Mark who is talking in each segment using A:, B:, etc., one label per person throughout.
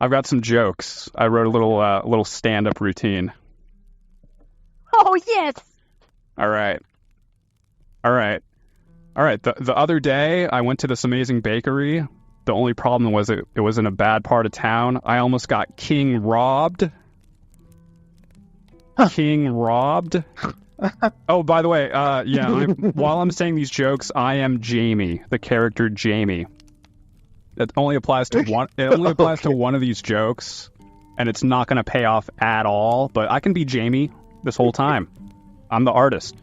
A: I've got some jokes. I wrote a little stand-up routine.
B: Oh, yes.
A: All right. The other day, I went to this amazing bakery. The only problem was it was in a bad part of town. I almost got king robbed. King robbed. Oh, by the way, while I'm saying these jokes, I am Jamie, the character Jamie. It only applies to one. It only applies to one of these jokes, and it's not going to pay off at all. But I can be Jamie this whole time. I'm the artist.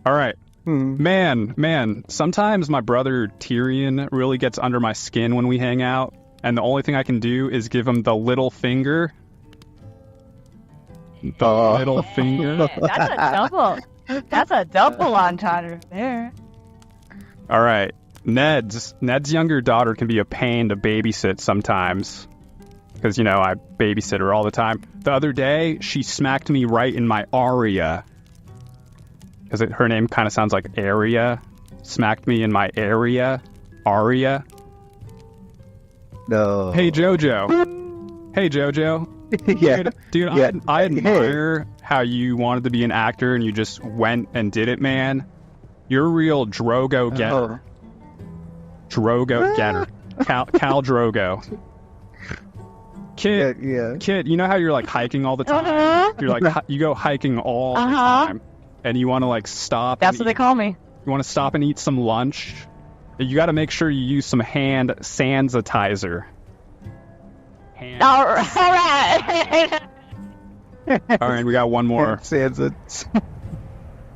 A: All right. Man, sometimes my brother Tyrion really gets under my skin when we hang out, and the only thing I can do is give him the little finger. Little finger.
B: That's a double entendre there.
A: All right. Ned's younger daughter can be a pain to babysit sometimes, because, I babysit her all the time. The other day, she smacked me right in my aria. Because her name kind of sounds like area. Smacked me in my area. Aria.
C: No.
A: Hey, Jojo.
C: Yeah.
A: Dude,
C: yeah.
A: I admire how you wanted to be an actor and you just went and did it, man. You're a real Drogo getter. Drogo getter. Cal Drogo. Kid, you know how you're like hiking all the time? You're like, you go hiking all the time. And you want to like stop.
B: That's what they call me.
A: You want to stop and eat some lunch. You got to make sure you use some hand sanitizer.
B: All right.
A: All right, we got one more.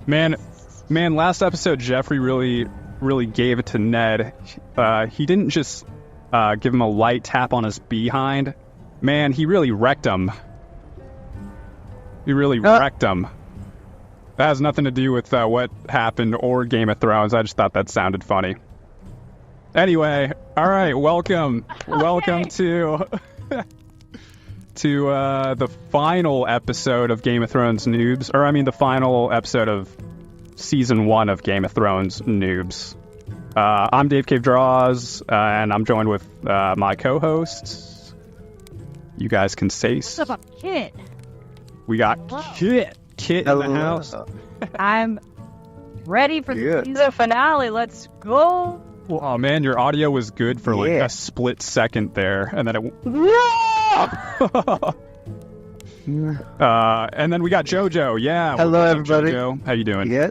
A: Man, last episode Jeffrey really gave it to Ned. He didn't just give him a light tap on his behind. Man, he really wrecked him. Wrecked him. That has nothing to do with what happened or Game of Thrones. I just thought that sounded funny. Anyway, all right, welcome to the final episode of Game of Thrones Noobs, or I mean the final episode of Season 1 of Game of Thrones Noobs. I'm Dave Cave Draws, and I'm joined with my co-hosts. You guys can say...
B: What's up, Kit?
A: We got Kit in the house.
B: I'm ready for the season finale. Let's go.
A: Oh man, your audio was good for like a split second there, and then it. And then we got Jojo. Yeah.
C: Hello, everybody.
A: Jojo? How you doing?
C: Yeah.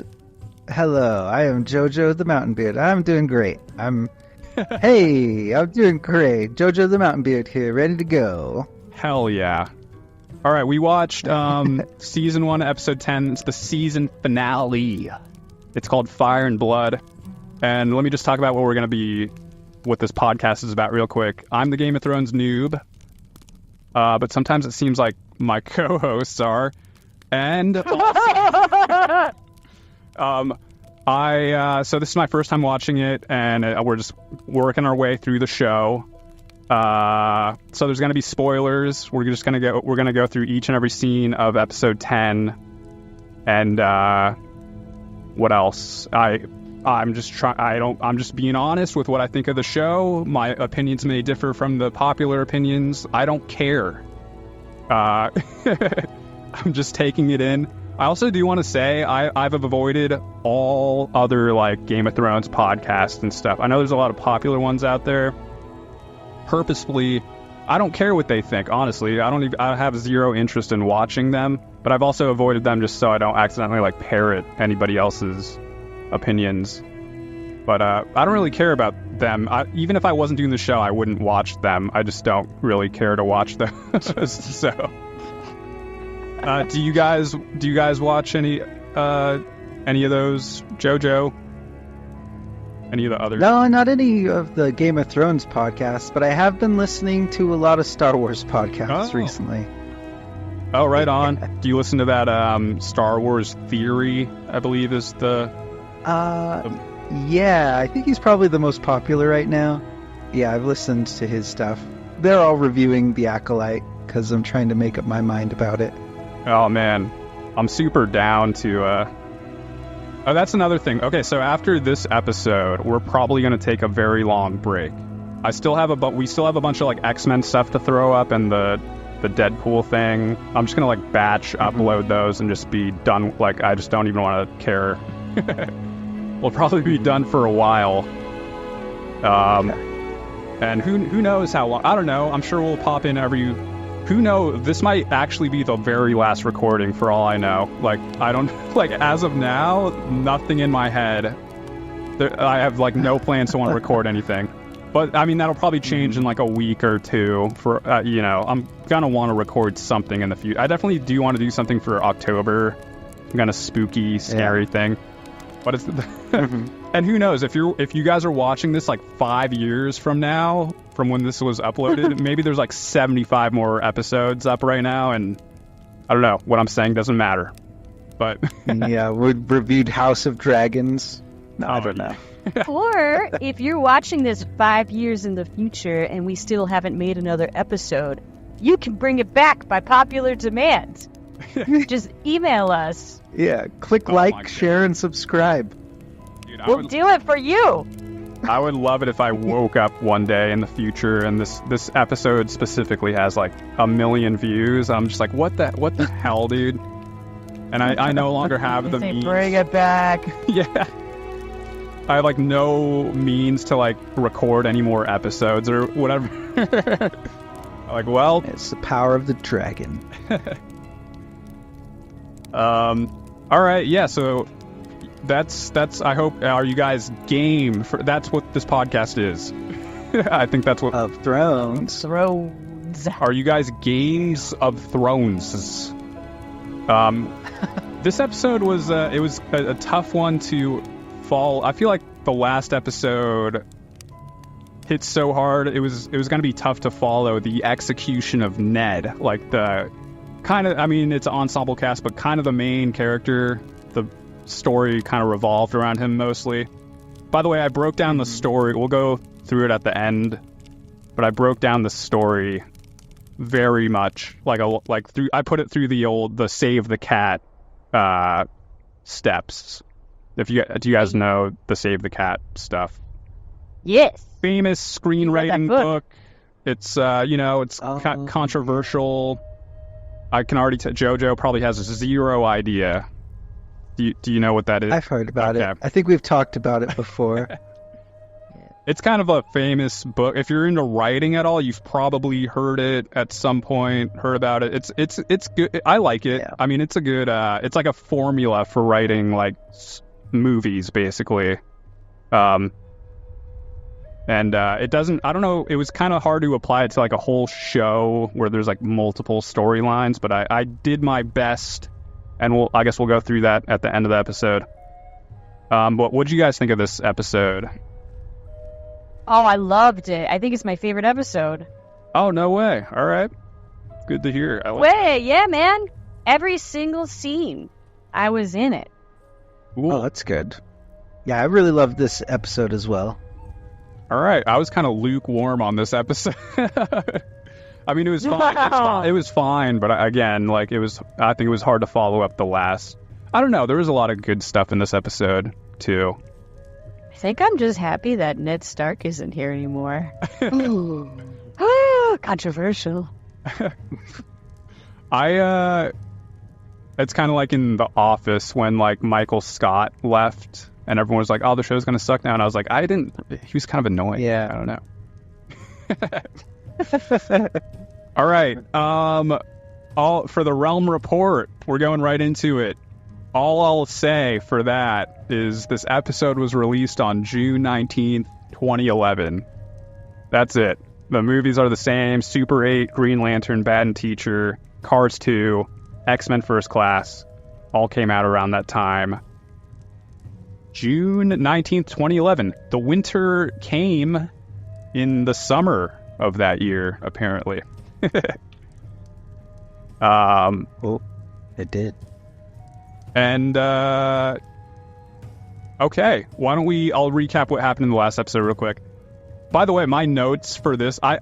C: Hello, I am Jojo the Mountain Beard. I'm doing great. Hey, I'm doing great. Jojo the Mountain Beard here, ready to go.
A: Hell yeah. All right, we watched Season 1, Episode 10. It's the season finale. It's called Fire and Blood. And let me just talk about what this podcast is about real quick. I'm the Game of Thrones noob. But sometimes it seems like my co-hosts are. And so this is my first time watching it, and we're just working our way through the show. So there's going to be spoilers. We're going to go through each and every scene of episode 10. And what else? I'm just being honest with what I think of the show. My opinions may differ from the popular opinions. I don't care. I'm just taking it in. I also do want to say I've avoided all other like Game of Thrones podcasts and stuff. I know there's a lot of popular ones out there. Purposefully, I don't care what they think, honestly. I have zero interest in watching them, but I've also avoided them just so I don't accidentally like parrot anybody else's opinions. But I don't really care about them. Even if I wasn't doing the show, I wouldn't watch them. I just don't really care to watch them. So do you guys watch any of those? Jojo? Any of the other?
C: No, not any of the Game of Thrones podcasts, but I have been listening to a lot of Star Wars podcasts recently.
A: Oh, right on. Do you listen to that Star Wars Theory, I believe is the...
C: Yeah, I think he's probably the most popular right now. Yeah, I've listened to his stuff. They're all reviewing The Acolyte, because I'm trying to make up my mind about it.
A: Oh, man. I'm super down to... Oh, that's another thing. Okay, so after this episode, we're probably going to take a very long break. we still have a bunch of like X-Men stuff to throw up and the Deadpool thing. I'm just gonna like batch upload those and just be done. Like I just don't even want to care. We'll probably be done for a while. And who knows how long? I don't know. I'm sure we'll pop in every. Who knows? This might actually be the very last recording for all I know. Like I don't like as of now, nothing in my head. I have like no plans to want to record anything. But I mean that'll probably change in like a week or two. For I'm gonna want to record something in the future. I definitely do want to do something for October. Some kind of spooky, scary thing. But it's and who knows if you guys are watching this like 5 years from now, from when this was uploaded, maybe there's like 75 more episodes up right now, and I don't know. What I'm saying doesn't matter. But
C: yeah, we reviewed House of Dragons. No, I don't know.
B: Or if you're watching this 5 years in the future and we still haven't made another episode, you can bring it back by popular demand. Just email us.
C: Yeah, click like, share, and subscribe.
A: Dude,
B: we'll do it for you.
A: I would love it if I woke up one day in the future and this episode specifically has like 1 million views. I'm just like, what the hell, dude? And I no longer have the means.
B: Bring it back.
A: Yeah. I have like no means to like record any more episodes or whatever. Like, well,
C: it's the power of the dragon.
A: All right, yeah. So that's. I hope. Are you guys game for? That's what this podcast is. I think that's what.
C: Of Thrones.
A: Are you guys Games of Thrones? This episode was. It was a tough one to. I feel like the last episode hit so hard it was going to be tough to follow the execution of Ned, like the kind of, I mean it's an ensemble cast but kind of the main character. The story kind of revolved around him mostly. By the way, I broke down the story. We'll go through it at the end, but I broke down the story very much I put it through the save the cat steps. Do you guys know the Save the Cat stuff?
B: Yes.
A: Famous screenwriting book. It's it's controversial. I can already tell JoJo probably has zero idea. Do you know what that is?
C: I've heard about it. I think we've talked about it before.
A: It's kind of a famous book. If you're into writing at all, you've probably heard it at some point. Heard about it. It's good. I like it. Yeah. I mean, it's a good. It's like a formula for writing like movies basically. And it doesn't, I don't know, it was kind of hard to apply it to like a whole show where there's like multiple storylines, but I did my best, and I guess we'll go through that at the end of the episode. But what did you guys think of this episode?
B: Oh, I loved it. I think it's my favorite episode.
A: Oh, no way. All right. Good to hear.
B: Yeah, man. Every single scene, I was in it.
A: Cool.
C: Oh, that's good. Yeah, I really loved this episode as well.
A: All right, I was kind of lukewarm on this episode. I mean, it was fine. It was fine, but again, like I think it was hard to follow up the last. I don't know. There was a lot of good stuff in this episode too.
B: I think I'm just happy that Ned Stark isn't here anymore. Controversial.
A: It's kind of like in The Office when like Michael Scott left and everyone was like, "Oh, the show's gonna suck now," and I was like, he was kind of annoying.
C: Yeah,
A: I don't know. All right, all for the Realm Report. We're going right into it. All I'll say for that is this episode was released on June 19th, 2011. That's it. The movies are the same: Super 8, Green Lantern, Bad and Teacher, Cars 2. X-Men First Class, all came out around that time. June 19th, 2011. The winter came in the summer of that year, apparently.
C: Well, it did.
A: And, okay, I'll recap what happened in the last episode real quick. By the way, my notes for this, I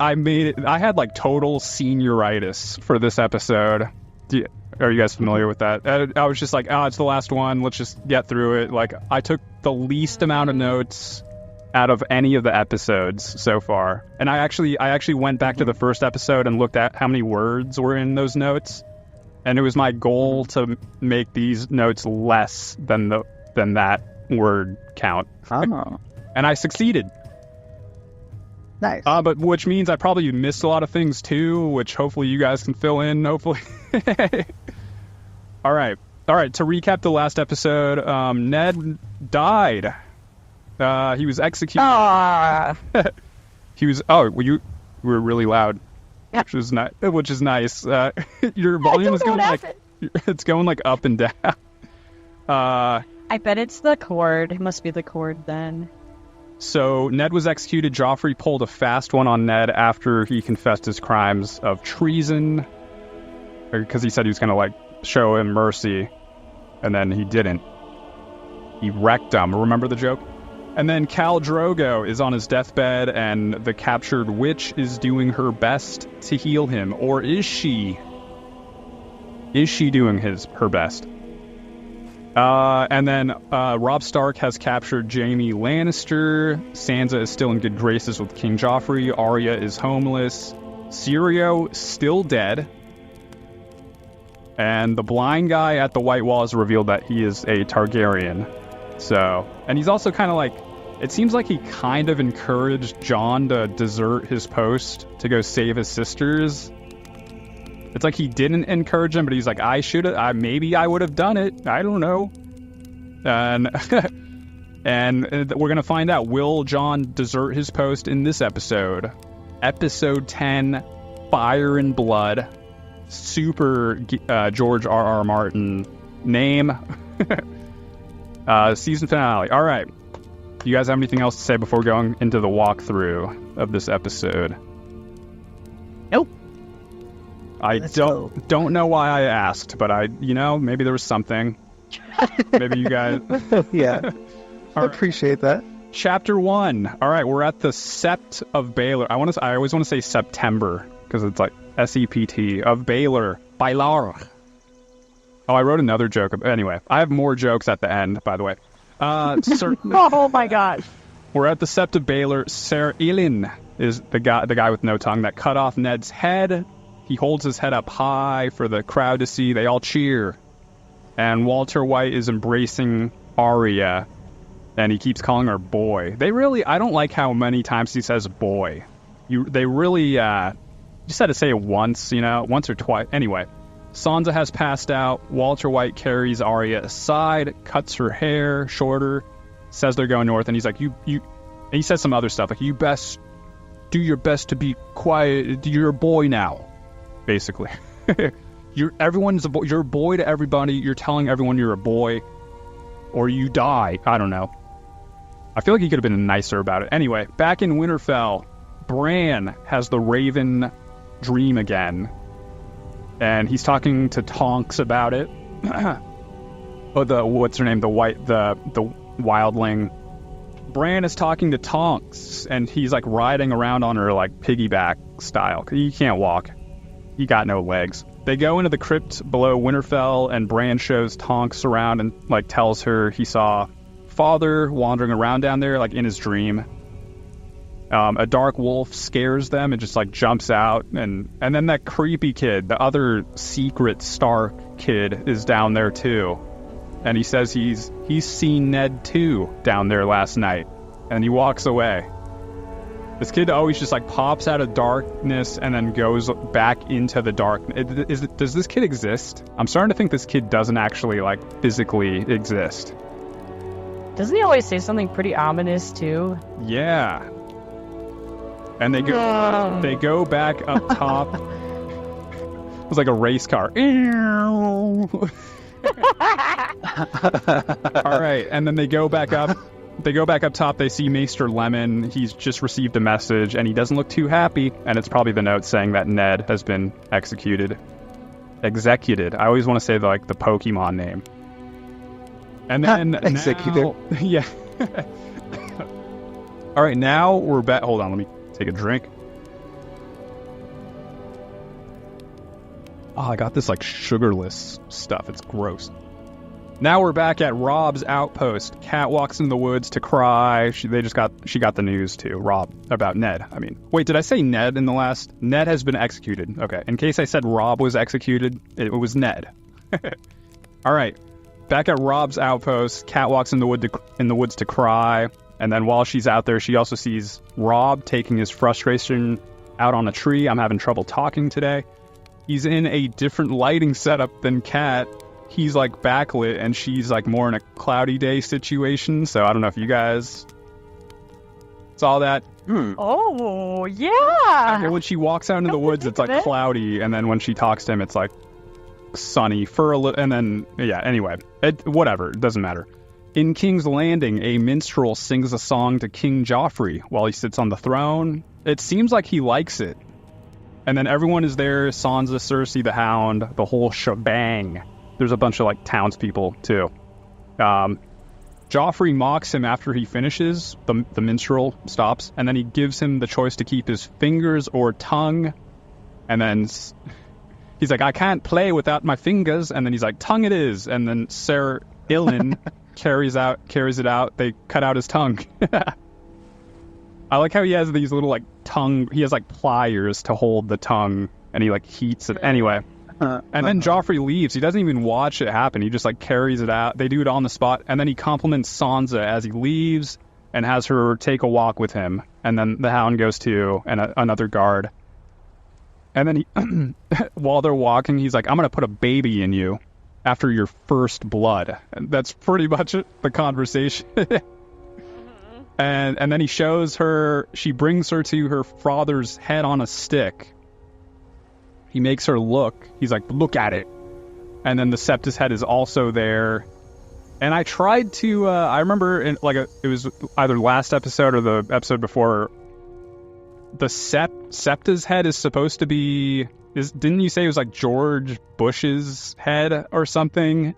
A: had like total senioritis for this episode. Are you guys familiar with that? I was just like, it's the last one. Let's just get through it. Like, I took the least amount of notes out of any of the episodes so far. And I actually went back to the first episode and looked at how many words were in those notes. And it was my goal to make these notes less than that word count.
C: Oh,
A: And I succeeded.
C: nice.
A: But which means I probably missed a lot of things too, which hopefully you guys can fill in, hopefully. All right. To recap the last episode, Ned died. He was executed. He was. Oh, well, you were really loud, which is nice. Your volume is going it's going like up and down.
B: I bet it's the cord. It must be the cord then.
A: So Ned was executed. Joffrey pulled a fast one on Ned after he confessed his crimes of treason, because he said he was going to like show him mercy, and then he didn't. He wrecked him. Remember the joke? And then Khal Drogo is on his deathbed, and the captured witch is doing her best to heal him. Or is she? Is she doing her best? And then Robb Stark has captured Jaime Lannister. Sansa is still in good graces with King Joffrey. Arya is homeless. Syrio still dead. And the blind guy at the White Wall has revealed that he is a Targaryen. So, and he's also kind of like, it seems like he kind of encouraged Jon to desert his post to go save his sisters. It's like he didn't encourage him, but he's like, maybe I would have done it. I don't know. And and we're going to find out, will Jon desert his post in this episode? Episode 10, Fire and Blood. Super George R.R. Martin name. Season finale. All right. Do you guys have anything else to say before going into the walkthrough of this episode?
B: Nope.
A: I don't know why I asked, but maybe there was something. Maybe you guys.
C: Yeah. I appreciate that.
A: Chapter 1. All right, we're at the Sept of Baelor. I always want to say September because it's like SEPT of Baelor. Baelor. Oh, I wrote another joke. Anyway, I have more jokes at the end, by the way.
B: Oh my god.
A: We're at the Sept of Baelor. Ser Ilyn is the guy with no tongue that cut off Ned's head. He holds his head up high for the crowd to see. They all cheer. And Walter White is embracing Arya, and he keeps calling her boy. I don't like how many times he says boy. They really just had to say it once, once or twice. Anyway, Sansa has passed out. Walter White carries Arya aside, cuts her hair shorter, says they're going north, and he's like, and he says some other stuff, like, you best do your best to be quiet. You're a boy now, basically. You're a boy to everybody. You're telling everyone you're a boy, or you die. I don't know. I feel like he could have been nicer about it. Anyway, back in Winterfell, Bran has the Raven dream again. And he's talking to Tonks about it. What's her name? The wildling. Bran is talking to Tonks, and he's like riding around on her like piggyback style. He can't walk. He got no legs. They go into the crypt below Winterfell, and Bran shows Tonks around and like tells her he saw Father wandering around down there like in his dream. A dark wolf scares them and just like jumps out, and then that creepy kid, the other secret Stark kid, is down there too, and he says he's seen Ned too down there last night, and he walks away. This kid always just like pops out of darkness and then goes back into the darkness. Does this kid exist? I'm starting to think this kid doesn't actually like physically exist.
B: Doesn't he always say something pretty ominous too?
A: Yeah. And they go back up top. It was like a race car. All right, and then they go back up. They go back up top. They see Maester Lemon. He's just received a message, and he doesn't look too happy. And it's probably the note saying that Ned has been executed. Executed. I always want to say the Pokemon name. And then
C: Executed.
A: Yeah. All right, now we're back. Hold on, let me take a drink. Oh, I got this like sugarless stuff. It's gross. Now we're back at Rob's outpost. Kat walks in the woods to cry. She got the news to Rob about Ned. I mean, wait, did I say Ned in the last? Ned has been executed. Okay, in case I said Rob was executed, it was Ned. All right, back at Rob's outpost. Kat walks in the woods to cry, and then while she's out there, she also sees Rob taking his frustration out on a tree. I'm having trouble talking today. He's in a different lighting setup than Kat. He's like backlit and she's like more in a cloudy day situation. So I don't know if you guys saw that.
B: Oh, yeah.
A: And when she walks out into the woods, it's like cloudy. And then when she talks to him, it's like sunny for a little. And then, yeah, anyway, whatever. It doesn't matter. In King's Landing, a minstrel sings a song to King Joffrey while he sits on the throne. It seems like he likes it. And then everyone is there. Sansa, Cersei, the Hound, the whole shebang. There's a bunch of, like, townspeople, too. Joffrey mocks him after he finishes. The minstrel stops, and then he gives him the choice to keep his fingers or tongue. And then he's like, I can't play without my fingers. And then he's like, tongue it is. And then Ser Ilyn carries it out. They cut out his tongue. I like how he has these little, like, he has, like, pliers to hold the tongue, and he, like, heats it. Anyway. And then Joffrey leaves. He doesn't even watch it happen. He just like carries it out. They do it on the spot. And then he compliments Sansa as he leaves and has her take a walk with him. And then the Hound goes too, and another guard. And then while they're walking, he's like, I'm going to put a baby in you after your first blood. And that's pretty much the conversation. And then he shows her, she brings her to her father's head on a stick. He makes her look. He's like, look at it. And then the Septus head is also there. And I tried to, I remember it was either last episode or the episode before, the Septa's head is supposed to be, didn't you say it was like George Bush's head or something?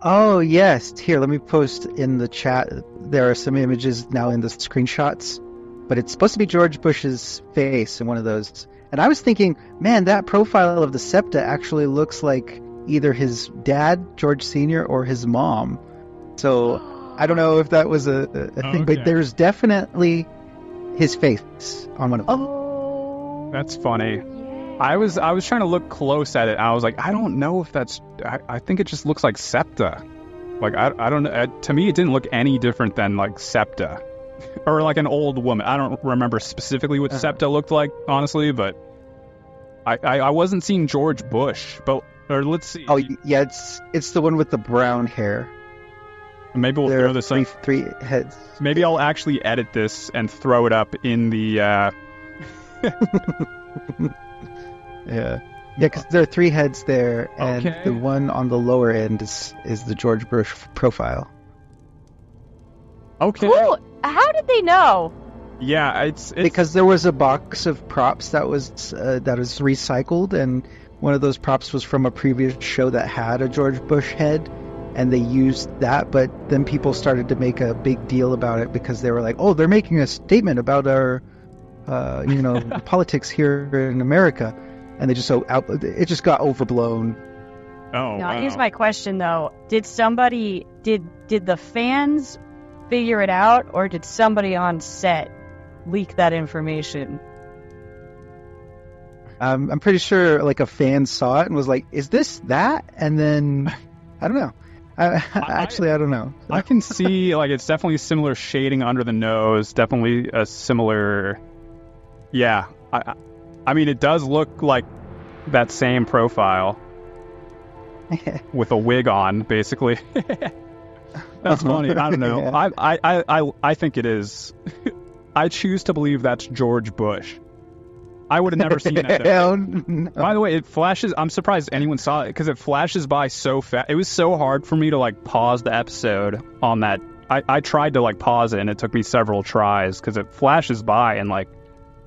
C: Oh, yes. Here, let me post in the chat. There are some images now in the screenshots, but it's supposed to be George Bush's face in one of those. And I was thinking, man, that profile of the Septa actually looks like either his dad, George Sr., or his mom. So I don't know if that was a thing, but there's definitely his face on one of them.
B: Oh,
A: that's funny. I was trying to look close at it. I was like, I don't know if that's. I think it just looks like Septa. Like I don't know. To me, it didn't look any different than like Septa. Or like an old woman. I don't remember specifically what Septa looked like, honestly, but I wasn't seeing George Bush. Or let's see.
C: Oh yeah, it's the one with the brown hair.
A: Maybe we'll throw this up.
C: Three heads.
A: Maybe I'll actually edit this and throw it up in the.
C: Yeah, because there are 3 heads there, and the one on the lower end is the George Bush profile.
A: Okay.
B: Cool. How did they know?
A: Yeah, it's
C: because there was a box of props that was recycled, and one of those props was from a previous show that had a George Bush head, and they used that. But then people started to make a big deal about it because they were like, "Oh, they're making a statement about our, politics here in America," and they just it just got overblown.
A: Oh.
B: Now, here's my question though: did the fans figure it out, or did somebody on set leak that information?
C: I'm pretty sure like a fan saw it and was like, "Is this that?" And then I don't know. I don't know.
A: I can see like it's definitely similar shading under the nose. Definitely a similar. Yeah, I mean it does look like that same profile with a wig on, basically. That's funny. I don't know. Yeah. I think it is. I choose to believe that's George Bush. I would have never seen that.
C: No.
A: By the way, it flashes. I'm surprised anyone saw it because it flashes by so fast. It was so hard for me to like pause the episode on that. I tried to like pause it and it took me several tries because it flashes by in like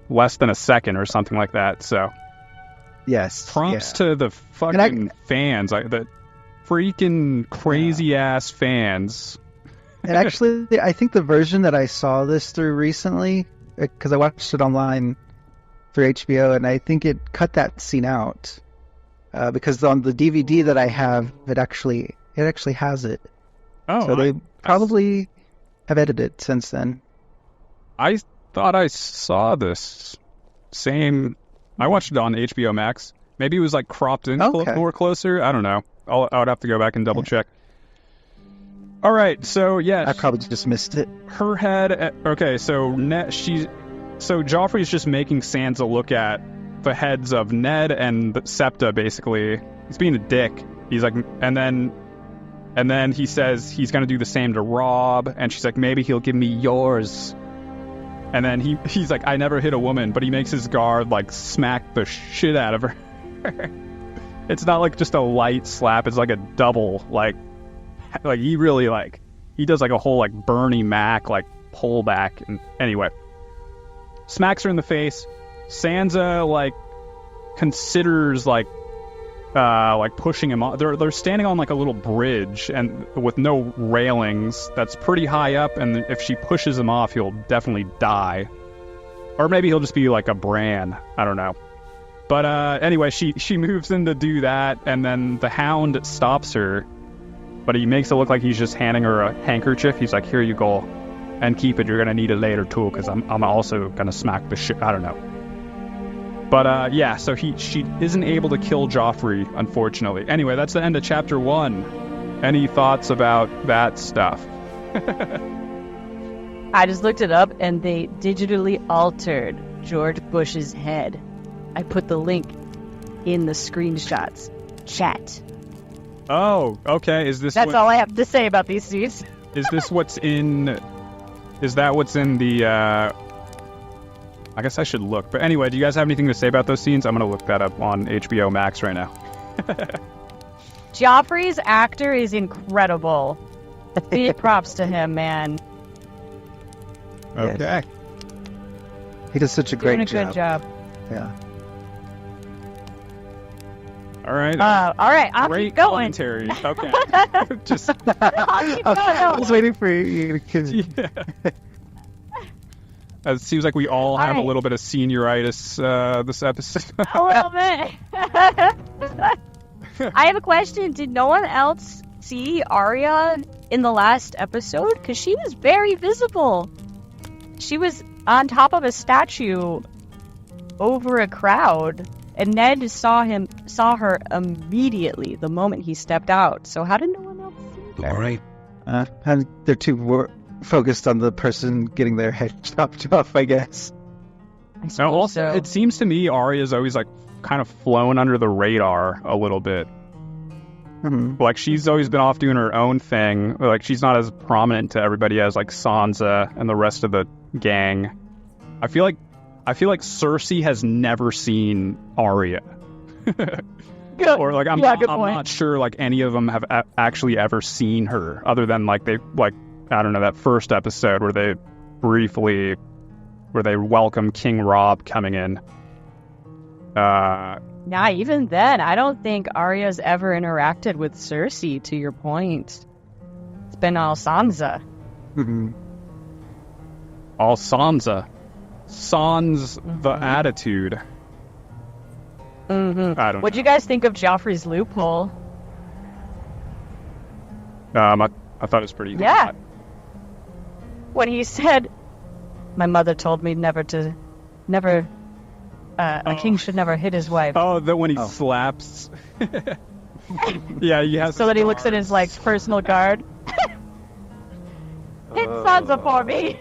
A: less than a second or something like that. So
C: yes,
A: prompts to the fucking fans. The freaking crazy ass fans.
C: And actually, I think the version that I saw this through recently, because I watched it online through HBO, and I think it cut that scene out. Because on the DVD that I have, it actually It actually has it.
A: Oh,
C: So they probably have edited it since then.
A: I thought I saw this same. I watched it on HBO Max. Maybe it was like cropped in more closer. I don't know. I would have to go back and double check. All right, so yeah,
C: I probably just missed it.
A: Her head. Okay, so so Joffrey's just making Sansa look at the heads of Ned and Septa. Basically, he's being a dick. He's like, and then he says he's gonna do the same to Robb, and she's like, maybe he'll give me yours. And then he's like, I never hit a woman, but he makes his guard like smack the shit out of her. It's not like just a light slap; it's like a double. Like he really he does like a whole like Bernie Mac like pullback. And anyway, smacks her in the face. Sansa like considers like pushing him off. They're standing on like a little bridge and with no railings. That's pretty high up, and if she pushes him off, he'll definitely die. Or maybe he'll just be like a Bran. I don't know. But anyway, she moves in to do that, and then the Hound stops her, but he makes it look like he's just handing her a handkerchief. He's like, here you go, and keep it. You're gonna need it later too, because I'm also gonna smack the shit. I don't know. But yeah, so she isn't able to kill Joffrey, unfortunately. Anyway, that's the end of chapter 1. Any thoughts about that stuff?
B: I just looked it up, and they digitally altered George Bush's head. I put the link in the screenshots chat.
A: Oh, okay.
B: That's all I have to say about these scenes.
A: Is this what's in? Is that what's in the? I guess I should look. But anyway, do you guys have anything to say about those scenes? I'm gonna look that up on HBO Max right now.
B: Joffrey's actor is incredible. Big props to him, man.
A: Okay.
C: Yes. He does such a great job.
B: Good job.
C: Yeah.
A: All right.
B: All right. I'll
A: Great
B: keep going.
A: commentary. Okay. Just.
B: I'll keep going.
C: I was waiting for you to.
A: Yeah. It seems like we all have a little bit of senioritis this episode.
B: A little bit. I have a question. Did no one else see Arya in the last episode? Because she was very visible. She was on top of a statue over a crowd, and Ned saw her immediately the moment he stepped out. So how did no one else see her?
D: All right.
C: And they're too focused on the person getting their head chopped off, I guess.
A: Now, also, it seems to me Arya's always like kind of flown under the radar a little bit.
C: Mm-hmm.
A: Like she's always been off doing her own thing. Like she's not as prominent to everybody as like Sansa and the rest of the gang. I feel like Cersei has never seen Arya. Or like I'm not sure like any of them have actually ever seen her, other than like they like I don't know, that first episode where they welcome King Robb coming in.
B: Nah, even then, I don't think Arya's ever interacted with Cersei, to your point. It's been all Sansa.
C: Mm-hmm.
A: All Sansa. Sans the attitude.
B: Mm-hmm.
A: I don't
B: What'd you guys think of Joffrey's loophole?
A: I thought it was pretty hot.
B: When he said, my mother told me a king should never hit his wife.
A: Oh, when he slaps. Yeah, he has.
B: So that he looks at his like personal guard. Hit Sansa for me.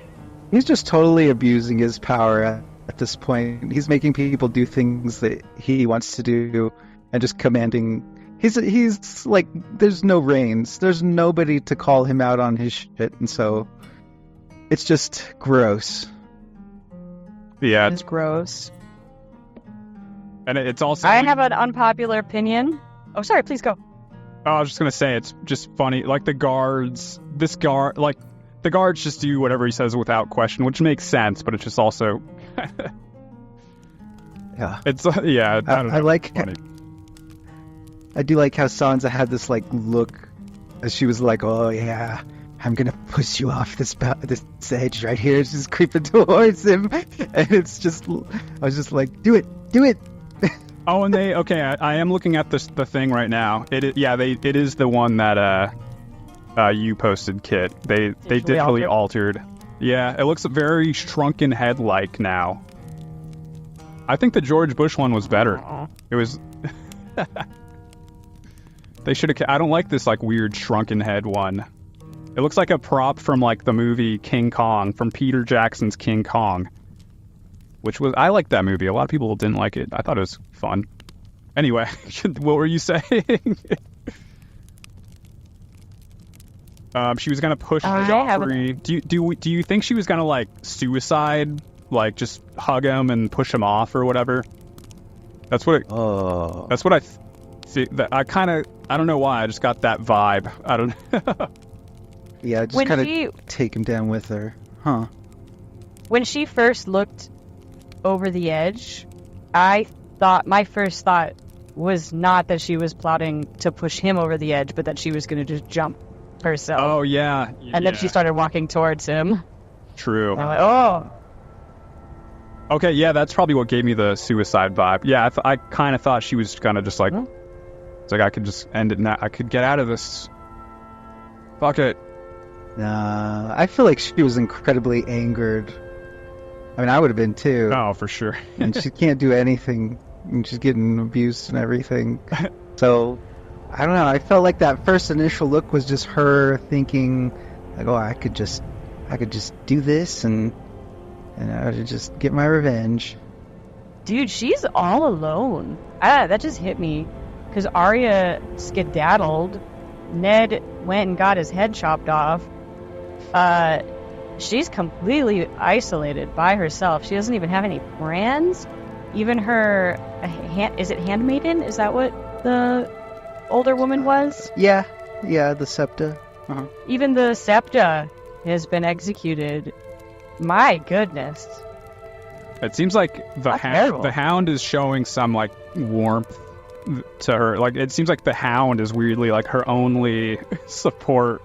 C: He's just totally abusing his power at this point. He's making people do things that he wants to do, and just commanding. He's like, there's no reins. There's nobody to call him out on his shit, and so it's just gross.
A: Yeah,
B: it's gross.
A: And it's also.
B: I have an unpopular opinion. Oh, sorry. Please go.
A: Oh, I was just gonna say it's just funny. Like the guards just do whatever he says without question, which makes sense. But it's just also.
C: Yeah.
A: It's yeah. I don't know.
C: I like.
A: Funny.
C: I do like how Sansa had this like look, as she was like, "Oh yeah, I'm gonna push you off this edge right here." It's just creeping towards him, and it's just. I was just like, "Do it, do it."
A: Oh, and I am looking at the thing right now. It is the one that you posted, Kit. They digitally altered. Yeah, it looks very shrunken head like now. I think the George Bush one was better. It was. They should have. I don't like this like weird shrunken head one. It looks like a prop from like the movie King Kong, from Peter Jackson's King Kong. I liked that movie. A lot of people didn't like it. I thought it was fun. Anyway, what were you saying? She was gonna push Joffrey. Do you think she was gonna like suicide, like just hug him and push him off or whatever? That's what I see. That I don't know why. I just got that vibe. I don't.
C: Yeah, just kind of take him down with her, huh?
B: When she first looked over the edge, my first thought was not that she was plotting to push him over the edge, but that she was going to just jump herself.
A: Oh, yeah.
B: And then she started walking towards him.
A: True.
B: And I'm like, oh.
A: Okay, yeah, that's probably what gave me the suicide vibe. Yeah, I kind of thought she was going to just like, it's like I could just end it now. I could get out of this. Fuck it.
C: Nah, I feel like she was incredibly angered. I mean, I would have been too.
A: Oh, for sure.
C: And she can't do anything. And she's getting abused and everything. So, I don't know. I felt like that first initial look was just her thinking, like, oh, I could just do this and I would just get my revenge.
B: Dude, she's all alone. That just hit me. Because Arya skedaddled. Ned went and got his head chopped off. She's completely isolated by herself. She doesn't even have any friends. Even her is it handmaiden? Is that what the older woman was?
C: Yeah, the septa. Uh-huh.
B: Even the septa has been executed. My goodness.
A: It seems like the hound is showing some like warmth to her. Like it seems like the hound is weirdly like her only support.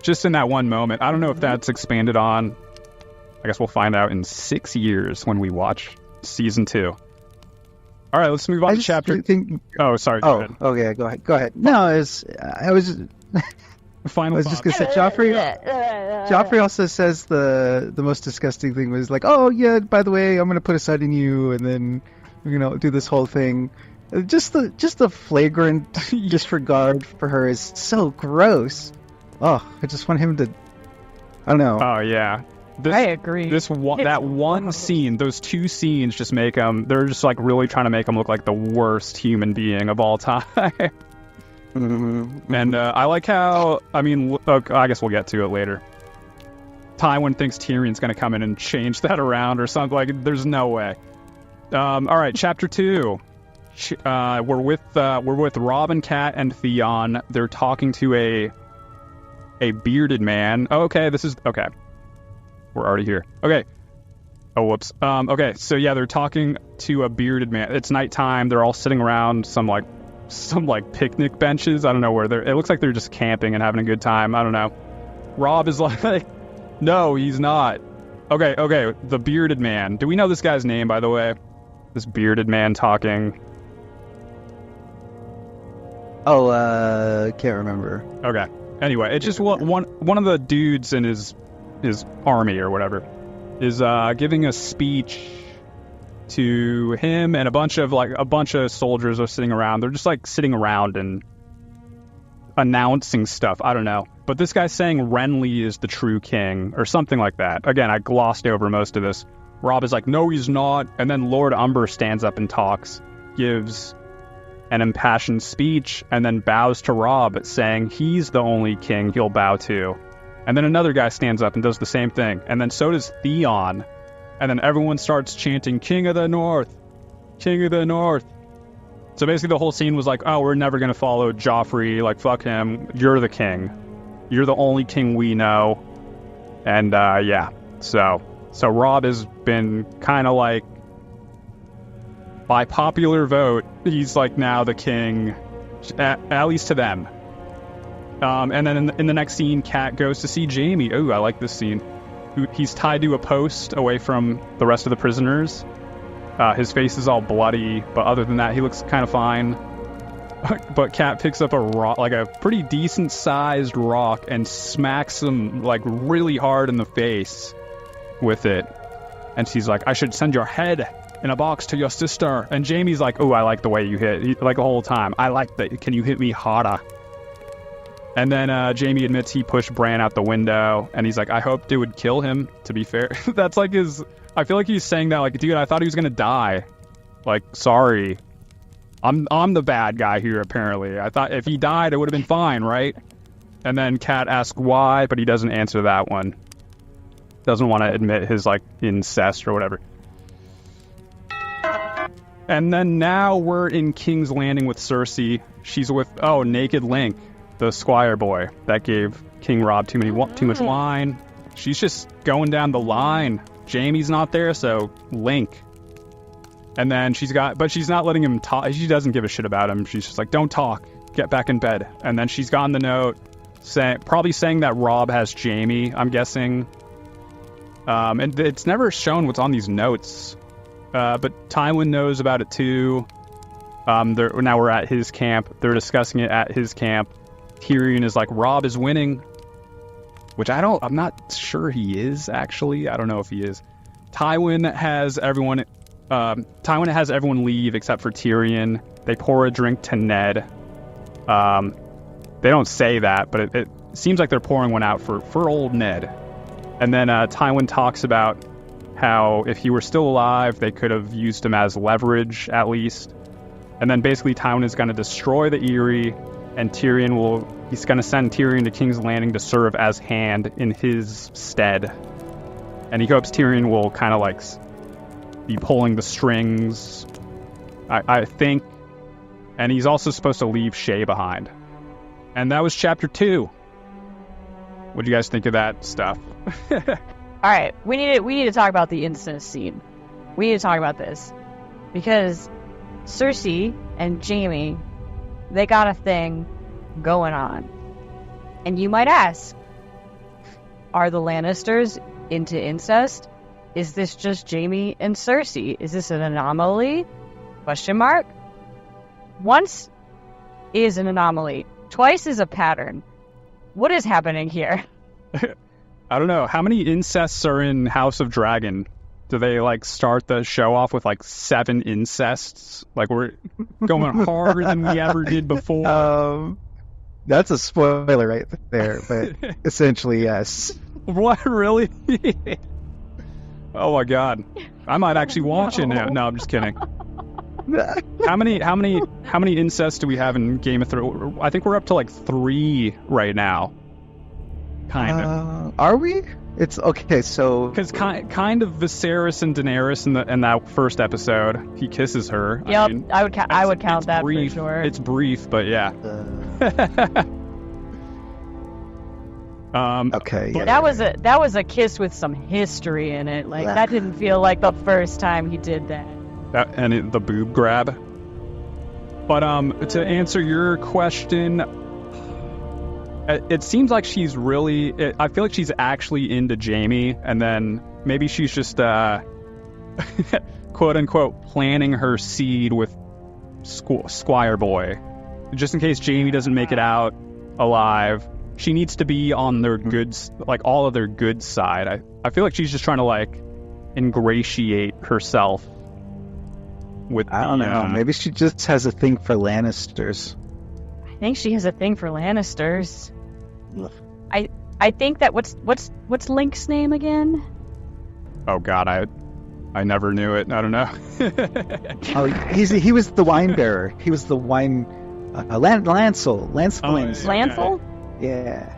A: Just in that one moment. I don't know if that's expanded on. I guess we'll find out in 6 years when we watch season 2. All right, let's move on to chapter. Oh, sorry. Go ahead.
C: Okay, go ahead. No, I was
A: Final.
C: I was just gonna say Joffrey also says the most disgusting thing was like, oh yeah, by the way, I'm gonna put a side in you, and then do this whole thing. Just the flagrant disregard for her is so gross. Oh, I just want him to. I don't know.
B: Oh
A: yeah,
B: I agree.
A: That one scene, those 2 scenes, just make him. They're just like really trying to make him look like the worst human being of all time.
C: Mm-hmm.
A: And I like how. I mean, I guess we'll get to it later. Tywin thinks Tyrion's going to come in and change that around or something. Like, there's no way. All right, chapter 2. We're with Robin, Cat, and Theon. They're talking to a bearded man. Oh, okay, this is okay. We're already here. Okay. Oh, whoops. Okay, so yeah, they're talking to a bearded man. It's nighttime. They're all sitting around some picnic benches. I don't know where they're. It looks like they're just camping and having a good time. I don't know. Rob is like, no, he's not. Okay, the bearded man. Do we know this guy's name, by the way? This bearded man talking.
C: Oh, can't remember.
A: Okay. Anyway, it's just one of the dudes in his army or whatever is giving a speech to him, and a bunch of soldiers are sitting around. They're just like sitting around and announcing stuff. I don't know. But this guy's saying Renly is the true king or something like that. Again, I glossed over most of this. Rob is like, no, he's not. And then Lord Umber stands up and talks, gives an impassioned speech, and then bows to Rob, saying he's the only king he'll bow to. And then another guy stands up and does the same thing. And then so does Theon. And then everyone starts chanting, King of the North! King of the North! So basically the whole scene was like, oh, we're never going to follow Joffrey. Like, fuck him. You're the king. You're the only king we know. And, yeah. So Rob has been kind of like, by popular vote, he's like now the king, at least to them. And then in the next scene, Kat goes to see Jaime. Oh, I like this scene. He's tied to a post away from the rest of the prisoners. His face is all bloody, but other than that, he looks kind of fine. But Kat picks up a rock, like a pretty decent sized rock, and smacks him like really hard in the face with it. And she's like, I should send your head in a box to your sister. And Jamie's like, oh, I like the way you hit. Like the whole time. I like that. Can you hit me harder? And then Jamie admits he pushed Bran out the window. And he's like, I hoped it would kill him, to be fair. That's like his... I feel like he's saying that like, dude, I thought he was going to die. Like, sorry. I'm the bad guy here, apparently. I thought if he died, it would have been fine, right? And then Kat asks why, but he doesn't answer that one. Doesn't want to admit his, like, incest or whatever. And then now we're in King's Landing with Cersei. She's with, Naked Link, the squire boy that gave King Robb too much wine. She's just going down the line. Jaime's not there, so Link. And then she's not letting him talk. She doesn't give a shit about him. She's just like, don't talk. Get back in bed. And then she's gotten the note, probably saying that Robb has Jaime, I'm guessing. And it's never shown what's on these notes. But Tywin knows about it too. Now we're at his camp. They're discussing it at his camp. Tyrion is like, Robb is winning. Which I'm not sure he is, actually. I don't know if he is. Tywin has everyone leave except for Tyrion. They pour a drink to Ned. They don't say that, but it seems like they're pouring one out for old Ned. And then Tywin talks about how if he were still alive, they could have used him as leverage, at least. And then basically Tywin is going to destroy the Eyrie, and he's going to send Tyrion to King's Landing to serve as hand in his stead. And he hopes Tyrion will kind of like be pulling the strings, I think. And he's also supposed to leave Shay behind. And that was chapter 2. What do you guys think of that stuff?
B: All right, we need to talk about the incest scene. We need to talk about this because Cersei and Jaime, they got a thing going on. And you might ask, are the Lannisters into incest? Is this just Jaime and Cersei? Is this an anomaly? Question mark. Once is an anomaly. Twice is a pattern. What is happening here?
A: I don't know. How many incests are in House of Dragon? Do they like start the show off with like 7 incests? Like we're going harder than we ever did before.
C: That's a spoiler right there, but essentially yes.
A: What, really? Oh my god. I might actually watch it now. No, I'm just kidding. How many incests do we have in Game of Thrones? I think we're up to like 3 right now. Kind of.
C: Are we? It's okay, so
A: because kind of Viserys and Daenerys in that first episode, he kisses her.
B: Yep, I would count that
A: brief,
B: for sure.
A: It's brief, but yeah.
C: Okay, yeah.
B: That was a kiss with some history in it. Like that didn't feel like the first time he did that.
A: The boob grab. But to answer your question. It seems like she's really... I feel like she's actually into Jaime, and then maybe she's just, quote-unquote, planting her seed with Squire Boy. Just in case Jaime doesn't make it out alive. She needs to be on their good... Like, all of their good side. I feel like she's just trying to, like, ingratiate herself with...
C: I don't know. Maybe she just has a thing for Lannisters.
B: I think she has a thing for Lannisters. I think that what's Link's name again?
A: Oh God, I never knew it. I don't know.
C: He was the wine bearer. He was the wine Lancel.
B: Lancel?
C: Yeah.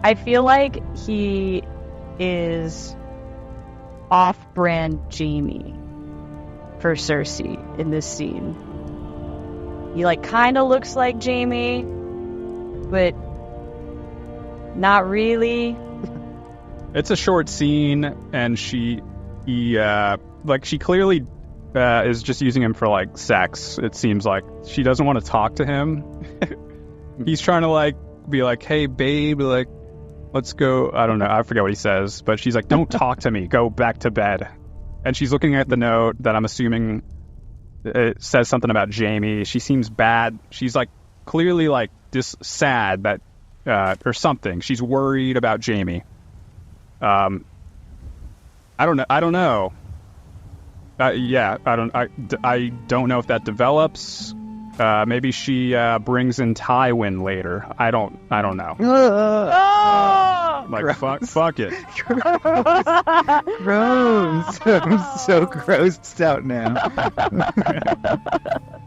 B: I feel like he is off-brand Jaime for Cersei in this scene. He like kind of looks like Jaime, but not really.
A: It's a short scene, and she clearly is just using him for like sex. It seems like she doesn't want to talk to him. He's trying to like be like, "Hey, babe, like, let's go." I don't know. I forget what he says, but she's like, "Don't talk to me. Go back to bed." and she's looking at the note that I'm assuming it says something about Jamie. She seems bad. She's like clearly like sad that or something. She's worried about Jamie. I don't know. Yeah, I don't know if that develops. Maybe she brings in Tywin later. I don't know. Like fuck it.
C: Gross. I'm so grossed out now.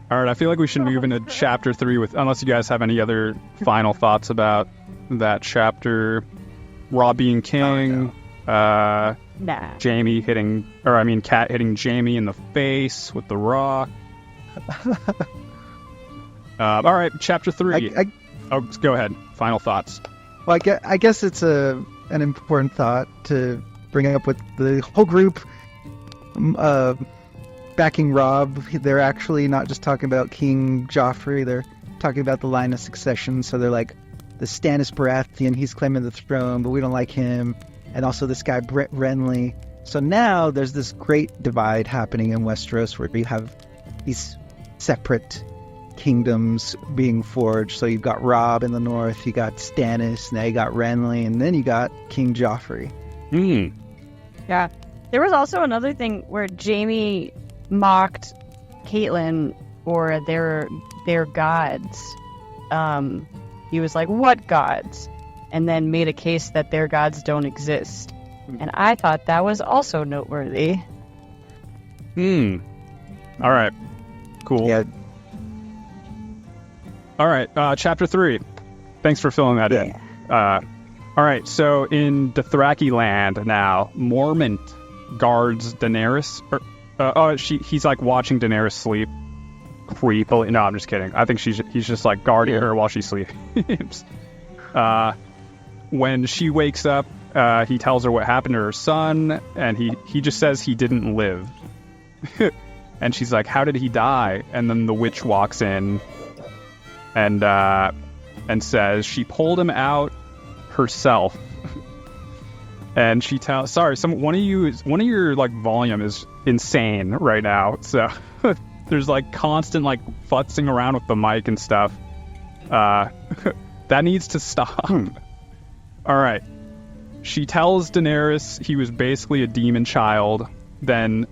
A: All right, I feel like we should move into chapter 3 unless you guys have any other final thoughts about that chapter. Robb being king.
B: Nah.
A: Cat hitting Jamie in the face with the rock. All right, chapter 3. Go ahead. Final thoughts.
C: Well, I guess it's an important thought to bring up with the whole group backing Robb. They're actually not just talking about King Joffrey. They're talking about the line of succession. So they're like, the Stannis Baratheon, he's claiming the throne, but we don't like him. And also this guy, Brett Renly. So now there's this great divide happening in Westeros where you have these separate kingdoms being forged. So you've got Robb in the north, you got Stannis, now you got Renly, and then you got King Joffrey.
B: Yeah. There was also another thing where Jamie mocked Catelyn or their gods. He was like, what gods? And then made a case that their gods don't exist. And I thought that was also noteworthy.
A: All right. Cool.
C: Yeah.
A: All right. Chapter 3. Thanks for filling that in. All right. So in Dothraki land now, Mormont guards Daenerys. He's like watching Daenerys sleep. Creepily. No, I'm just kidding. I think he's just like guarding her while she sleeps. When she wakes up, he tells her what happened to her son, and he just says he didn't live. And she's like, how did he die? And then the witch walks in and says she pulled him out herself. And she tells, sorry, one of your like volume is insane right now. So there's like constant like futzing around with the mic and stuff. That needs to stop. All right. She tells Daenerys he was basically a demon child. Then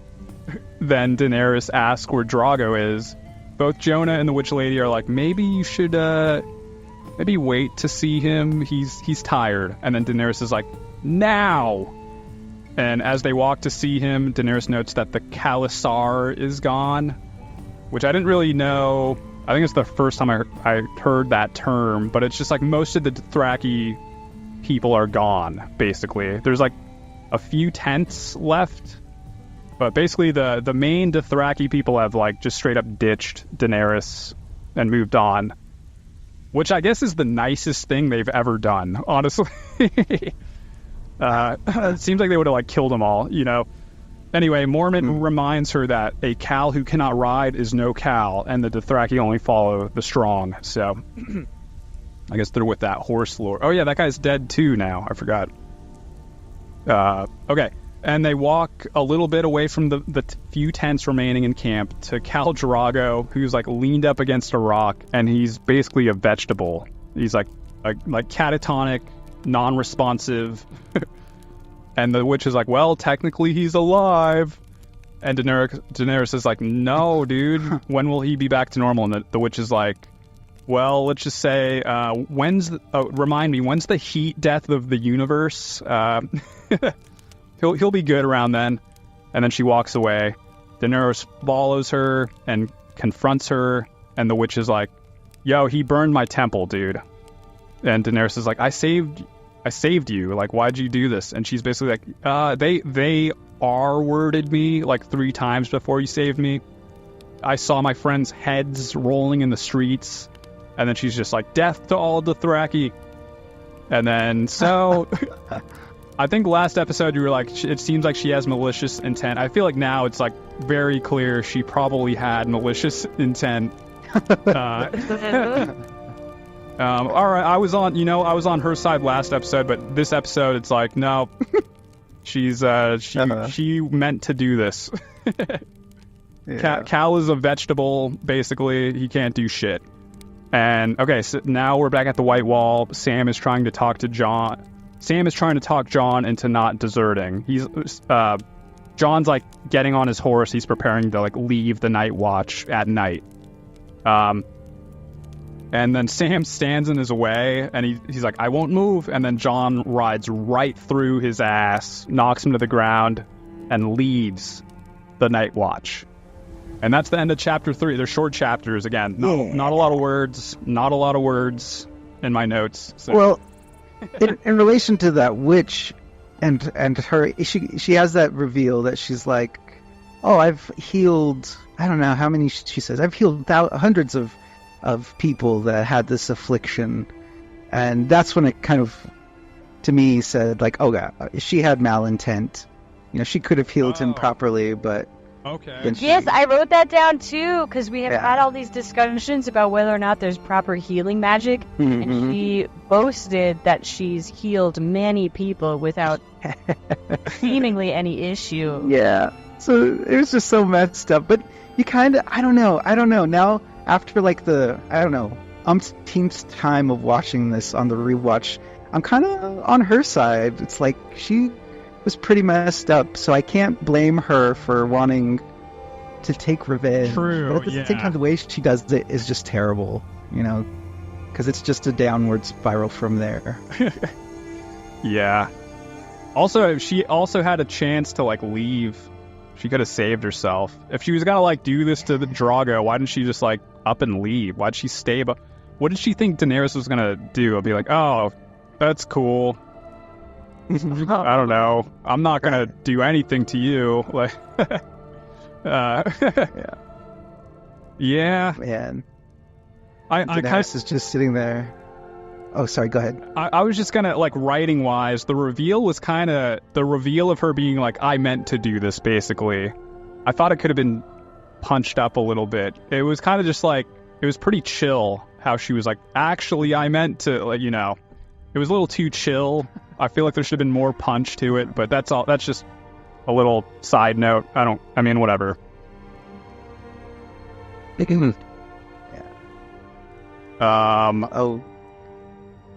A: Daenerys asks where Drogo is. Both Jonah and the Witch Lady are like, maybe you should maybe wait to see him. He's tired. And then Daenerys is like, now. And as they walk to see him, Daenerys notes that the Khalasar is gone, which I didn't really know. I think it's the first time I heard that term, but it's just like most of the Dothraki people are gone, basically. There's like a few tents left, but basically the main Dothraki people have like just straight up ditched Daenerys and moved on, which I guess is the nicest thing they've ever done, honestly. It seems like they would have like killed them all, you know. Anyway, Mormont reminds her that a Khal who cannot ride is no Khal, and the Dothraki only follow the strong. So I guess they're with that horse lore. Oh yeah, that guy's dead too now. I forgot. Okay. And they walk a little bit away from the few tents remaining in camp to Khal Drogo, who's like leaned up against a rock, and he's basically a vegetable. He's like catatonic, non-responsive. And the witch is like, well, technically he's alive. And Daenerys is like, no, dude, when will he be back to normal? And the witch is like, well, let's just say, remind me, when's the heat death of the universe? He'll be good around then. And then she walks away. Daenerys follows her and confronts her. And the witch is like, yo, he burned my temple, dude. And Daenerys is like, I saved you. Like, why'd you do this? And she's basically like, they R-worded me like 3 times before you saved me. I saw my friends' heads rolling in the streets. And then she's just like, death to all Dothraki. And then, so, I think last episode you were like, it seems like she has malicious intent. I feel like now it's like very clear she probably had malicious intent. All right, I was on her side last episode, but this episode it's like, no, She meant to do this.
C: Yeah.
A: Cal is a vegetable, basically. He can't do shit. And okay, so now we're back at the White Wall. Sam is trying to talk John into not deserting. John's like getting on his horse. He's preparing to like leave the night watch at night. And then Sam stands in his way, and he's like, I won't move. And then John rides right through his ass, knocks him to the ground, and leaves the night watch. And that's the end of chapter 3. They're short chapters, again. Not a lot of words. Not a lot of words in my notes. So.
C: Well, in relation to that witch and her, she has that reveal that she's like, oh, I've healed, I don't know how many she says, I've healed hundreds of people that had this affliction. And that's when it kind of, to me, said like, oh God, she had malintent. You know, she could have healed him properly, but...
A: Okay.
B: Yes, I wrote that down too, because we have had all these discussions about whether or not there's proper healing magic, and she boasted that she's healed many people without seemingly any issue.
C: Yeah. So it was just so messed up, but you kind of, I don't know. Now, after like the, umpteenth time of watching this on the rewatch, I'm kind of on her side. It's like she was pretty messed up, so I can't blame her for wanting to take revenge.
A: True,
C: but at the same time, the way she does it is just terrible, you know, because it's just a downward spiral from there.
A: Yeah. Also, she also had a chance to like leave. She could have saved herself. If she was gonna like do this to the Drago, why didn't she just like up and leave? Why'd she stay? But what did she think Daenerys was gonna do? I'll be like, oh, that's cool. I don't know. I'm not gonna do anything to you. Like, yeah.
C: Man,
A: I
C: Daenerys is just sitting there. Oh, sorry. Go ahead.
A: I was just gonna like writing wise. The reveal was kind of the reveal of her being like, I meant to do this. Basically, I thought it could have been punched up a little bit. It was kind of just like it was pretty chill how she was like, actually, I meant to. Like, you know, it was a little too chill. I feel like there should have been more punch to it, but that's all. That's just a little side note. I mean, whatever.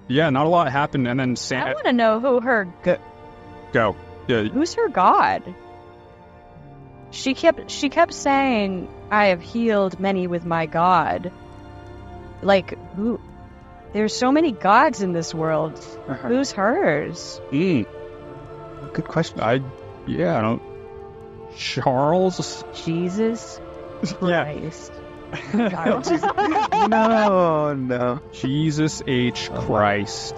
A: Yeah, not a lot happened, and then Sam.
B: I want to know who her.
A: Go. Yeah.
B: Who's her god? She kept saying, "I have healed many with my god." Like who? There's so many gods in this world. Who's hers?
C: Good question.
A: I don't. Charles.
B: Jesus Christ.
C: No.
A: Jesus H. Christ.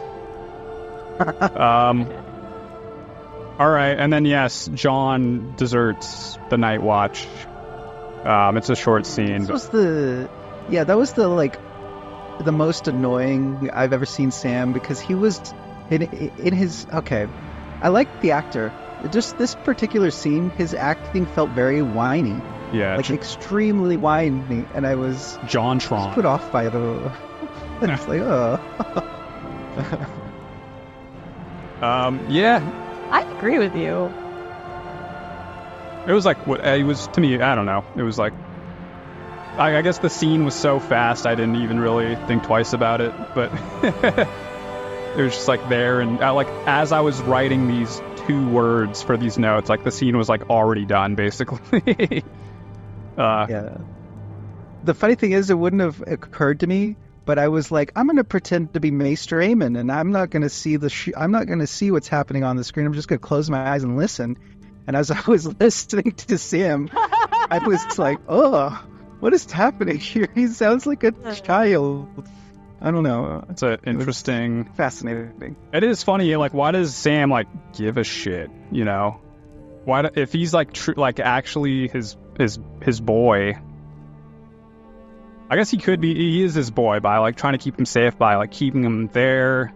A: All right, and then yes, John deserts the Night Watch. It's a short scene.
C: That was the most annoying I've ever seen Sam, because he was in his I like the actor. Just this particular scene, his acting felt very whiny.
A: Yeah,
C: like extremely whiny, and I was
A: John Tron
C: put off by it a little. It's like, oh.
A: Yeah.
B: I agree with you.
A: It was like it was to me. I don't know. It was like I guess the scene was so fast I didn't even really think twice about it. But it was just like there, and like as I was writing these 2 words for these notes, like the scene was like already done basically.
C: Yeah. The funny thing is, it wouldn't have occurred to me, but I was like, I'm going to pretend to be Maester Aemon, and I'm not going to see I'm not going to see what's happening on the screen. I'm just going to close my eyes and listen. And as I was listening to Sam, I was like, oh, what is happening here? He sounds like a child. I don't know.
A: It's interesting,
C: fascinating.
A: It is funny. Like, why does Sam like give a shit? You know, if he's like like actually his boy? I guess he could be. He is his boy by like trying to keep him safe by like keeping him there.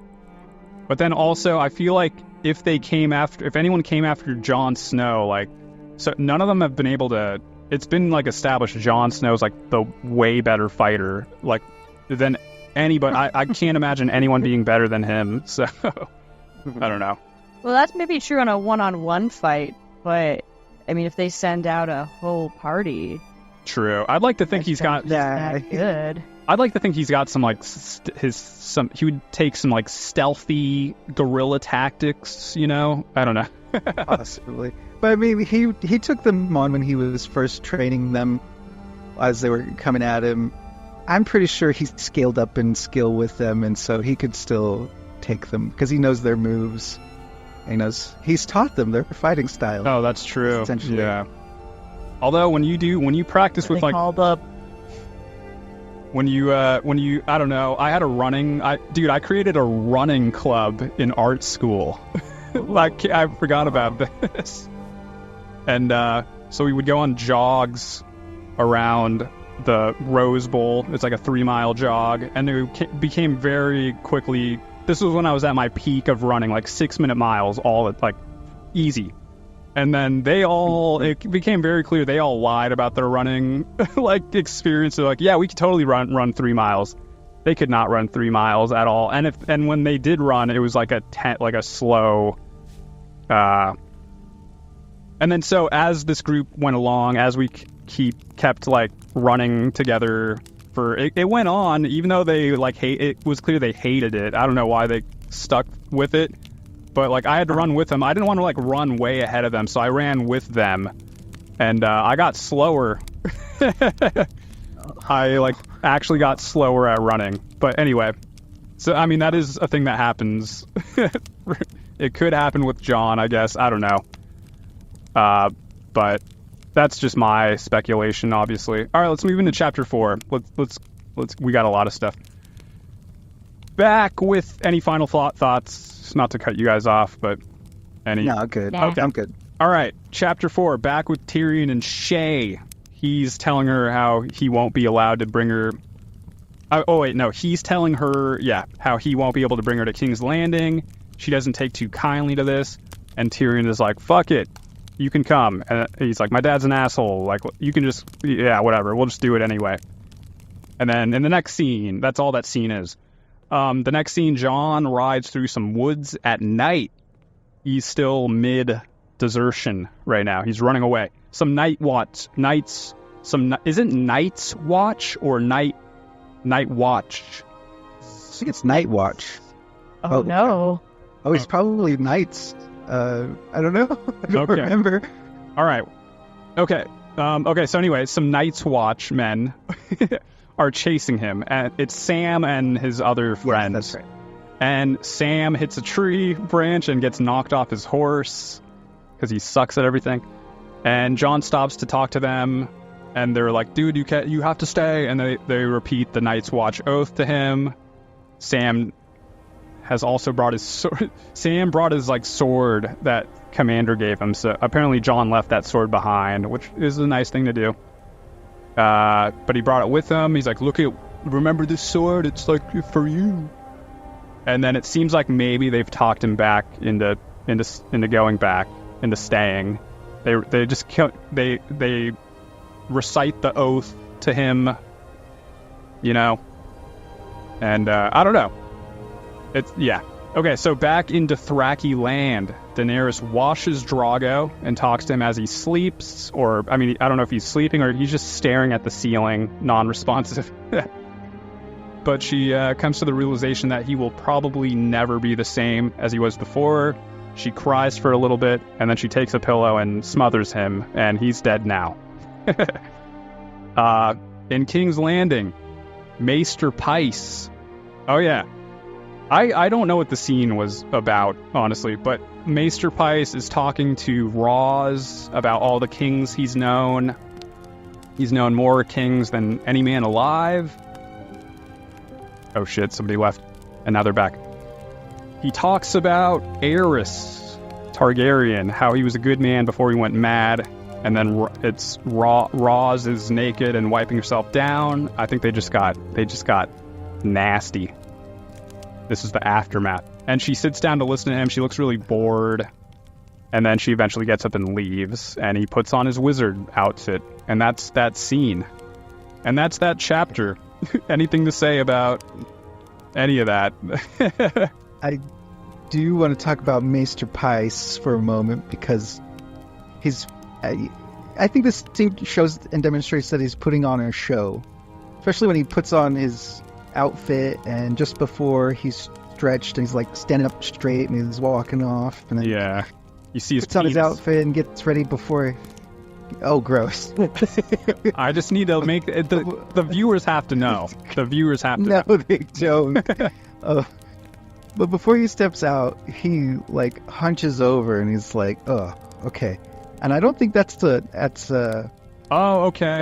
A: But then also, I feel like if anyone came after Jon Snow, like, so none of them have been able to. It's been like established Jon Snow's like the way better fighter, like than anybody. I can't imagine anyone being better than him. So I don't know.
B: Well, that's maybe true on a one-on-one fight, but I mean, if they send out a whole party,
A: True. I'd like to think he's got.
B: that good.
A: I'd like to think he's got some like he would take some like stealthy guerrilla tactics. You know, I don't know.
C: Possibly. But I mean, he took them on when he was first training them as they were coming at him. I'm pretty sure he's scaled up in skill with them, and so he could still take them because he knows their moves. He's taught them their fighting style.
A: Oh, that's true.
C: Essentially.
A: Yeah. Although when you practice with like
B: called up.
A: when you I don't know, I created a running club in art school. Like I forgot about this. And so we would go on jogs around the Rose Bowl. It's like a 3-mile jog, and it became very quickly. This was when I was at my peak of running, like 6-minute miles, all at like easy. And then it became very clear they all lied about their running like experience. They're like, yeah, we could totally run 3 miles. They could not run 3 miles at all. And when they did run, it was like a slow. And then so as this group went along, as we kept like running together it went on, even though they like it was clear they hated it. I don't know why they stuck with it. But, like, I had to run with them. I didn't want to, like, run way ahead of them, so I ran with them. And I got slower. I, like, actually got slower at running. But anyway, so, I mean, that is a thing that happens. It could happen with John, I guess. I don't know. But that's just my speculation, obviously. All right, let's move into Chapter 4. Let's we got a lot of stuff. Back with any final thoughts. Not to cut you guys off, but any...
C: No, good.
B: Nah.
C: Okay. I'm good.
A: All right, Chapter 4, back with Tyrion and Shay. He's telling her how he won't be allowed to bring her... He's telling her, how he won't be able to bring her to King's Landing. She doesn't take too kindly to this, and Tyrion is like, fuck it, you can come. And he's like, my dad's an asshole, like, you can just... Yeah, whatever, we'll just do it anyway. And then in the next scene, that's all that scene is. The next scene, Jon rides through some woods at night. He's still mid-desertion right now. He's running away. Some Night's Watch or Night Watch?
C: I think it's Night Watch.
B: Oh, no.
C: Oh, it's probably Knights. I don't know. I don't remember.
A: All right. Okay. So anyway, some Night's Watch men are chasing him, and it's Sam and his other friends.
C: Yes, that's right.
A: And Sam hits a tree branch and gets knocked off his horse because he sucks at everything. And Jon stops to talk to them, and they're like, "Dude, you have to stay." And they repeat the Night's Watch oath to him. Sam has also brought his sword. Sam brought his like sword that Commander gave him. So apparently Jon left that sword behind, which is a nice thing to do. But he brought it with him. He's like, remember this sword? It's like for you. And then it seems like maybe they've talked him back into going back, into staying. They recite the oath to him, you know. And I don't know. Okay, so back in Dothraki land, Daenerys washes Drogo and talks to him as he sleeps, or, I mean, I don't know if he's sleeping or he's just staring at the ceiling, non-responsive. But she comes to the realization that he will probably never be the same as he was before. She cries for a little bit, and then she takes a pillow and smothers him, and he's dead now. In King's Landing, Maester Pyce. Oh, yeah. I don't know what the scene was about, honestly, but Maester Pyce is talking to Ros about all the kings he's known. He's known more kings than any man alive. Oh shit, somebody left, and now they're back. He talks about Aerys Targaryen, how he was a good man before he went mad, and then it's Ros is naked and wiping herself down. I think they just got nasty. This is the aftermath. And she sits down to listen to him. She looks really bored. And then she eventually gets up and leaves. And he puts on his wizard outfit. And that's that scene. And that's that chapter. Anything to say about any of that?
C: I do want to talk about Maester Pice for a moment because he's. I think this scene shows and demonstrates that he's putting on a show, especially when he puts on his outfit and just before he's stretched and he's like standing up straight and he's walking off. And then
A: you see his
C: puts on his outfit and gets ready before. Oh, gross!
A: I just need to make the viewers have to know. The viewers have to.
C: No, they don't. But before he steps out, he like hunches over and he's like, "Oh, okay." And I don't think that's a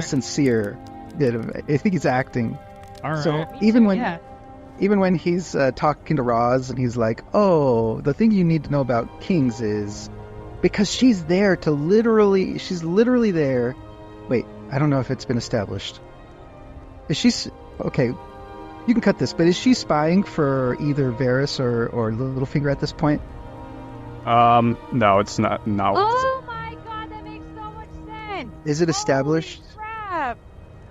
C: sincere bit of. I think he's acting.
A: All right.
C: So even when he's talking to Roz and he's like, "Oh, the thing you need to know about kings is." Because she's there she's literally there. Wait, I don't know if it's been established. Is she, okay, you can cut this, but is she spying for either Varys or Littlefinger at this point?
A: No, it's not. No.
B: Oh my god, that makes so much sense.
C: Is it established?
B: Holy crap.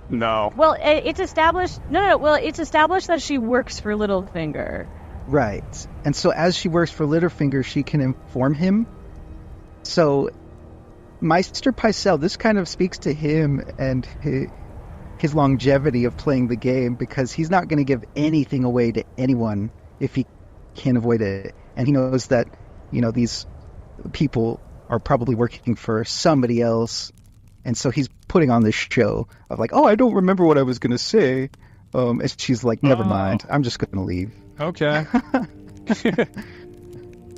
A: No.
B: Well, it's established. No. Well, it's established that she works for Littlefinger.
C: Right. And so as she works for Littlefinger, she can inform him. So, Meister Pycelle, this kind of speaks to him and his longevity of playing the game because he's not going to give anything away to anyone if he can avoid it. And he knows that, these people are probably working for somebody else. And so he's putting on this show of like, oh, I don't remember what I was going to say. And she's like, never mind. I'm just going to leave.
A: Okay.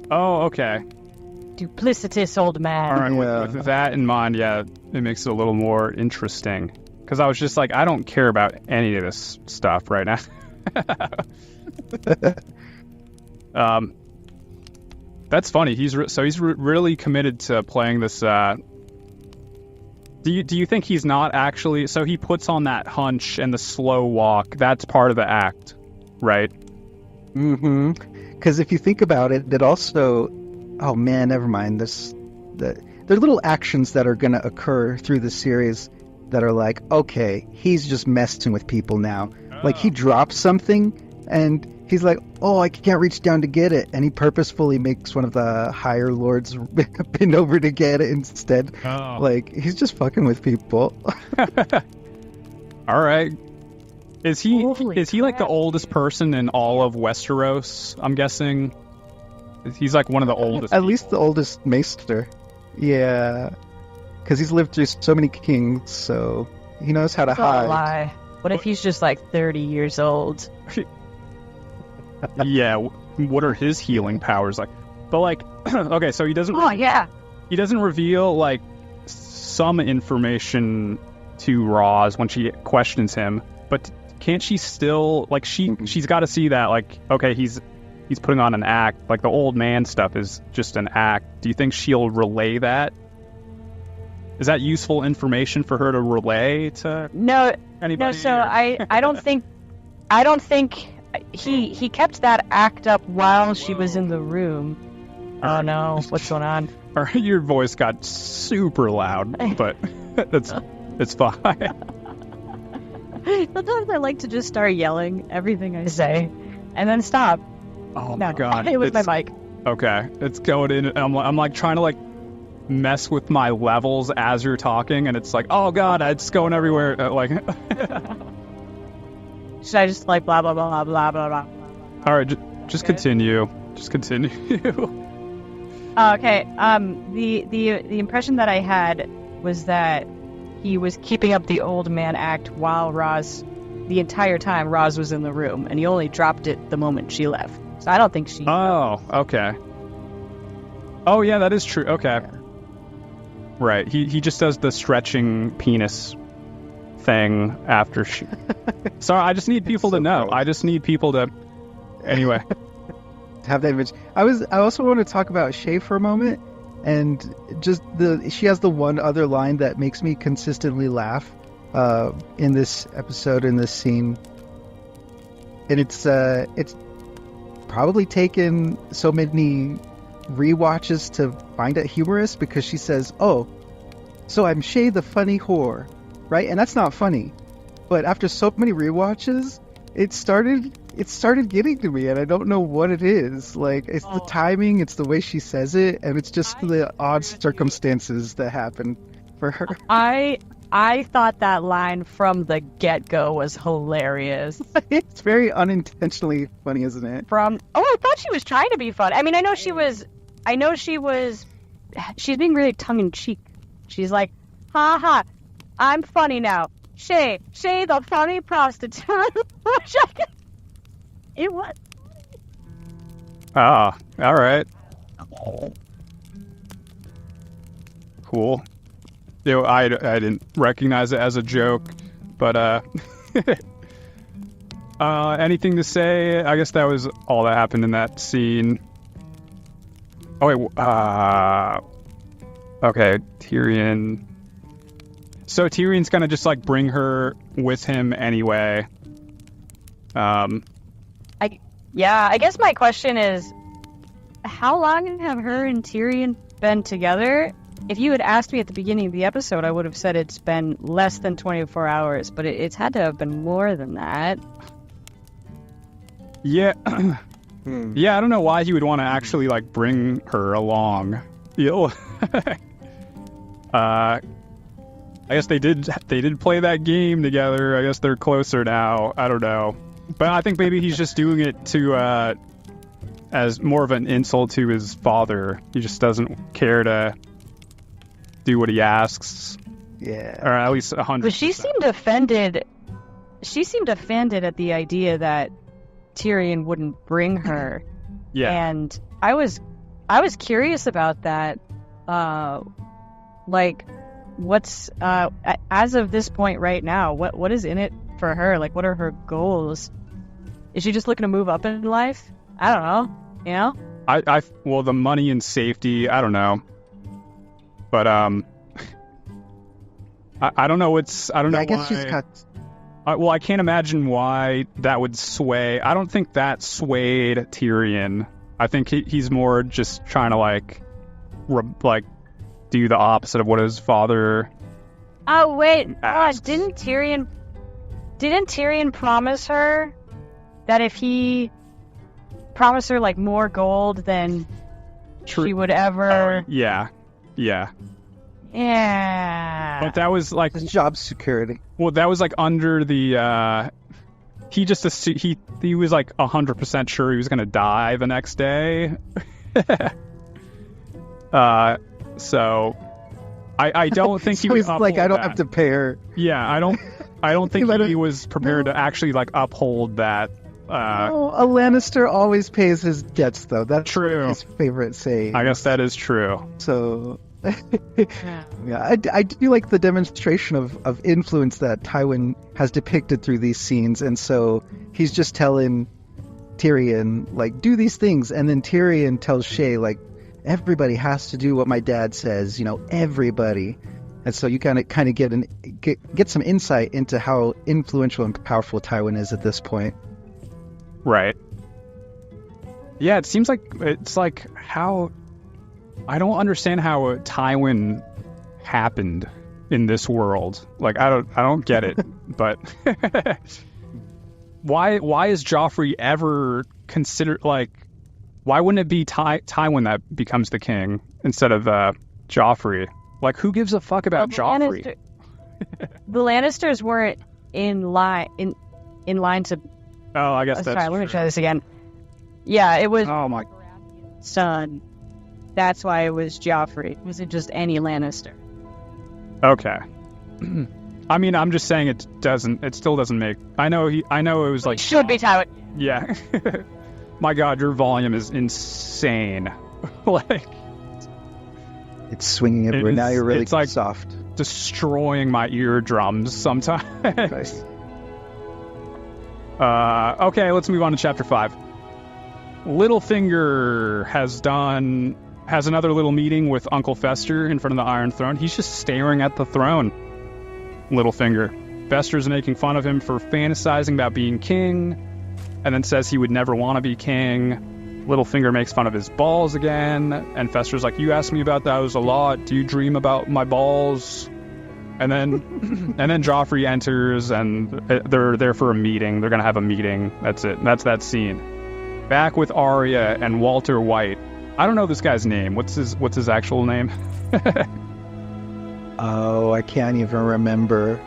A: Oh, okay.
B: Duplicitous old man.
A: All right, with that in mind, it makes it a little more interesting. Because I was just like, I don't care about any of this stuff right now. That's funny. He's really committed to playing this. Do you think he's not actually? So he puts on that hunch and the slow walk. That's part of the act, right?
C: Mm-hmm. Because if you think about it, that also. Oh man, never mind. There are little actions that are going to occur through the series that are like, okay, he's just messing with people now. Oh. Like he drops something and he's like, oh, I can't reach down to get it. And he purposefully makes one of the higher lords bend over to get it instead. Oh. Like he's just fucking with people.
A: All right. Is he like the oldest person in all of Westeros? I'm guessing. He's like one of the oldest.
C: At least the oldest maester. Yeah. Because he's lived through so many kings, so he knows how to hide.
B: Lie. What if he's just like 30 years old?
A: Yeah. What are his healing powers like? But like, okay, so he doesn't.
B: Oh yeah.
A: He doesn't reveal like some information to Roz when she questions him, but can't she still like she's got to see that like okay he's putting on an act. Like, the old man stuff is just an act. Do you think she'll relay that? Is that useful information for her to relay to anybody?
B: No, so I don't think he kept that act up while she was in the room. Oh no, what's going on?
A: Your voice got super loud, but it's fine.
B: Sometimes I like to just start yelling everything I say and then stop.
A: Oh my god!
B: It was my mic.
A: Okay, it's going in. I'm like trying to like mess with my levels as you're talking, and it's like, oh god, it's going everywhere. Like,
B: should I just like blah blah blah blah blah blah?
A: All right, just continue. Just continue.
B: Okay. The impression that I had was that he was keeping up the old man act while the entire time Roz was in the room, and he only dropped it the moment she left. So I don't think she...
A: Oh, okay. Oh, yeah, that is true. Okay. Yeah. Right. He just does the stretching penis thing after she... Sorry, I just need people to know. Gross. I just need people to... Anyway.
C: To have that image. I also want to talk about Shay for a moment, and just she has the one other line that makes me consistently laugh in this episode, in this scene. And it's probably taken so many rewatches to find it humorous, because she says, oh, so I'm Shay the funny whore, right? And that's not funny. But after so many rewatches, it started getting to me, and I don't know what it is. Like, it's the timing, it's the way she says it, and it's just the odd circumstances that happen for her.
B: I thought that line from the get-go was hilarious.
C: It's very unintentionally funny, isn't it?
B: I thought she was trying to be fun. I mean, I know she was, she's being really tongue-in-cheek. She's like, ha ha, I'm funny now. Shay the funny prostitute. It was.
A: Ah, all right. Cool. I didn't recognize it as a joke, but anything to say? I guess that was all that happened in that scene. Oh wait, okay, Tyrion. So Tyrion's gonna just like bring her with him anyway.
B: I guess my question is, how long have her and Tyrion been together? If you had asked me at the beginning of the episode, I would have said it's been less than 24 hours, but it's had to have been more than that.
A: Yeah. Yeah, I don't know why he would want to actually, like, bring her along. I guess they did play that game together. I guess they're closer now. I don't know. But I think maybe he's just doing it to, as more of an insult to his father. He just doesn't care to do what he asks.
C: Yeah.
A: Or at least 100%.
B: But she seemed offended. She seemed offended at the idea that Tyrion wouldn't bring her.
A: Yeah.
B: And I was curious about that. Like, what's as of this point right now, what is in it for her? Like, what are her goals? Is she just looking to move up in life? I don't know. You know?
A: Well, the money and safety, I don't know. But I don't know. I don't know.
C: I guess
A: why.
C: she's got.
A: Well, I can't imagine why that would sway. I don't think that swayed Tyrion. I think he's more just trying to like do the opposite of what his father.
B: Oh wait,
A: asks.
B: didn't Tyrion promise her that if he promised her like more gold than she would ever?
A: Yeah.
B: Yeah.
A: But that was like
C: job security.
A: Well, that was like under the. He just he was like 100% sure he was gonna die the next day. So I don't think
C: So
A: he was
C: like, I don't have to pay her.
A: Yeah, I don't think he was prepared to actually like uphold that.
C: A Lannister always pays his debts, though. That's
A: true.
C: His favorite saying.
A: I guess that is true.
C: So, yeah, I do like the demonstration of influence that Tywin has depicted through these scenes, and so he's just telling Tyrion, like, do these things, and then Tyrion tells Shay, like, everybody has to do what my dad says, you know, everybody. And so you kind of get some insight into how influential and powerful Tywin is at this point.
A: Right. Yeah, it seems like it's like how I don't understand how Tywin happened in this world. Like I don't get it. But why is Joffrey ever considered like? Why wouldn't it be Tywin that becomes the king instead of Joffrey? Like, who gives a fuck about Joffrey?
B: The Lannisters weren't in line to.
A: Oh, I guess that's
B: sorry.
A: true.
B: Let me try this again. Yeah, it was.
A: Oh my
B: son. That's why it was Joffrey. It wasn't just any Lannister.
A: Okay. I mean, I'm just saying it still doesn't make. I know it was like.
B: It should be Tywin.
A: Yeah. My God, your volume is insane. Like.
C: It's swinging everywhere. Now you're really
A: like
C: soft.
A: Destroying my eardrums sometimes.
C: Nice.
A: Okay, let's move on to chapter 5. Littlefinger has another little meeting with Uncle Fester in front of the Iron Throne. He's just staring at the throne. Littlefinger. Fester's making fun of him for fantasizing about being king, and then says he would never want to be king. Littlefinger makes fun of his balls again, and Fester's like, you asked me about those a lot. Do you dream about my balls? And then Joffrey enters, and they're there for a meeting. They're gonna have a meeting. That's it. That's that scene. Back with Arya and Walter White. I don't know this guy's name. What's his actual name?
C: Oh, I can't even remember.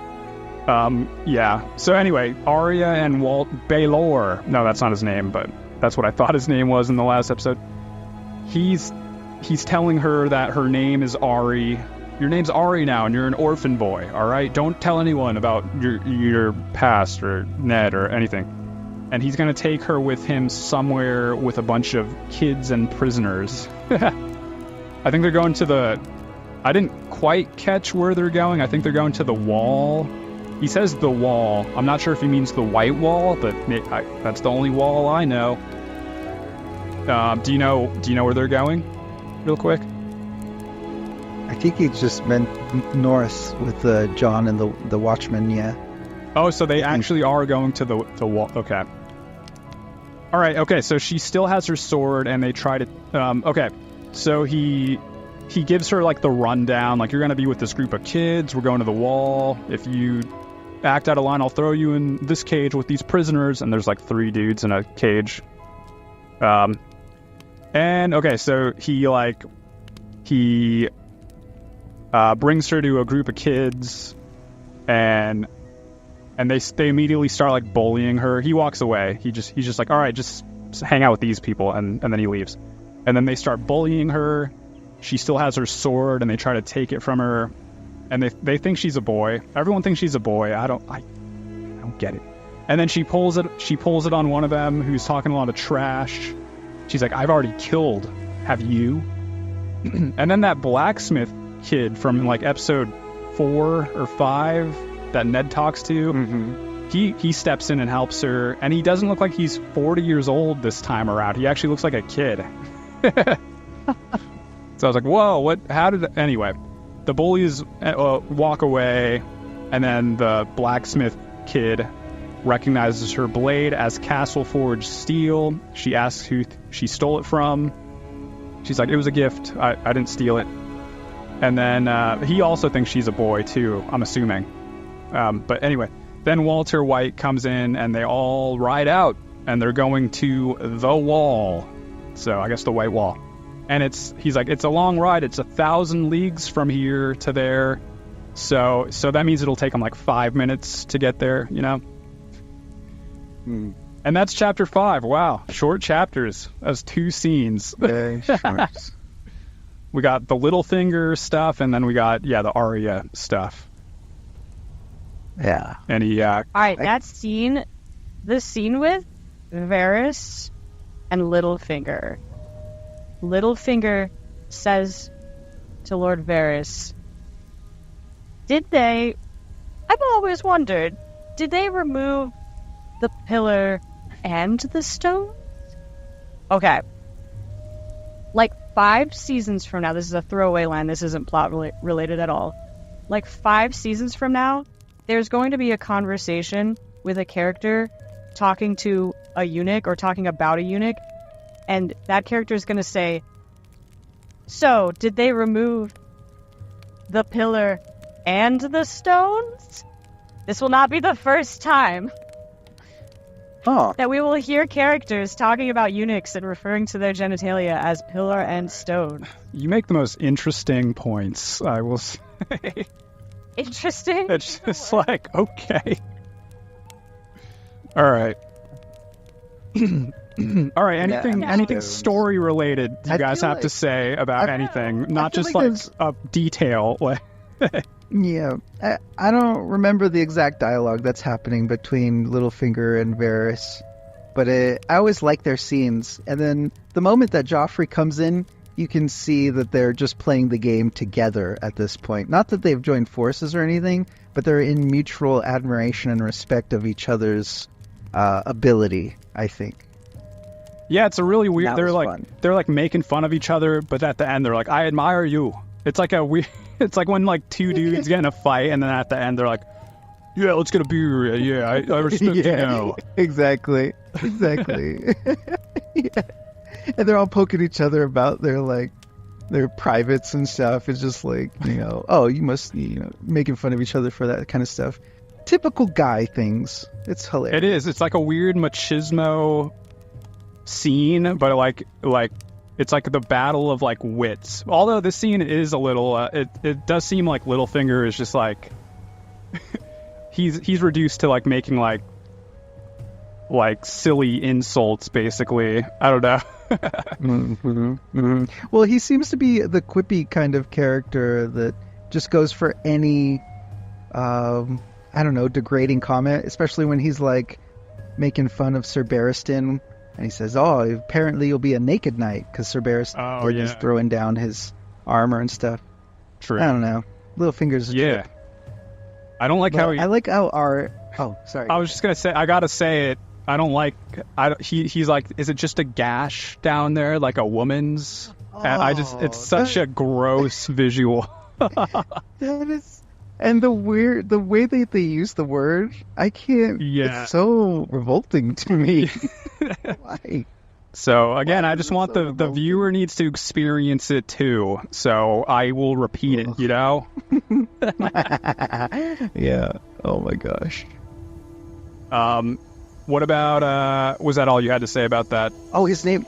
A: Yeah. So anyway, Arya and Baelor. No, that's not his name, but that's what I thought his name was in the last episode. He's telling her that her name is Ari. Your name's Ari now, and you're an orphan boy, all right? Don't tell anyone about your past or Ned or anything. And he's going to take her with him somewhere with a bunch of kids and prisoners. I think they're going to the... I didn't quite catch where they're going. I think they're going to the Wall. He says the Wall. I'm not sure if he means the White Wall, but that's the only wall I know. Do you know where they're going? Real quick.
C: I think he just meant north with John and the Watchmen, yeah.
A: Oh, so they actually are going to the wall. Okay. All right, okay, so she still has her sword, and they try to... okay, so he gives her, like, the rundown, like, you're going to be with this group of kids, we're going to the Wall, if you act out of line, I'll throw you in this cage with these prisoners, and there's, like, 3 dudes in a cage. And, okay, so he brings her to a group of kids, and they immediately start like bullying her. He walks away. He's just like, all right, just hang out with these people, and then he leaves. And then they start bullying her. She still has her sword, and they try to take it from her. And they think she's a boy. Everyone thinks she's a boy. I don't get it. And then she pulls it on one of them who's talking a lot of trash. She's like, I've already killed. Have you? And then that blacksmith kid from like episode 4 or 5 that Ned talks to, he steps in and helps her, and he doesn't look like he's 40 years old this time around. He actually looks like a kid. So I was like, whoa, what? How did... Anyway, the bullies walk away, and then the blacksmith kid recognizes her blade as Castle Forge steel. She asks who she stole it from. She's like, it was a gift. I didn't steal it. And then he also thinks she's a boy, too, I'm assuming. But anyway, then Walter White comes in, and they all ride out, and they're going to the Wall. So I guess the White Wall. And he's like, it's a long ride. It's 1,000 leagues from here to there. So that means it'll take them like 5 minutes to get there, you know? And that's chapter 5. Wow. Short chapters. That's 2 scenes.
C: Very short.
A: We got the Littlefinger stuff, and then we got, the Arya stuff.
C: Yeah.
A: And he,
B: All right, the scene with Varys and Littlefinger. Littlefinger says to Lord Varys, I've always wondered, did they remove the pillar and the stones? Okay. Like 5 seasons from now, this is a throwaway line, this isn't plot related at all. Like 5 seasons from now, there's going to be a conversation with a character talking to a eunuch or talking about a eunuch, and that character is going to say, so, did they remove the pillar and the stones? This will not be the first time that we will hear characters talking about eunuchs and referring to their genitalia as pillar and stone.
A: You make the most interesting points, I will say.
B: Interesting?
A: It's just like, okay. All right. All right, anything story related you guys have to say about anything, not just like a detail.
C: Yeah, I don't remember the exact dialogue that's happening between Littlefinger and Varys, but I always like their scenes. And then the moment that Joffrey comes in, you can see that they're just playing the game together at this point. Not that they've joined forces or anything, but they're in mutual admiration and respect of each other's ability, I think.
A: Yeah, it's a really weird.
C: Fun.
A: They're like making fun of each other, but at the end they're like, "I admire you." It's like a weird. It's like when like 2 dudes get in a fight, and then at the end they're like, "Yeah, let's get a beer." Yeah, I respect you now.
C: Exactly. Yeah. And they're all poking each other about their their privates and stuff. It's just like, oh, you must, making fun of each other for that kind of stuff. Typical guy things. It's hilarious.
A: It is. It's like a weird machismo scene, but like it's like the battle of like wits. Although this scene is a little, it does seem like Littlefinger is just like he's reduced to like making like silly insults, basically. I don't know.
C: Well, he seems to be the quippy kind of character that just goes for any, I don't know, degrading comment, especially when he's like making fun of Sir Barristan, and he says, "Oh, apparently you'll be a naked knight," because Sir Barristan is throwing down his armor and stuff.
A: True.
C: I don't know. Littlefinger's a trip.
A: I don't like how
C: I like how sorry.
A: I was just gonna say, I gotta say it. I don't like. He's like, is it just a gash down there, like a woman's? And it's such a gross visual.
C: That is, and the way that they use the word, I can't. Yeah. It's so revolting to me. Why?
A: So again, I just want the viewer needs to experience it too. So I will repeat it.
C: Yeah. Oh my gosh.
A: What about, was that all you had to say about that?
C: Oh, his name...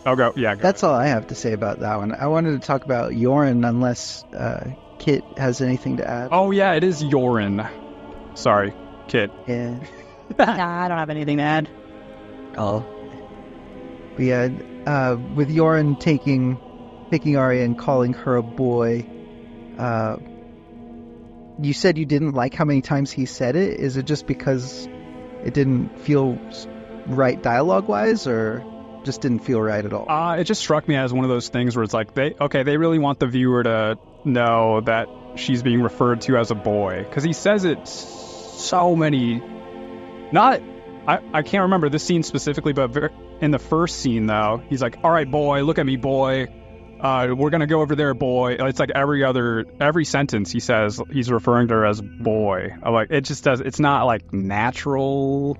A: Oh, go. Yeah, go
C: That's all I have to say about that one. I wanted to talk about Yoren, unless Kit has anything to add.
A: Oh, yeah, it is Yoren. Sorry, Kit.
C: Yeah.
B: Nah, I don't have anything to add.
C: Oh. But yeah, with Yoren taking Arya and calling her a boy, you said you didn't like how many times he said it. Is it just because it didn't feel right dialogue-wise, or just didn't feel right at all?
A: It just struck me as one of those things where it's like, they really want the viewer to know that she's being referred to as a boy. Because he says it so many... I can't remember this scene specifically, but in the first scene, though, he's like, "All right, boy, look at me, boy. We're going to go over there, boy." It's like every sentence he says, he's referring to her as boy. I'm like, it just does, it's not like natural.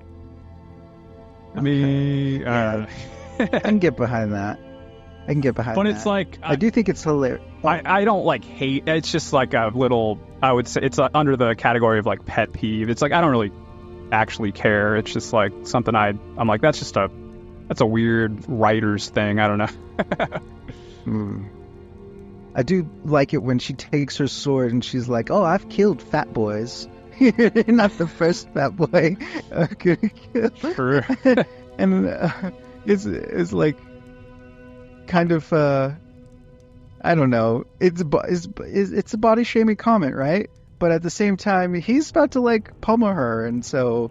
C: Okay. I can get behind that. But
A: it's like,
C: I do think it's hilarious.
A: I don't like hate, it's just like a little, I would say, it's under the category of like pet peeve. It's like, I don't really actually care. It's just like something I'm like, that's a weird writer's thing. I don't know.
C: I do like it when she takes her sword and she's like, "Oh, I've killed fat boys." You're not the first fat boy.
A: Sure.
C: And it's like kind of I don't know. It's a body shaming comment, right? But at the same time, he's about to like pummel her, and so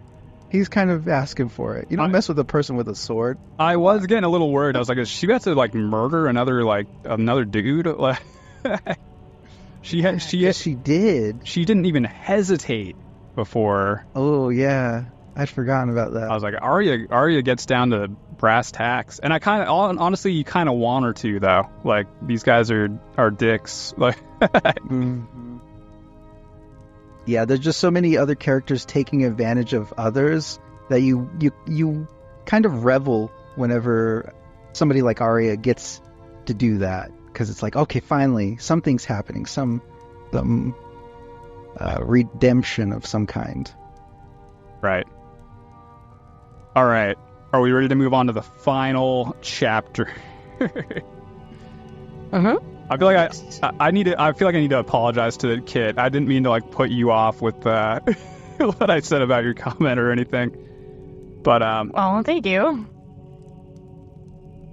C: he's kind of asking for it. You don't mess with a person with a sword.
A: I was getting a little worried. I was like, is she about to like murder another dude? Like, she
C: did.
A: She didn't even hesitate before.
C: Oh yeah, I'd forgotten about that.
A: I was like, Arya gets down to brass tacks, and I kind of honestly, you kind of want her to though. Like, these guys are dicks. Like.
C: Yeah, there's just so many other characters taking advantage of others that you kind of revel whenever somebody like Arya gets to do that, because it's like, okay, finally something's happening, some redemption of some kind.
A: Right. All right. Are we ready to move on to the final chapter? I feel like I need to apologize to the kid. I didn't mean to like put you off with what I said about your comment or anything. But
B: well, thank you.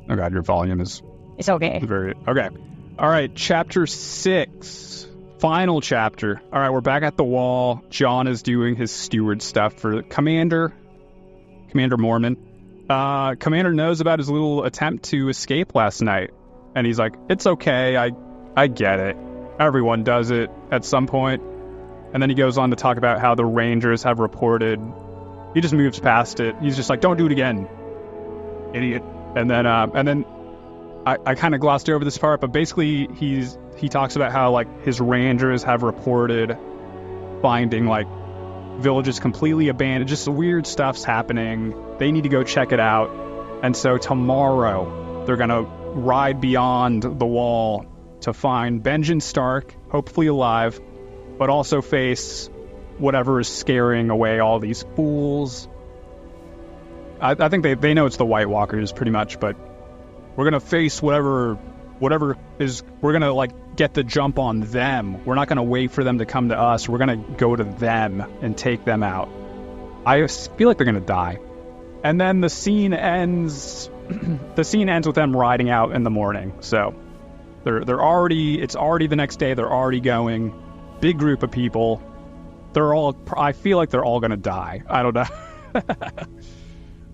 A: Oh god, your volume is...
B: It's okay.
A: Very okay. All right, chapter 6, final chapter. All right, we're back at the wall. Jon is doing his steward stuff for Commander Mormon. Commander knows about his little attempt to escape last night. And he's like, "It's okay, I get it. Everyone does it at some point." And then he goes on to talk about how the Rangers have reported. He just moves past it. He's just like, "Don't do it again, idiot." And then I kind of glossed over this part, but basically he talks about how like his Rangers have reported finding like villages completely abandoned. Just weird stuff's happening. They need to go check it out. And so tomorrow they're gonna ride beyond the wall to find Benjen Stark, hopefully alive, but also face whatever is scaring away all these fools. I think they know it's the White Walkers pretty much, but we're gonna face whatever is. We're gonna like get the jump on them. We're not gonna wait for them to come to us. We're gonna go to them and take them out. I feel like they're gonna die. And then the scene ends. The scene ends with them riding out in the morning. So they're already. It's already the next day. They're already going. Big group of people. They're all. I feel like they're all gonna die. I don't know.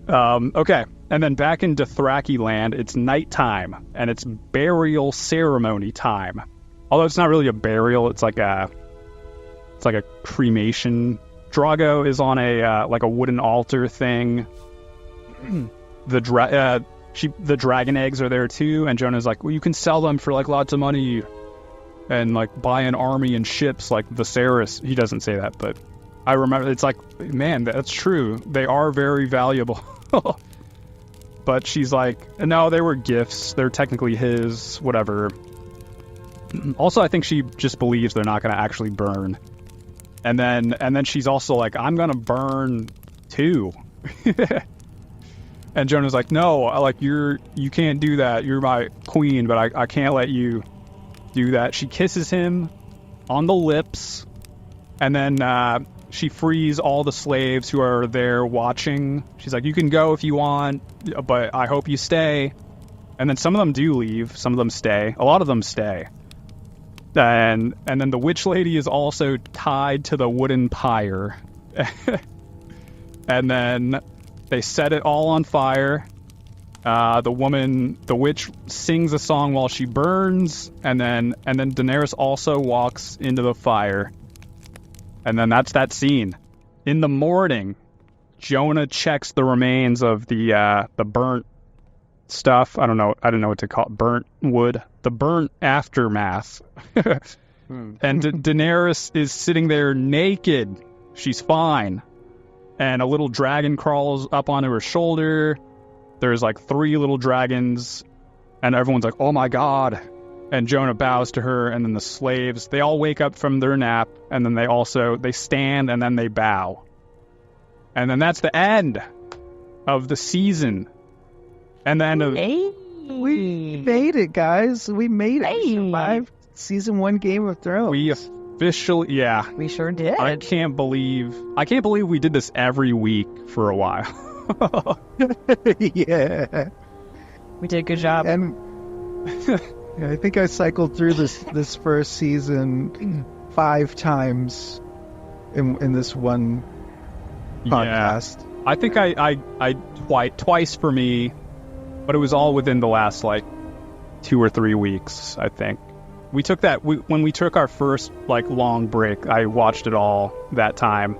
A: Okay, and then back in Dothraki land, it's nighttime, and it's burial ceremony time. Although it's not really a burial, it's like a cremation. Drago is on a like a wooden altar thing. The dragon eggs are there too, and Jonah's like, well, you can sell them for like lots of money, and like buy an army and ships like Viserys. He doesn't say that, but I remember it's like, man, that's true. They are very valuable. But she's like, no, they were gifts. They're technically his, whatever. Also, I think she just believes they're not going to actually burn. And then she's also like, I'm going to burn too. And Jonah's like, no, like you can't do that. You're my queen, but I can't let you do that. She kisses him on the lips, and then she frees all the slaves who are there watching. She's like, you can go if you want, but I hope you stay. And then some of them do leave. Some of them stay. A lot of them stay. And then the witch lady is also tied to the wooden pyre. And then they set it all on fire. The witch sings a song while she burns. And then Daenerys also walks into the fire. And then that's that scene. In the morning, Jonah checks the remains of the burnt stuff. I don't know what to call it. Burnt wood. The burnt aftermath. And Daenerys is sitting there naked. She's fine. And a little dragon crawls up onto her shoulder. There's like 3 little dragons. And everyone's like, oh my god. And Jonah bows to her, and then the slaves, they all wake up from their nap, and then they stand, and then they bow. And then that's the end of the season. And the end of...
B: Hey.
C: We made it, guys. We made it. We survived season 1 Game of Thrones.
A: We officially... Yeah.
B: We sure did.
A: I can't believe we did this every week for a while.
C: Yeah.
B: We did a good job.
C: And... Yeah, I think I cycled through this first season 5 times in this one podcast.
A: Yeah. I think I twice for me, but it was all within the last like 2 or 3 weeks. I think we took that when we took our first like long break. I watched it all that time,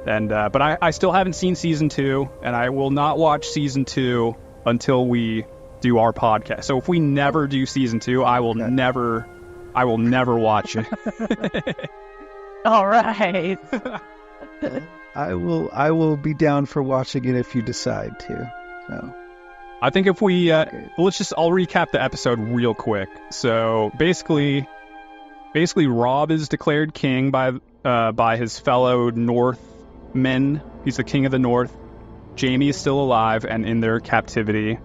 A: and but I still haven't seen season 2, and I will not watch season 2 until we do our podcast. So if we never do season 2, I will never watch it.
B: All right.
C: I will be down for watching it if you decide to. So
A: I think if we I'll recap the episode real quick. So basically Robb is declared king by his fellow Northmen. He's the king of the North. Jaime is still alive and in their captivity.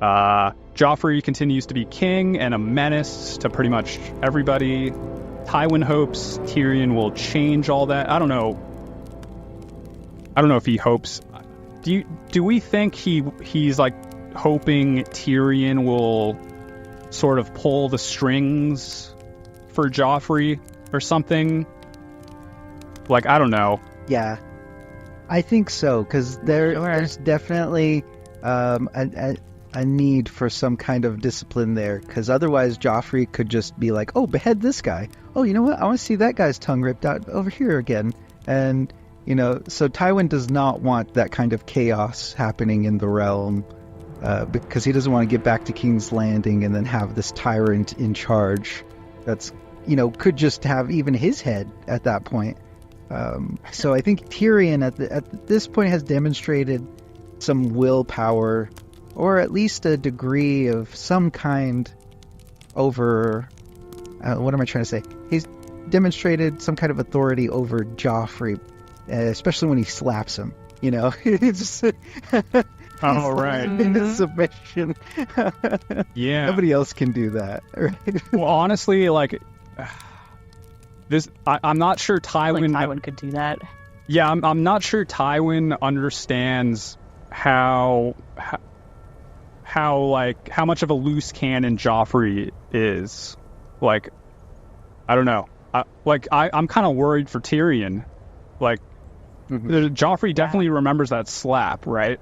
A: Joffrey continues to be king and a menace to pretty much everybody. Tywin hopes Tyrion will change all that. I don't know if he hopes. Do we think he's like hoping Tyrion will sort of pull the strings for Joffrey or something? Like, I don't know.
C: Yeah, I think so, because there's definitely a need for some kind of discipline there, because otherwise Joffrey could just be like, oh, behead this guy. Oh, you know what? I want to see that guy's tongue ripped out over here again. And, so Tywin does not want that kind of chaos happening in the realm, because he doesn't want to get back to King's Landing and then have this tyrant in charge that's, could just have even his head at that point. So I think Tyrion at this point has demonstrated some willpower, or at least a degree of some kind over. What am I trying to say? He's demonstrated some kind of authority over Joffrey, especially when he slaps him. You know, it's just.
A: Oh, right.
C: In a submission.
A: Yeah.
C: Nobody else can do that. Right?
A: Well, honestly, like this, I'm not sure Tywin.
B: Like Tywin could do that.
A: Yeah, I'm not sure Tywin understands how much of a loose cannon Joffrey is. Like, I don't know. I'm kind of worried for Tyrion. Like, Joffrey definitely remembers that slap, right?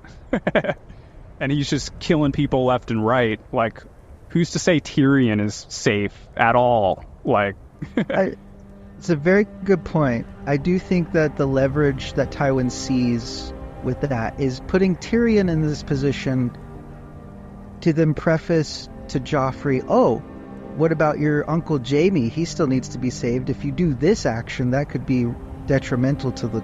A: And he's just killing people left and right. Like, who's to say Tyrion is safe at all? Like,
C: it's a very good point. I do think that the leverage that Tywin sees with that is putting Tyrion in this position to then preface to Joffrey, oh, what about your Uncle Jaime? He still needs to be saved. If you do this action, that could be detrimental to the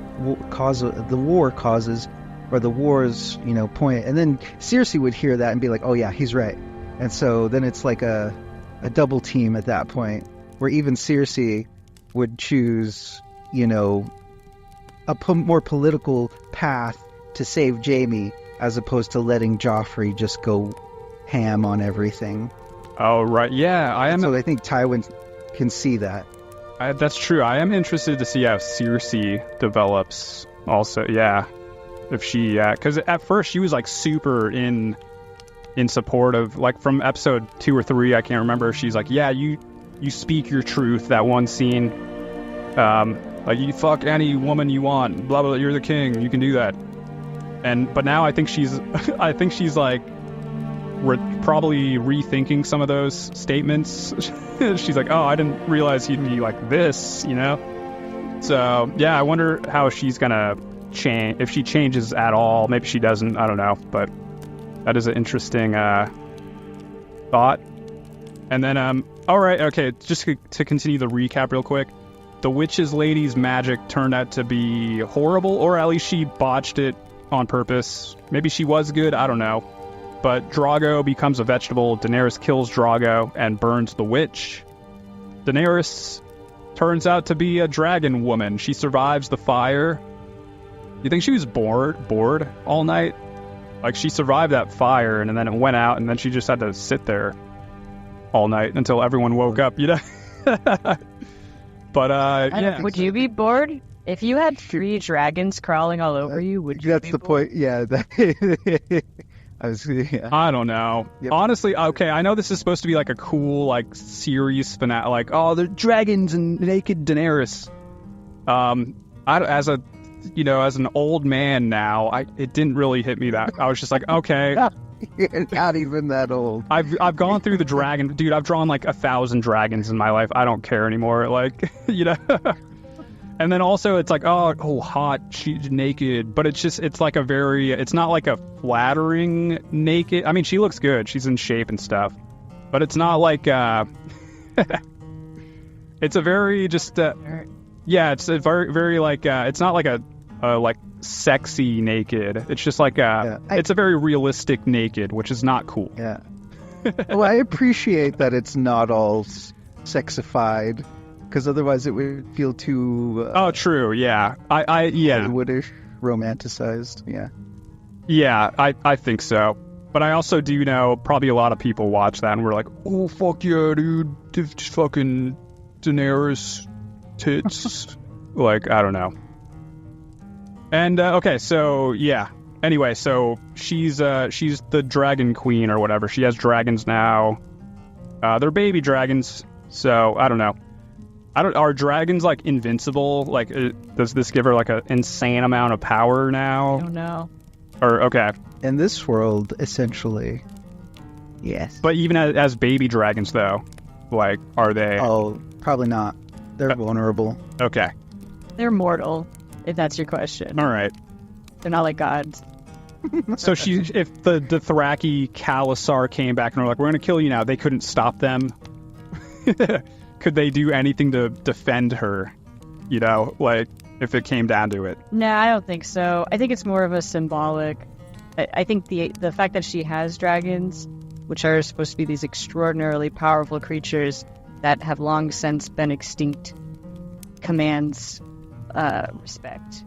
C: cause of the war causes, or the war's, point. And then Cersei would hear that and be like, oh yeah, he's right. And so then it's like a double team at that point, where even Cersei would choose, a more political path to save Jaime, as opposed to letting Joffrey just go ham on everything.
A: Oh, right. Yeah, I am.
C: So I think Tywin can see that.
A: That's true. I am interested to see how Cersei develops also. Yeah. If she, because at first she was like super in support of, like, from episode 2 or 3, I can't remember. She's like, yeah, you speak your truth. That one scene, like, you fuck any woman you want, blah blah. You're the king. You can do that. But now I think she's like, we're probably rethinking some of those statements. She's like, oh, I didn't realize he'd be like this, So yeah, I wonder how she's gonna change, if she changes at all. Maybe she doesn't. I don't know, but that is an interesting thought. And then all right, okay, just to continue the recap real quick. The witch's lady's magic turned out to be horrible, or at least she botched it on purpose. Maybe she was good, I don't know. But Drogo becomes a vegetable, Daenerys kills Drogo and burns the witch. Daenerys turns out to be a dragon woman. She survives the fire. You think she was bored all night? Like, she survived that fire, and then it went out, and then she just had to sit there all night until everyone woke up, But, yeah.
B: Would you be bored? If you had 3 dragons crawling all over you, would you
C: That's
B: be
C: the
B: bored?
C: point, yeah.
A: I don't know.
C: Yep.
A: Honestly, okay, I know this is supposed to be like a cool, like, series finale, like, oh, the dragons and naked Daenerys. As an old man now, it didn't really hit me that. I was just like, okay.
C: You're not even that old.
A: I've gone through the dragon, dude. I've drawn like 1,000 dragons in my life. I don't care anymore. Like, And then also it's like, oh, hot, she's naked, but it's like it's not like a flattering naked. I mean, she looks good. She's in shape and stuff, but it's not like, it's a very just, it's a very, very like, it's not like a like sexy naked. It's just like it's a very realistic naked, which is not cool.
C: Yeah. Well, I appreciate that it's not all sexified, because otherwise it would feel too...
A: oh, true, yeah.
C: Hollywoodish, romanticized, yeah.
A: Yeah, I think so. But I also do know probably a lot of people watch that and we're like, oh, fuck yeah, dude. Just fucking Daenerys tits. Like, I don't know. And, okay, so, yeah. Anyway, so she's the dragon queen or whatever. She has dragons now. They're baby dragons, so I don't know. Are dragons, like, invincible? Like, does this give her, like, an insane amount of power now?
B: I don't know.
A: Or, okay.
C: In this world, essentially, yes.
A: But even as baby dragons, though, like, are they...
C: Oh, probably not. They're vulnerable.
A: Okay.
B: They're mortal, if that's your question.
A: All right.
B: They're not like gods.
A: So if the Dothraki Khalasar came back and were like, we're going to kill you now, they couldn't stop them? Could they do anything to defend her? Like, if it came down to it?
B: No, I don't think so. I think it's more of a symbolic. I think the fact that she has dragons which are supposed to be these extraordinarily powerful creatures that have long since been extinct, commands respect.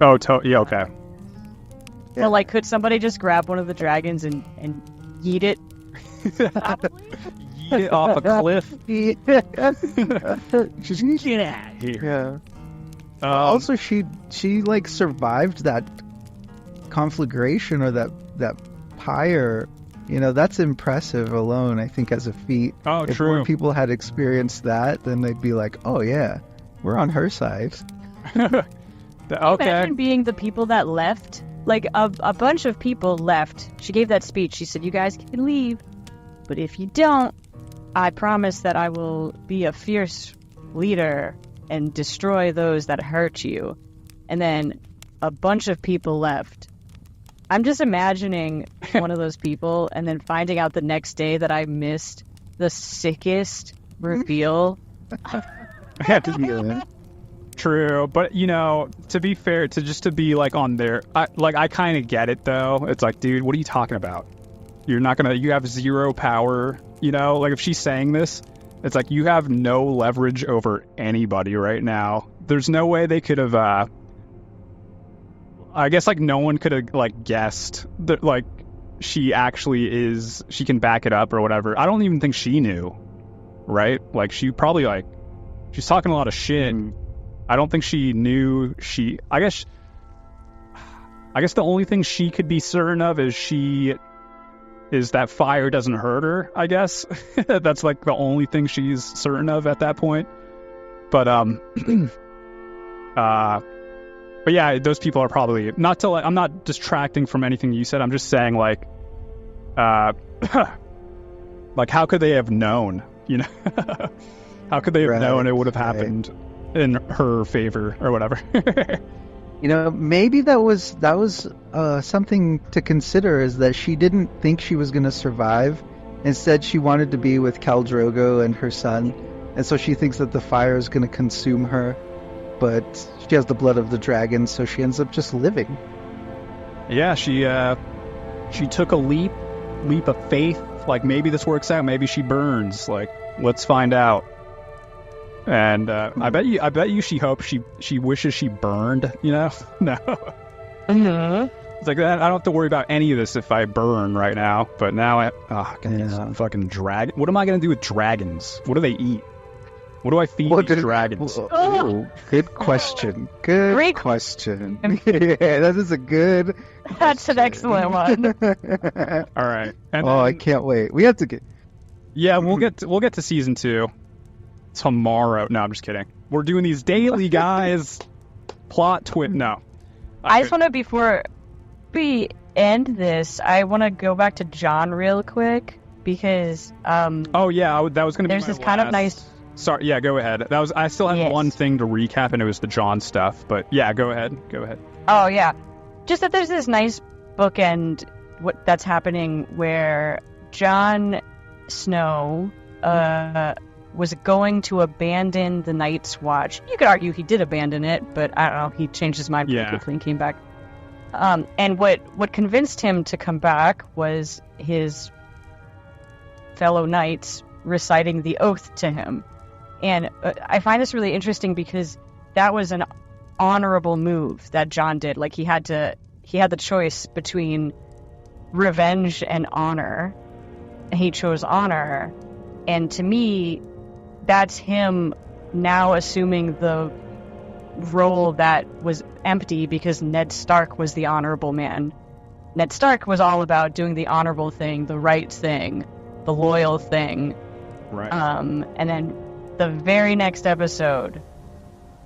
A: Oh, yeah, okay.
B: So, like, could somebody just grab one of the dragons and yeet it?
A: Yeet it off a cliff. Just get out of here.
C: Yeah. Also, she like survived that conflagration or that pyre. You know, that's impressive alone, I think, as a feat.
A: Oh,
C: if
A: true.
C: more people had experienced that, then they'd be like, oh yeah, we're on her side.
A: Okay.
B: Imagine being the people that left. Like, a bunch of people left. She gave that speech. She said, you guys can leave, but if you don't, I promise that I will be a fierce leader and destroy those that hurt you. And then a bunch of people left. I'm just imagining one of those people and then finding out the next day that I missed the sickest reveal.
C: Yeah.
A: True, but you know, to be fair, to be like on there, I kind of get it though. It's like, dude, what are you talking about? You have zero power, you know? Like, if she's saying this, it's like, you have no leverage over anybody right now. There's no way they could have, I guess, like, no one could have, like, guessed that, like, she can back it up or whatever. I don't even think she knew, right? Like, she's talking a lot of shit. I don't think she knew I guess the only thing she could be certain of is that fire doesn't hurt her, I guess. That's like the only thing she's certain of at that point. But but yeah, those people are probably I'm not distracting from anything you said. I'm just saying, like, like, how could they have known, you know? How could they have known it would have happened in her favor or whatever?
C: You know, maybe that was something to consider, is that she didn't think she was going to survive. Instead, she wanted to be with Khal Drogo and her son, and so she thinks that the fire is going to consume her, but she has the blood of the dragon, so she ends up just living.
A: Yeah, she took a leap of faith. Like, maybe this works out. Maybe she burns. Like, let's find out. And I bet you she hopes she wishes she burned, you know? No. It's like, I don't have to worry about any of this if I burn right now. But now fucking dragon. What am I gonna do with dragons? What do they eat? What do I feed these dragons?
C: Oh, good question. Great question. Yeah, that is a good question.
B: That's an excellent one.
A: All right. And
C: I can't wait. We have to get.
A: Yeah, we'll get to season 2 tomorrow. No, I'm just kidding. We're doing these daily, guys. Plot twist. No.
B: I just want to, before we end this, I want to go back to John real quick because
A: oh yeah, that was going to be
B: there's this kind of nice.
A: Sorry, yeah, go ahead. I still had one thing to recap, and it was the John stuff. But yeah, go ahead.
B: Oh yeah, just that there's this nice bookend that's happening where Jon Snow was going to abandon the Night's Watch. You could argue he did abandon it, but I don't know. He changed his mind pretty quickly and came back. And what convinced him to come back was his fellow knights reciting the oath to him. And I find this really interesting because that was an honorable move that Jon did. Like, he had the choice between revenge and honor. And he chose honor. And to me, that's him now assuming the role that was empty because Ned Stark was the honorable man. Ned Stark was all about doing the honorable thing, the right thing, the loyal thing.
A: Right.
B: And then the very next episode,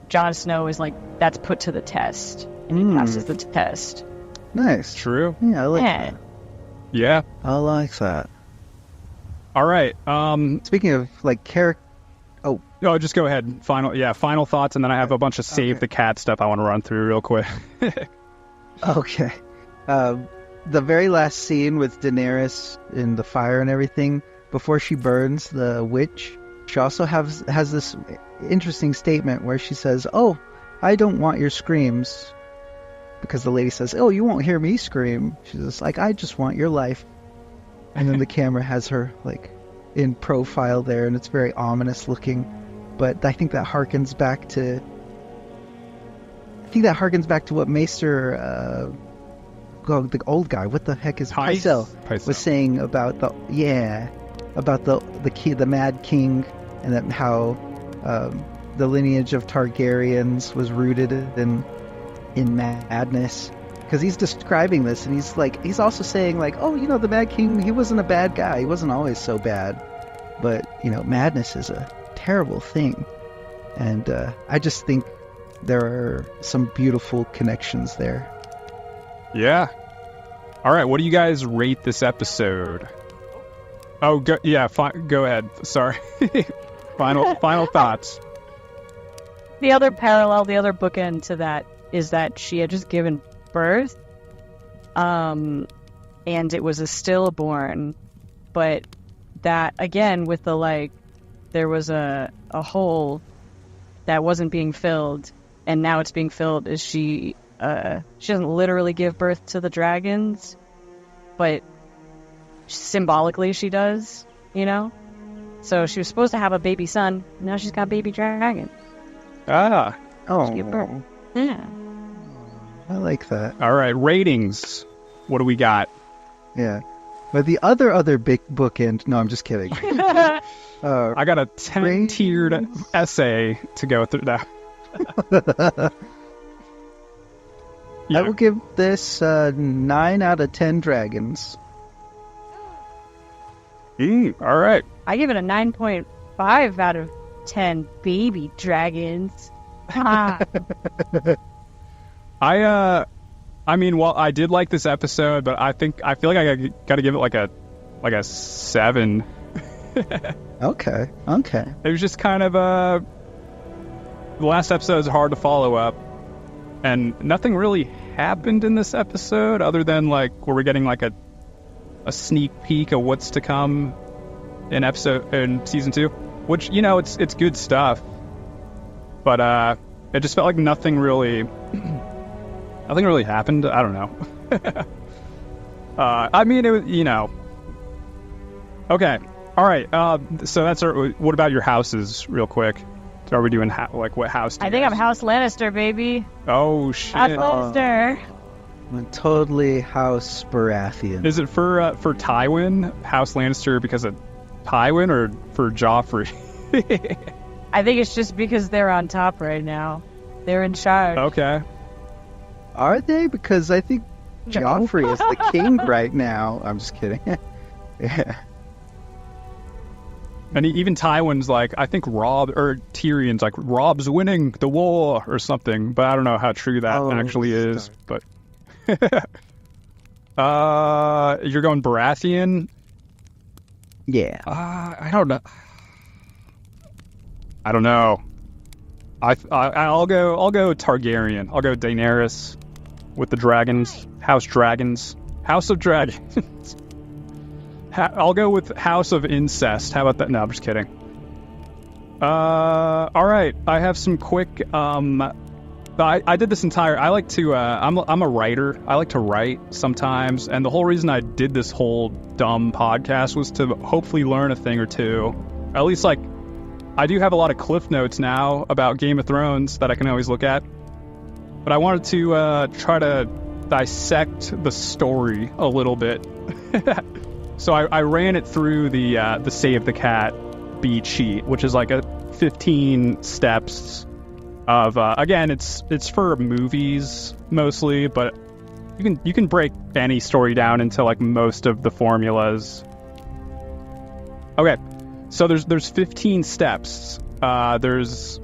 B: Jon Snow is like, that's put to the test. And he passes the test.
C: Nice.
A: True.
C: Yeah, I like that.
A: Yeah.
C: I like that.
A: All right.
C: Speaking of, like, character...
A: Oh, just go ahead. Final thoughts, and then I have a bunch of Save the Cat stuff I want to run through real quick.
C: Okay. The very last scene with Daenerys in the fire and everything, before she burns the witch, she also has this interesting statement where she says, "Oh, I don't want your screams," because the lady says, "Oh, you won't hear me scream." She's just like, "I just want your life." And then the camera has her like in profile there, and it's very ominous looking. But I think that harkens back to what Maester, the old guy. What the heck is Pycelle was saying about the Mad King, and that how the lineage of Targaryens was rooted in madness. Because he's describing this, and he's also saying like, oh, the Mad King, he wasn't a bad guy. He wasn't always so bad, but madness is a terrible thing. And I just think there are some beautiful connections there.
A: Yeah. All right. What do you guys rate this episode? Oh, go ahead. Sorry. Final thoughts.
B: The other bookend to that is that she had just given birth, and it was a stillborn, but that again with the there was a hole that wasn't being filled, and now it's being filled. Is she doesn't literally give birth to the dragons, but symbolically she does, so she was supposed to have a baby son, now she's got baby dragons.
C: Oh,
B: yeah,
C: I like that.
A: All right, ratings. What do we got?
C: Yeah. But the other big bookend... No, I'm just kidding.
A: I got a 10-tiered essay to go through now.
C: I will give this 9 out of 10 dragons.
A: All right.
B: I give it a 9.5 out of 10 baby dragons.
A: I mean, well, I did like this episode, but I feel like I got to give it like a 7.
C: Okay.
A: It was just kind of the last episode is hard to follow up, and nothing really happened in this episode other than where we're getting a sneak peek of what's to come in season 2, which it's good stuff, but it just felt like nothing really happened. I don't know. I mean, it was, Okay. All right. So that's what about your houses, real quick? Are we doing what house?
B: I think I'm House Lannister, baby.
A: Oh shit.
B: House Lannister.
C: I'm totally House Baratheon.
A: Is it for Tywin, House Lannister, because of Tywin, or for Joffrey?
B: I think it's just because they're on top right now. They're in charge.
A: Okay.
C: Are they? Because I think Joffrey is the king right now. I'm just kidding. Yeah.
A: And even Tywin's I think Tyrion's Rob's winning the war or something, but I don't know how true that actually is. But you're going Baratheon?
C: Yeah.
A: I don't know. I'll go Targaryen. I'll go Daenerys with the dragons. House of Dragons. I'll go with House of Incest. How about that? No, I'm just kidding. All right. I have some quick. I did this entire. I like to. I'm a writer. I like to write sometimes, and the whole reason I did this whole dumb podcast was to hopefully learn a thing or two. At least I do have a lot of cliff notes now about Game of Thrones that I can always look at. But I wanted to try to dissect the story a little bit. So I ran it through the Save the Cat beat sheet, which is a 15 steps of again it's for movies mostly, but you can break any story down into most of the formulas. Okay, so there's 15 steps. There's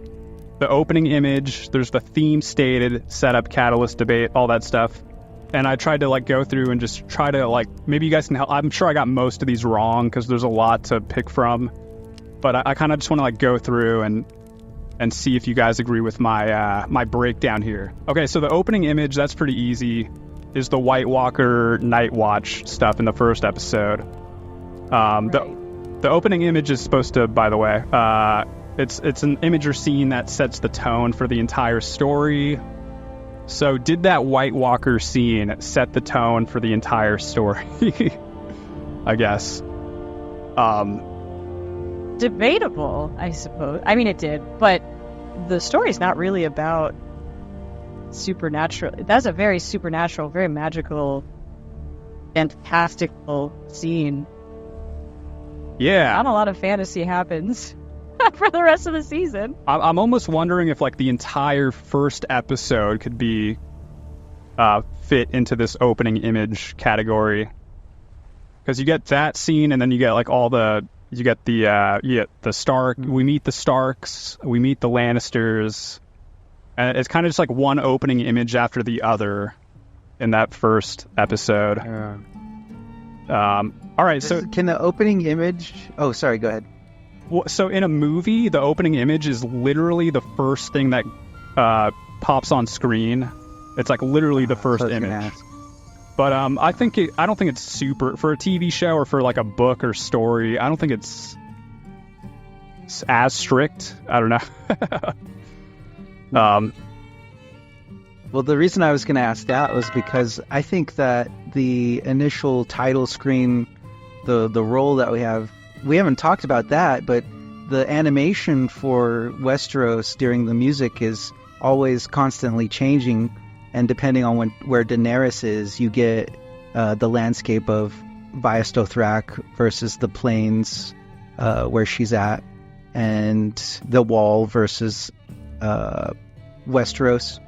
A: the opening image, there's the theme stated, setup, catalyst, debate, all that stuff. And I tried to go through and just try to maybe you guys can help. I'm sure I got most of these wrong because there's a lot to pick from, but I kind of just want to go through and see if you guys agree with my my breakdown here. Okay, so the opening image, that's pretty easy, is the White Walker Night Watch stuff in the first episode. The opening image is supposed to, by the way, it's an image or scene that sets the tone for the entire story. So did that White Walker scene set the tone for the entire story? I guess.
B: Debatable, I suppose. I mean, it did, but the story's not really about supernatural. That's a very supernatural, very magical, fantastical scene.
A: Yeah.
B: Not a lot of fantasy happens for the rest of the season.
A: I'm almost wondering if like the entire first episode could be fit into this opening image category, because you get that scene and then you get like you get the Stark. We meet the Starks, we meet the Lannisters, and it's kind of just like one opening image after the other in that first episode. All right, so
C: can the opening image? Oh, sorry. Go ahead.
A: So in a movie, the opening image is literally the first thing that pops on screen. It's like literally the first image. But I don't think it's super for a TV show or for like a book or story. I don't think it's as strict. I don't know.
C: Well, the reason I was going to ask that was because I think that the initial title screen, the role that we haven't talked about that, but the animation for Westeros during the music is always constantly changing, and depending on where Daenerys is, you get the landscape of Vaes Dothrak versus the plains where she's at, and the Wall versus Westeros.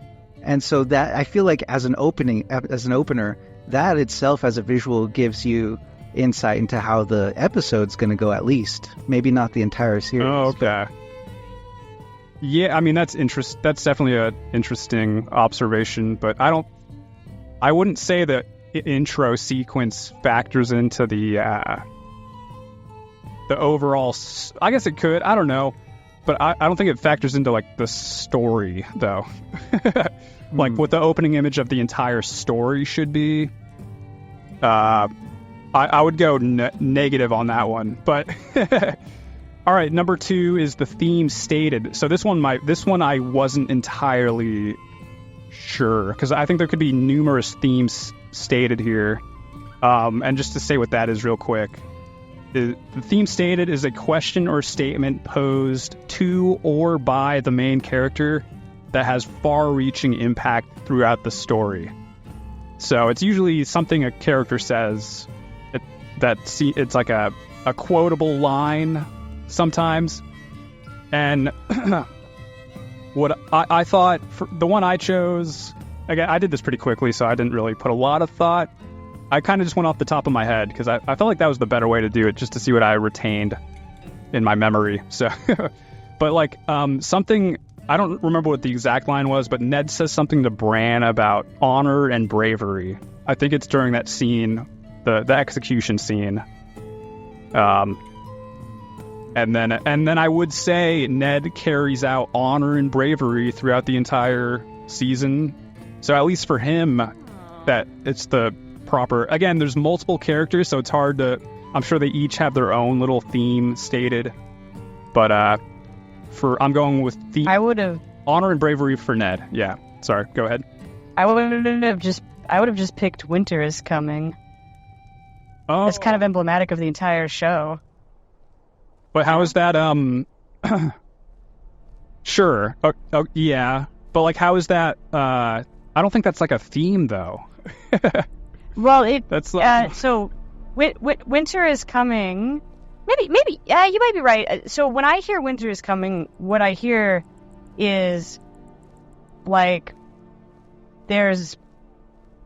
C: And so that, I feel like as an opener, that itself as a visual gives you insight into how the episode's going to go, at least. Maybe not the entire series.
A: Oh, okay. Yeah, I mean, that's definitely an interesting observation, but I wouldn't say the intro sequence factors into the overall, I guess it could, I don't know, but I don't think it factors into like the story though. Like what the opening image of the entire story should be. I would go negative on that one, but all right. Number 2 is the theme stated. So this one I wasn't entirely sure, because I think there could be numerous themes stated here. And just to say what that is real quick, the theme stated is a question or statement posed to or by the main character that has far-reaching impact throughout the story. So it's usually something a character says it's like a quotable line sometimes. And what I thought, for the one I chose, again, I did this pretty quickly, so I didn't really put a lot of thought. I kind of just went off the top of my head, because I felt like that was the better way to do it, just to see what I retained in my memory. So, but like something, I don't remember what the exact line was, but Ned says something to Bran about honor and bravery. I think it's during that scene, the execution scene. And then I would say Ned carries out honor and bravery throughout the entire season. So at least for him, that it's the proper. Again, there's multiple characters, so it's hard to. I'm sure they each have their own little theme stated. But I'm going with the.
B: I would have
A: honor and bravery for Ned. Yeah. Sorry. Go ahead.
B: I would have just picked Winter is Coming.
A: Oh.
B: It's kind of emblematic of the entire show.
A: But how is that? Sure. Yeah. But like, how is that? I don't think that's like a theme, though.
B: Well,
A: that's like...
B: so. Winter is Coming. Maybe. Yeah, you might be right. So when I hear Winter is Coming, what I hear is like there's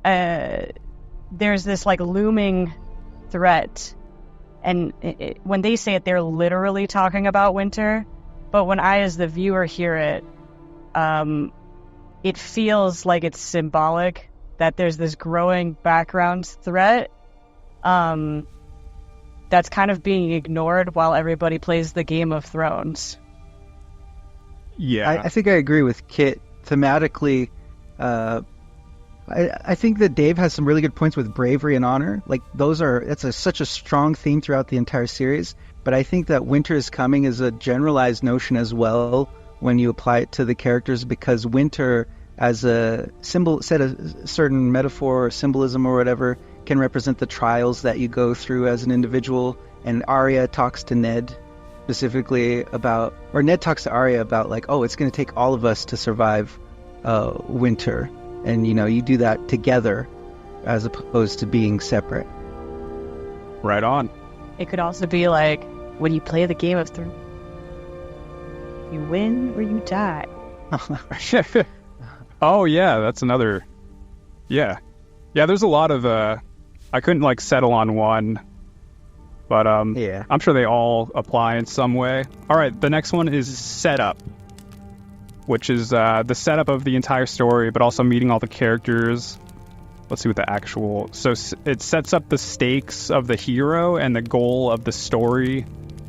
B: this like looming threat. And when they say it, they're literally talking about winter. But when I, as the viewer, hear it, it feels like it's symbolic that there's this growing background threat that's kind of being ignored while everybody plays the Game of Thrones.
A: Yeah.
C: I think I agree with Kit. Thematically, I think that Dave has some really good points with bravery and honor. Like that's such a strong theme throughout the entire series. But I think that Winter is Coming is a generalized notion as well when you apply it to the characters, because winter as a symbol, set a certain metaphor or symbolism or whatever, can represent the trials that you go through as an individual. And Arya talks to Ned specifically about, or Ned talks to Arya about like, oh, it's going to take all of us to survive winter. And, you do that together as opposed to being separate.
A: Right on.
B: It could also be like, when you play the Game of Thrones, you win or you die.
A: Oh, yeah, that's another... Yeah. Yeah, there's a lot of... I couldn't, like, settle on one, but
C: yeah.
A: I'm sure they all apply in some way. All right, the next one is setup, which is the setup of the entire story, but also meeting all the characters. Let's see what the actual... So it sets up the stakes of the hero and the goal of the story,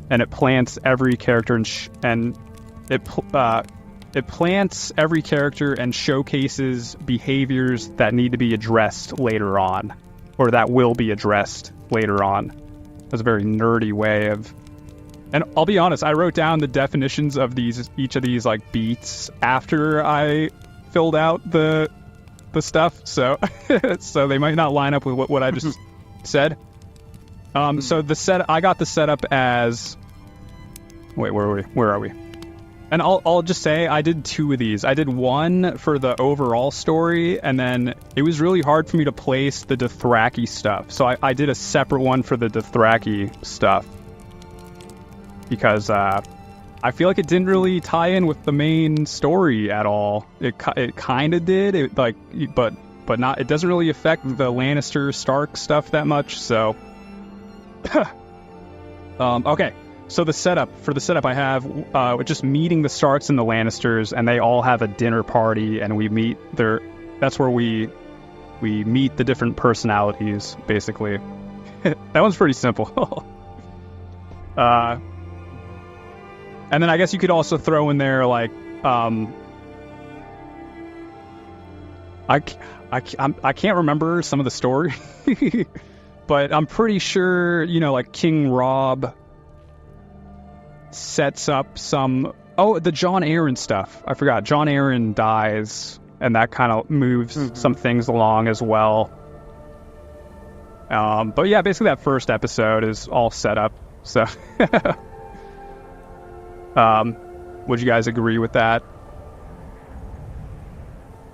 A: and it plants every character and it plants every character and showcases behaviors that need to be addressed later on, or that will be addressed later on. That's a very nerdy way of... And I'll be honest, I wrote down the definitions of each of these like beats after I filled out the stuff, so so they might not line up with what I just said. So I got the setup as... Wait, where are we? And I'll just say I did two of these. I did one for the overall story, and then it was really hard for me to place the Dothraki stuff. So I did a separate one for the Dothraki stuff because I feel like it didn't really tie in with the main story at all. It kind of did, but not. It doesn't really affect the Lannister Stark stuff that much. So okay. So the setup I have just meeting the Starks and the Lannisters, and they all have a dinner party, and we meet that's where we meet the different personalities, basically. That one's pretty simple. And then I guess you could also throw in there like I can't remember some of the story, but I'm pretty sure like King Robb sets up some... Oh, the Jon Arryn stuff. I forgot. Jon Arryn dies, and that kind of moves some things along as well. But yeah, basically that first episode is all set up. So, would you guys agree with that?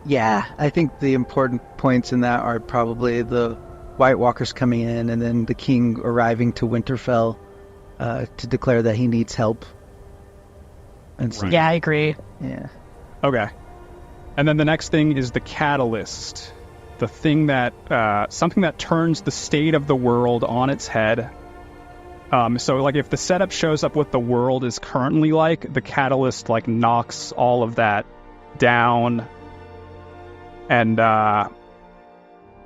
C: Yeah, I think the important points in that are probably the White Walkers coming in, and then the king arriving to Winterfell to declare that he needs help. And so,
B: Yeah, I agree.
C: Yeah.
A: Okay. And then the next thing is the catalyst. The thing that... something that turns the state of the world on its head. So, like, if the setup shows up what the world is currently like, the catalyst, like, knocks all of that down. And,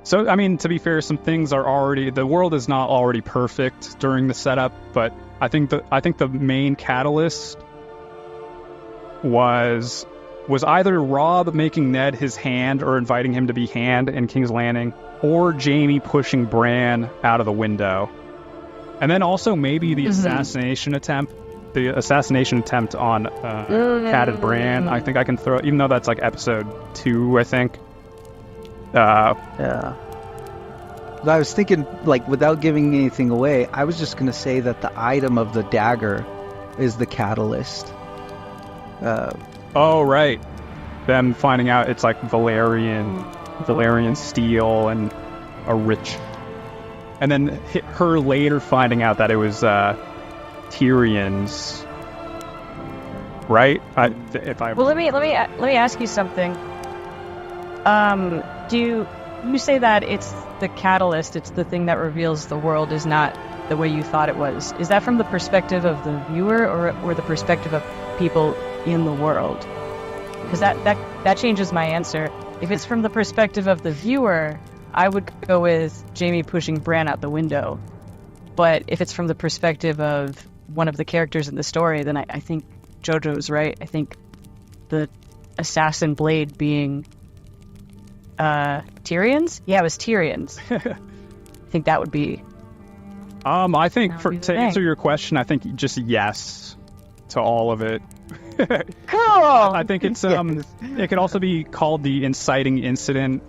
A: so, I mean, to be fair, some things are already... The world is not already perfect during the setup, but I think the main catalyst was either Robb making Ned his hand or inviting him to be hand in King's Landing, or Jaime pushing Bran out of the window. And then also maybe the assassination attempt on Cad Bran. I think I can throw... Even though that's like episode 2, I think.
C: Yeah. I was thinking, like, without giving anything away, I was just going to say that the item of the dagger is the catalyst.
A: Oh, right. Them finding out it's like Valerian steel and a rich... And then her later finding out that it was Tyrion's... Right?
B: Well, let me ask you something. Do you say that it's the catalyst, it's the thing that reveals the world is not the way you thought it was? Is that from the perspective of the viewer or the perspective of people in the world? Because that changes my answer. If it's from the perspective of the viewer, I would go with Jaime pushing Bran out the window. But if it's from the perspective of one of the characters in the story, then I think Jojo's right. I think the assassin blade being... Tyrion's? Yeah, it was Tyrion's. I think that would be...
A: I think to answer your question, I think just yes to all of it.
B: Cool!
A: I think it's it could also be called the inciting incident.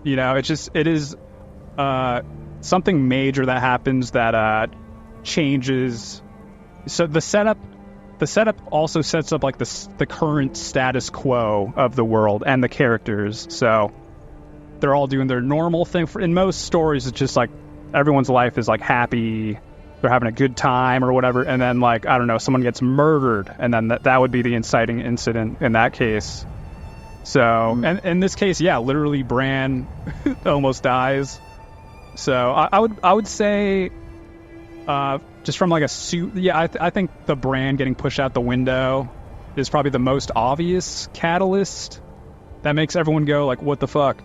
A: You know, it is something major that happens that changes. So the setup also sets up like the current status quo of the world and the characters. So they're all doing their normal thing. In most stories, it's just like everyone's life is like happy, they're having a good time or whatever, and then like, I don't know, someone gets murdered, and then that would be the inciting incident in that case. So, and in this case, yeah, literally Bran almost dies. So I would say, just from like a suit, yeah, I think the Bran getting pushed out the window is probably the most obvious catalyst that makes everyone go like, what the fuck?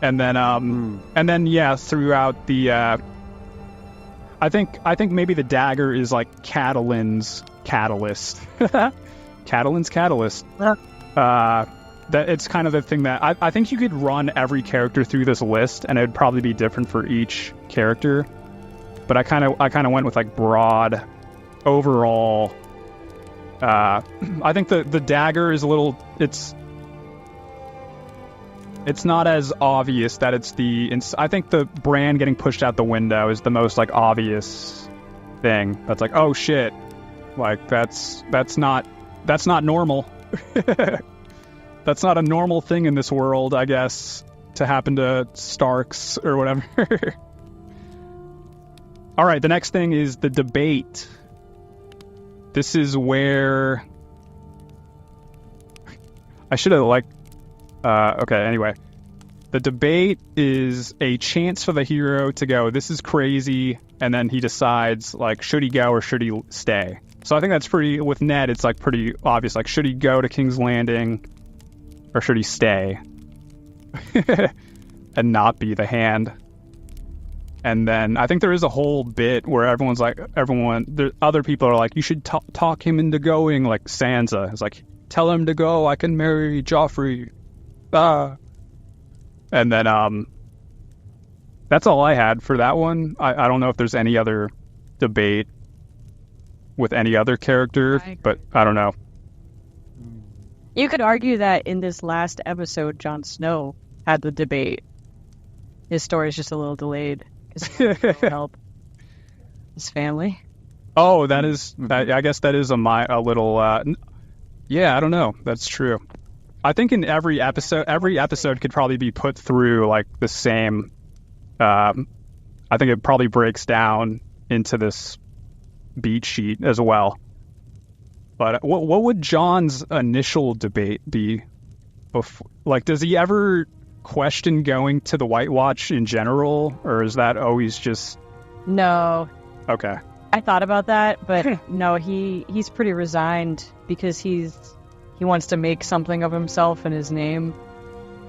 A: And then yeah, throughout the I think maybe the dagger is like Catelyn's catalyst. Catelyn's catalyst. That it's kind of the thing that I think you could run every character through this list and it'd probably be different for each character. But I kind of went with like broad overall. I think the dagger is a little, it's not as obvious that it's I think the Bran getting pushed out the window is the most like obvious thing. That's like, oh shit, like that's not normal. That's not a normal thing in this world, I guess, to happen to Starks or whatever. All right, the next thing is the debate. This is where I should have okay, anyway. The debate is a chance for the hero to go, this is crazy, and then he decides, like, should he go or should he stay? So I think that's with Ned, it's, like, pretty obvious. Like, should he go to King's Landing or should he stay? And not be the Hand. And then I think there is a whole bit where other people are like, you should talk him into going, like Sansa. It's like, tell him to go, I can marry Joffrey. And then that's all I had for that one. I don't know if there's any other debate with any other character, but I don't know.
B: You could argue that in this last episode, Jon Snow had the debate. His story is just a little delayed because he had to help his family.
A: Oh, I guess that is a little. Yeah, I don't know. That's true. I think in every episode could probably be put through like the same. I think it probably breaks down into this beat sheet as well. But what would Jon's initial debate be? Like, does he ever question going to the White Watch in general, or is that always just?
B: No.
A: Okay.
B: I thought about that, but no, he's pretty resigned because he wants to make something of himself and his name.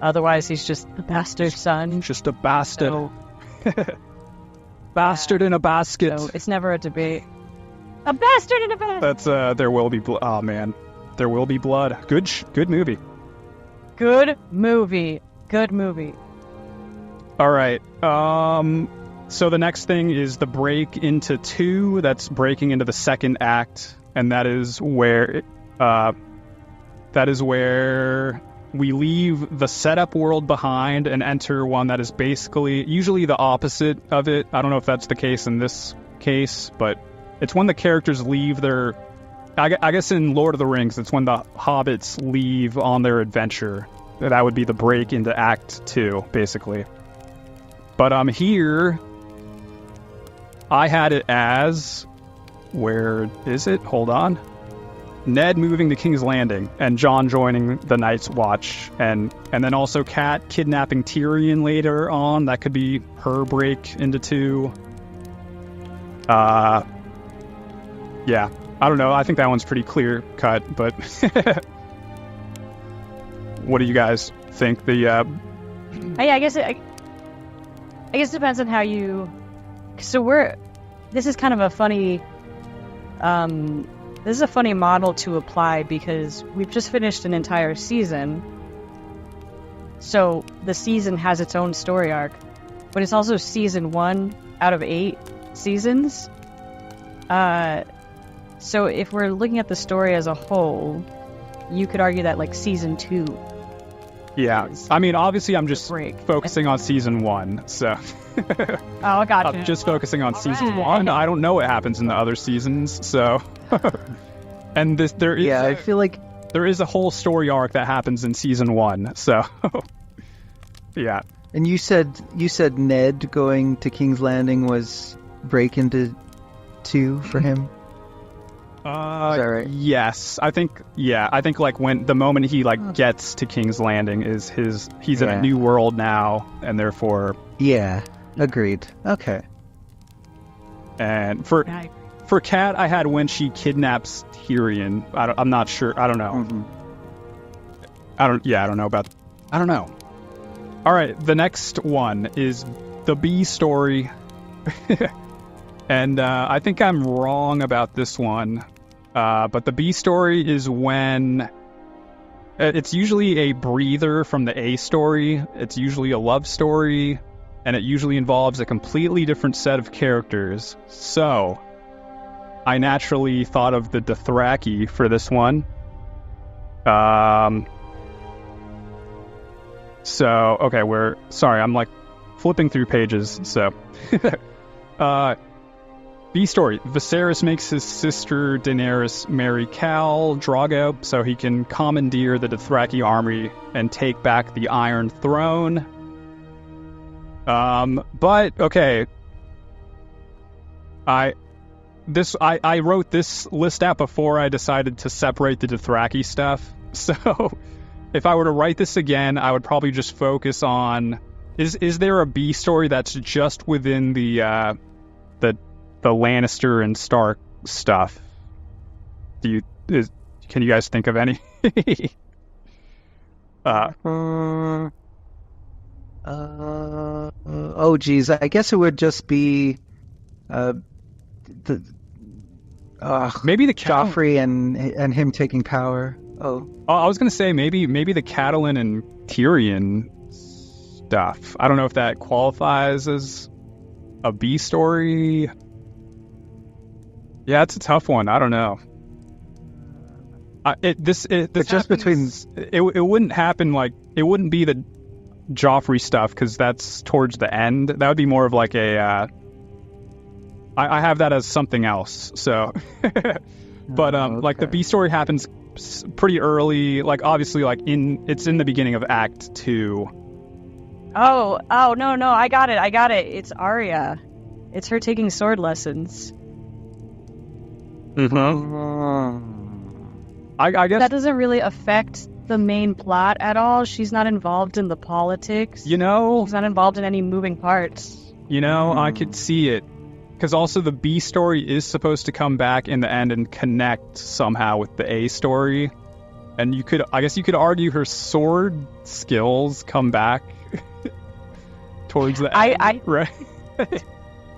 B: Otherwise, he's just the bastard son.
A: Just a bastard. So, bastard in a basket.
B: So it's never a debate. A bastard in a basket.
A: That's There Will Be Blood. Oh man, There Will Be Blood. Good movie.
B: Good movie. Good movie.
A: All right. So the next thing is the break into 2. That's breaking into the second act, and that is where we leave the setup world behind and enter one that is basically usually the opposite of it. I don't know if that's the case in this case, but it's when the characters leave their. I guess in Lord of the Rings, it's when the hobbits leave on their adventure. That would be the break into Act 2, basically. But here, I had it as, where is it? Hold on. Ned moving to King's Landing and Jon joining the Night's Watch, and then also Kat kidnapping Tyrion later on. That could be her break into 2. Yeah, I don't know. I think that one's pretty clear cut, but what do you guys think? I
B: guess it depends on how you. So this is kind of a funny. This is a funny model to apply because we've just finished an entire season. So the season has its own story arc, but it's also season 1 out of 8 seasons. So if we're looking at the story as a whole, you could argue that like season 2
A: Yeah, I mean, obviously, I'm just
B: break.
A: focusing on season 1, so
B: Oh, gotcha.
A: I'm just focusing on season
B: right.
A: 1. I don't know what happens in the other seasons, so. And there is
C: Yeah, I feel like
A: there is a whole story arc that happens in season 1, so yeah.
C: And you said Ned going to King's Landing was break into 2 for him. Is that right?
A: Yes, I think like when the moment he like gets to King's Landing is he's in a new world now, and therefore
C: agreed. Okay.
A: And for Kat, I had when she kidnaps Tyrion. I'm not sure. I don't know.
C: Mm-hmm.
A: I don't know. All right, the next one is the B story. And I think I'm wrong about this one. But the B story is when it's usually a breather from the A story. It's usually a love story, and it usually involves a completely different set of characters. So I naturally thought of the Dothraki for this one. So, okay, I'm like flipping through pages, so. B story. Viserys makes his sister Daenerys marry Khal Drogo so he can commandeer the Dothraki army and take back the Iron Throne. But, okay. I wrote this list out before I decided to separate the Dothraki stuff. So, if I were to write this again, I would probably just focus on... Is there a B story that's just within the Lannister and Stark stuff? Can you guys think of any?
C: Oh geez, I guess it would just be
A: maybe the
C: Joffrey and him taking power. Oh,
A: I was gonna say maybe the Catelyn and Tyrion stuff. I don't know if that qualifies as a B story. Yeah, it's a tough one. I don't know. It wouldn't happen like it wouldn't be the Joffrey stuff because that's towards the end. That would be more of like a. I have that as something else. So, but like the B story happens pretty early. Like obviously, like it's in the beginning of Act 2.
B: Oh no! I got it. It's Arya. It's her taking sword lessons.
A: I guess
B: that doesn't really affect the main plot at all. She's not involved in the politics.
A: You know,
B: she's not involved in any moving parts.
A: You know, I could see it. Because also the B story is supposed to come back in the end and connect somehow with the A story. And I guess you could argue her sword skills come back towards the end, right?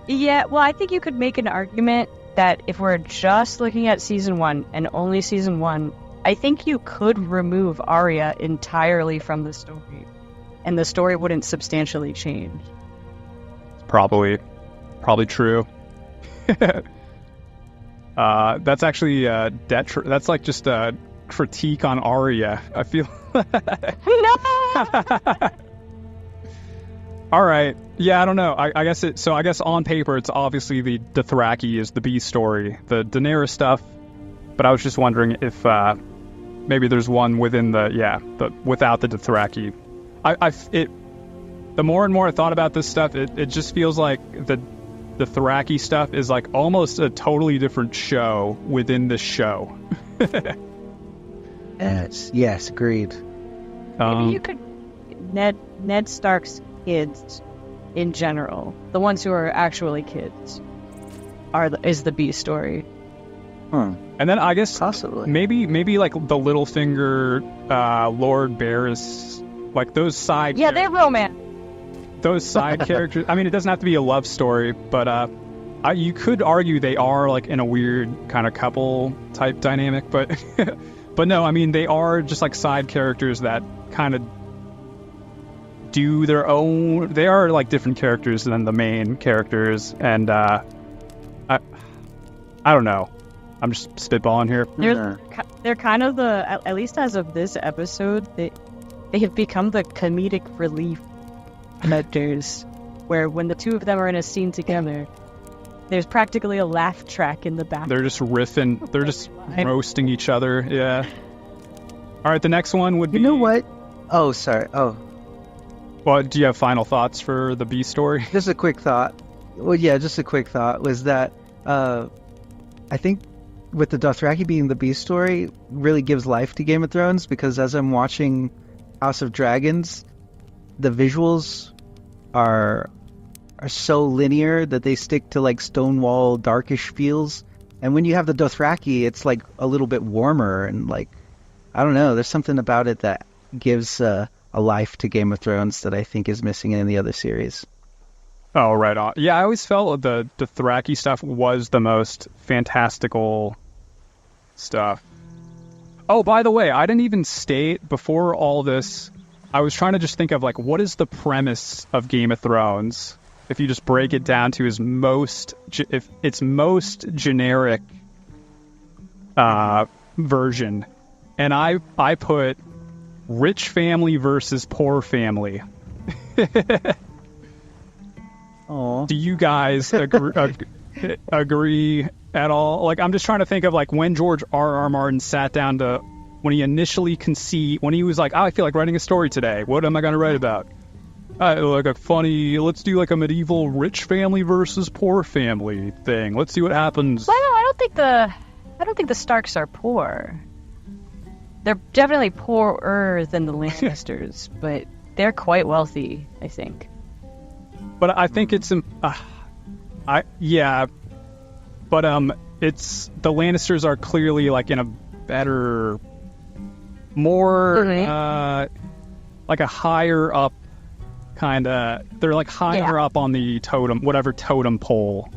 B: Yeah, well, I think you could make an argument that if we're just looking at season 1 and only season 1, I think you could remove Arya entirely from the story, and the story wouldn't substantially change.
A: Probably true. That's actually that's like just a critique on Arya, I feel.
B: No.
A: All right. Yeah, I don't know. I guess I guess on paper it's obviously the Dothraki is the B story, the Daenerys stuff. But I was just wondering if maybe there's one within the without the Dothraki. The more and more I thought about this stuff, it just feels like the Dothraki stuff is like almost a totally different show within the show.
C: Yes, agreed.
B: Maybe you could Ned Stark's kids in general, the ones who are actually kids, is the B story.
A: And then I guess
C: possibly
A: maybe like the Littlefinger, Lord Varys, like those side.
B: Yeah, they're romance.
A: Those side characters. I mean, it doesn't have to be a love story, but you could argue they are like in a weird kind of couple type dynamic. But but no, I mean they are just like side characters that kind of do their own. They are like different characters than the main characters, and I don't know. I'm just spitballing here.
B: They're kind of at least as of this episode, they have become the comedic relief actors, where when the two of them are in a scene together, there's practically a laugh track in the back.
A: They're just riffing. They're just roasting each other. Yeah. All right, the next one would be...
C: You know what? Oh, sorry. Oh.
A: Well, do you have final thoughts for the B story?
C: Just a quick thought. Well, yeah, just a quick thought was that I think with the Dothraki being the B story really gives life to Game of Thrones, because as I'm watching House of Dragons, the visuals are so linear that they stick to like Stonewall darkish feels. And when you have the Dothraki, it's like a little bit warmer and like, I don't know, there's something about it that gives a life to Game of Thrones that I think is missing in the other series.
A: Oh, right on. Yeah, I always felt the Dothraki stuff was the most fantastical stuff. Oh, by the way, I didn't even state before all this, I was trying to just think of like, what is the premise of Game of Thrones? If you just break it down to its most generic version. And I put rich family versus poor family.
C: Aww.
A: Do you guys agree at all? Like, I'm just trying to think of like when George R.R. Martin sat down to, when he initially conceived, when he was like, oh, I feel like writing a story today. What am I going to write about? Like a funny, let's do like a medieval rich family versus poor family thing. Let's see what happens.
B: Well, I don't think the Starks are poor. They're definitely poorer than the Lannisters, but they're quite wealthy, I think.
A: But I think it's it's the Lannisters are clearly like in a better, more like a higher up kind of. They're like higher up on the totem pole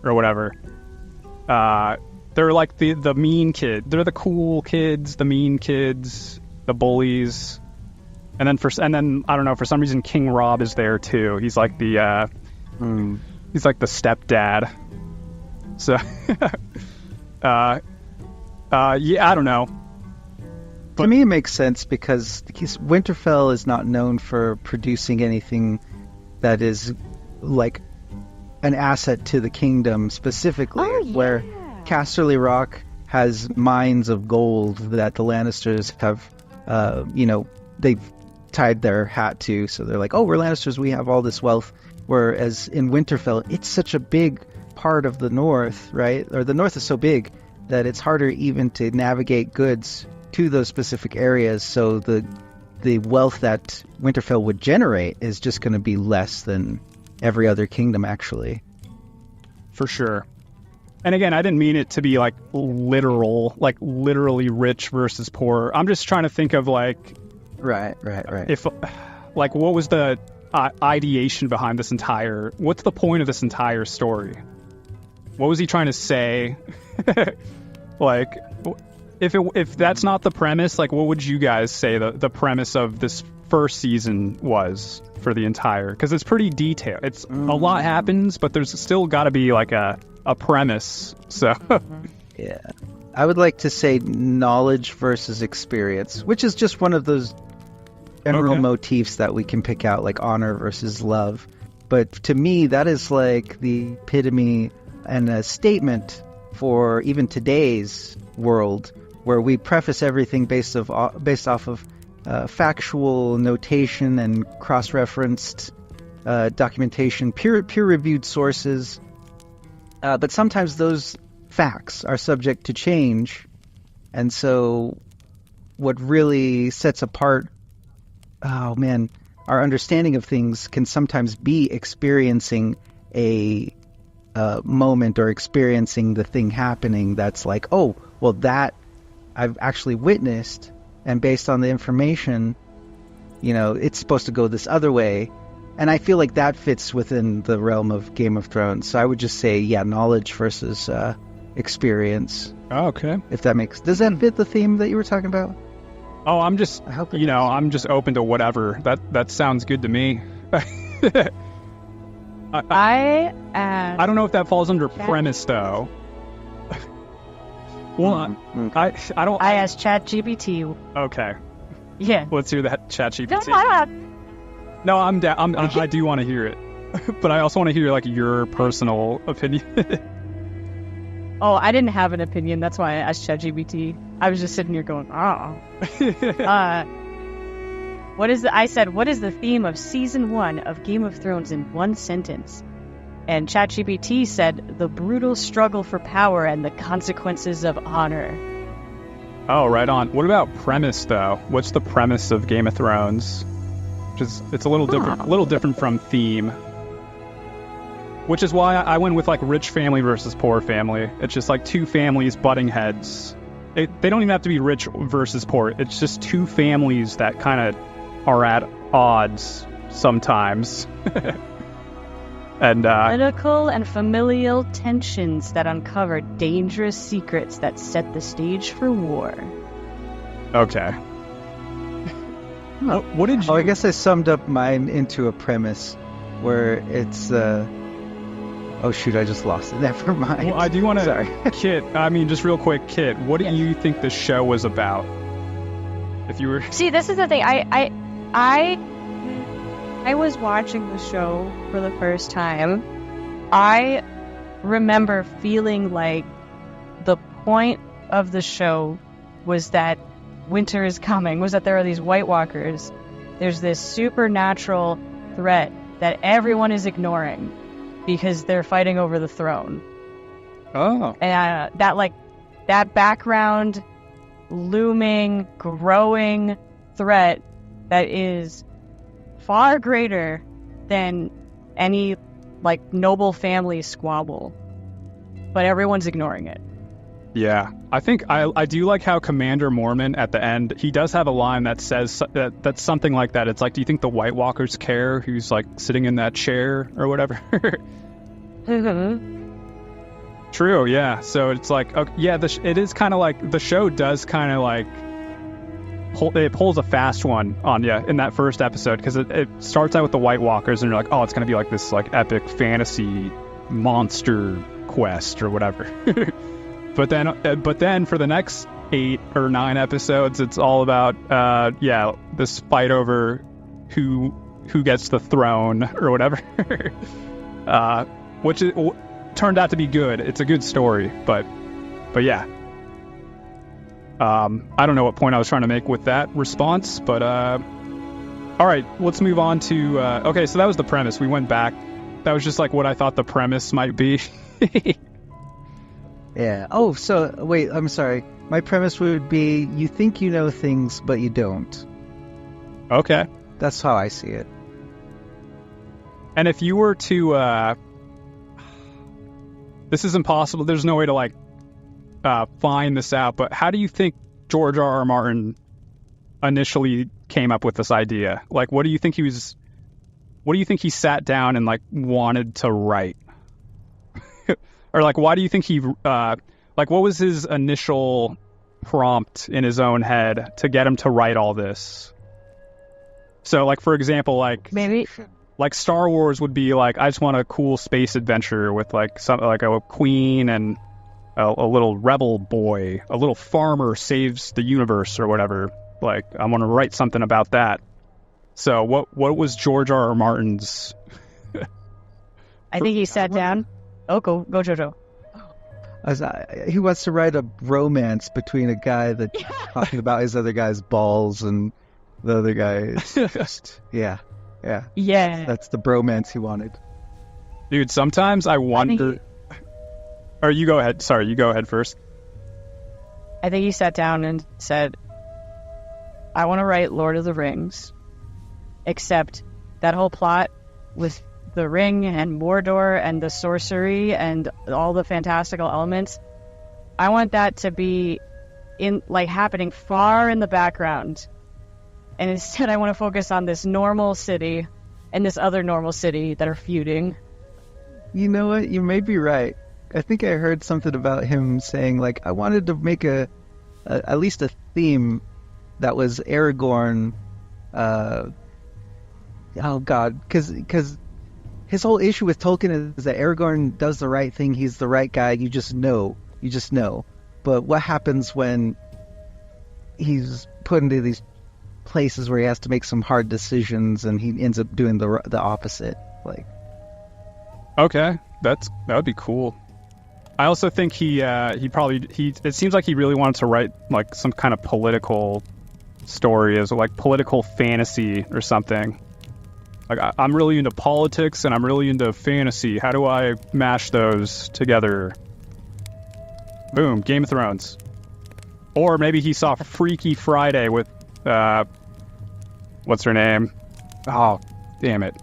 A: or whatever. They're like the mean kid. They're the cool kids, the mean kids, the bullies. And then I don't know, for some reason King Rob is there too. He's like the he's like the stepdad. So yeah, I don't know. But,
C: to me it makes sense because Winterfell is not known for producing anything that is like an asset to the kingdom specifically.
B: Oh, yeah.
C: Where Casterly Rock has mines of gold that the Lannisters have, they've tied their hat to. So they're like, oh, we're Lannisters, we have all this wealth. Whereas in Winterfell, it's such a big part of the North, right? Or the North is so big that it's harder even to navigate goods to those specific areas. So the wealth that Winterfell would generate is just going to be less than every other kingdom, actually.
A: For sure. And again, I didn't mean it to be like literal, like literally rich versus poor. I'm just trying to think of like...
C: Right.
A: If, like, what was the ideation behind this entire... What's the point of this entire story? What was he trying to say? Like, if that's not the premise, like, what would you guys say the premise of this first season was for the entire? Because it's pretty detailed. It's a lot happens, but there's still got to be like a premise. So
C: yeah, I would like to say knowledge versus experience, which is just one of those general motifs that we can pick out, like honor versus love. But to me, that is like the epitome and a statement for even today's world, where we preface everything based off of factual notation and cross-referenced documentation, peer-reviewed sources. But sometimes those facts are subject to change. And so what really sets apart, our understanding of things can sometimes be experiencing a moment or experiencing the thing happening that's like, oh, well, that I've actually witnessed, and based on the information, it's supposed to go this other way. And I feel like that fits within the realm of Game of Thrones. So I would just say, knowledge versus experience.
A: Oh, okay.
C: If that does that fit the theme that you were talking about?
A: Oh, I'm just, I'm just open to whatever. That sounds good to me. I don't know if that falls under premise though. Well, I don't.
B: I asked ChatGPT.
A: Okay.
B: Yeah.
A: Let's hear that ChatGPT.
B: No, I
A: No, I'm down. I do want to hear it, but I also want to hear like your personal opinion.
B: Oh, I didn't have an opinion. That's why I asked ChatGPT. I was just sitting here going, oh. I said, what is the theme of season 1 of Game of Thrones in one sentence? And ChatGPT said, the brutal struggle for power and the consequences of honor.
A: Oh, right on. What about premise though? What's the premise of Game of Thrones? It's a little different from theme. Which is why I went with like rich family versus poor family. It's just like two families butting heads. They don't even have to be rich versus poor. It's just two families that kind of are at odds sometimes. And
B: political and familial tensions that uncover dangerous secrets that set the stage for war.
A: Okay. What did you...
C: Oh, I guess I summed up mine into a premise where it's oh shoot, I just lost it. Never mind.
A: Well, I do want to...
C: Sorry.
A: Kit, I mean, just real quick, Kit, what do you think the show was about? If you were...
B: See, this is the thing. I was watching the show for the first time. I remember feeling like the point of the show was that winter is coming, was that there are these White Walkers. There's this supernatural threat that everyone is ignoring because they're fighting over the throne.
A: Oh.
B: And that background looming, growing threat that is far greater than any like noble family squabble, but everyone's ignoring it.
A: Yeah, I think I do like how Commander Mormon at the end, he does have a line that says that's something like that. It's like, do you think the White Walkers care who's like sitting in that chair or whatever? True, yeah. So it's like, okay, yeah, it is kind of like the show does kind of like it pulls a fast one on you in that first episode because it starts out with the White Walkers and you're like, oh, it's gonna be like this like epic fantasy monster quest or whatever. But then for the next 8 or 9 episodes, it's all about this fight over who gets the throne or whatever, which turned out to be good. It's a good story, but yeah. I don't know what point I was trying to make with that response, but all right, let's move on to okay. So that was the premise. We went back. That was just like what I thought the premise might be.
C: Yeah. Oh, so wait, I'm sorry. My premise would be you think you know things, but you don't.
A: Okay.
C: That's how I see it.
A: And if you were to, this is impossible. There's no way to like find this out. But how do you think George R.R. Martin initially came up with this idea? Like, what do you think he sat down and like wanted to write? Or like, why do you think he, like, what was his initial prompt in his own head to get him to write all this? So, like, for example, like,
B: Maybe.
A: like Star Wars would be like, I just want a cool space adventure with like something like a queen and a little rebel boy, a little farmer saves the universe or whatever. Like, I want to write something about that. So, what was George R.R. Martin's?
B: I think he sat down. Oh, go Jojo.
C: He wants to write a romance between a guy that's talking about his other guy's balls and the other guy's just yeah. That's the bromance he wanted.
A: Dude, sometimes I wonder. Or you go ahead. Sorry, you go ahead first.
B: I think he sat down and said, I want to write Lord of the Rings, except that whole plot with the ring and Mordor and the sorcery and all the fantastical elements, I want that to be in like happening far in the background. And instead I want to focus on this normal city and this other normal city that are feuding.
C: You know what? You may be right. I think I heard something about him saying like, I wanted to make at least a theme that was Aragorn. Oh God, because his whole issue with Tolkien is that Aragorn does the right thing. He's the right guy. You just know. But what happens when he's put into these places where he has to make some hard decisions, and he ends up doing the opposite. Like,
A: Okay, that would be cool. I also think it seems like he really wanted to write like some kind of political story, as like political fantasy or something. Like I'm really into politics and I'm really into fantasy. How do I mash those together? Boom, Game of Thrones. Or maybe he saw Freaky Friday with what's her name? Oh, damn it.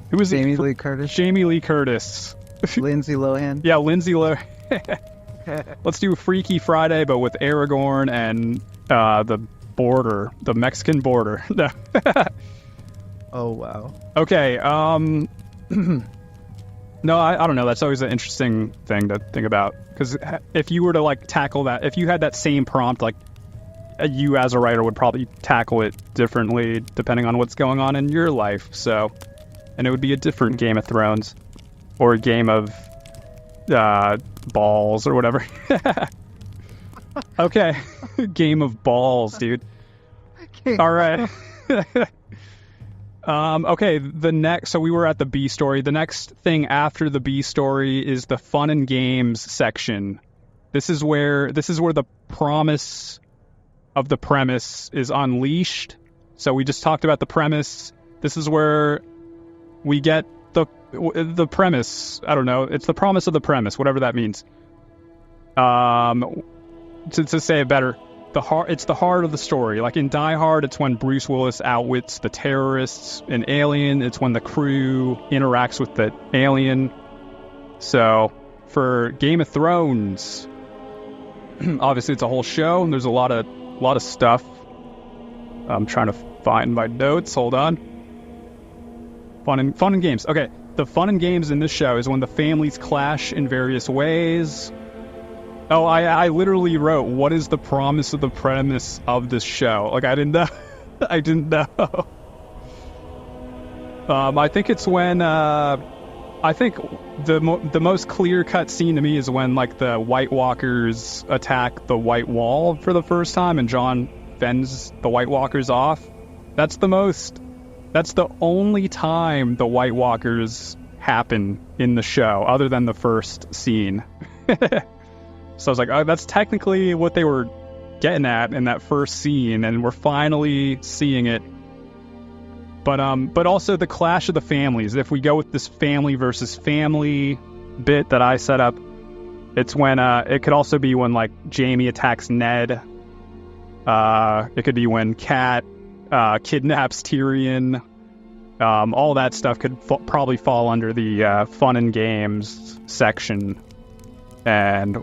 A: Who was
C: Jamie
A: it?
C: Lee Curtis,
A: Jamie Lee Curtis.
C: Lindsay Lohan.
A: Yeah, Lindsay Lohan. Let's do Freaky Friday, but with Aragorn and the Mexican border. No.
C: Oh wow.
A: Okay. No, I don't know. That's always an interesting thing to think about, because if you were to like tackle that, if you had that same prompt, like you as a writer would probably tackle it differently depending on what's going on in your life. So, and it would be a different Game of Thrones or a game of balls or whatever. Okay, game of balls, dude. All right. Okay, so we were at the B story. The next thing after the B story is the fun and games section. This is where the promise of the premise is unleashed. So we just talked about the premise. This is where we get the premise. I don't know. It's the promise of the premise, whatever that means. To say it better, it's the heart of the story. Like in Die Hard, it's when Bruce Willis outwits the terrorists. In Alien, it's when the crew interacts with the alien. So for Game of Thrones, obviously it's a whole show, and there's a lot of stuff. I'm trying to find my notes. Hold on. Fun and games. Okay, the fun and games in this show is when the families clash in various ways. Oh, I literally wrote, what is the promise of the premise of this show? Like, I didn't know. I didn't know. I think it's when, I think the most clear-cut scene to me is when, like, the White Walkers attack the White Wall for the first time and Jon fends the White Walkers off. That's the only time the White Walkers happen in the show, other than the first scene. So I was like, oh, that's technically what they were getting at in that first scene, and we're finally seeing it. But also the clash of the families. If we go with this family versus family bit that I set up, it's when it could also be when like Jamie attacks Ned. It could be when Kat kidnaps Tyrion. All that stuff could probably fall under the fun and games section. And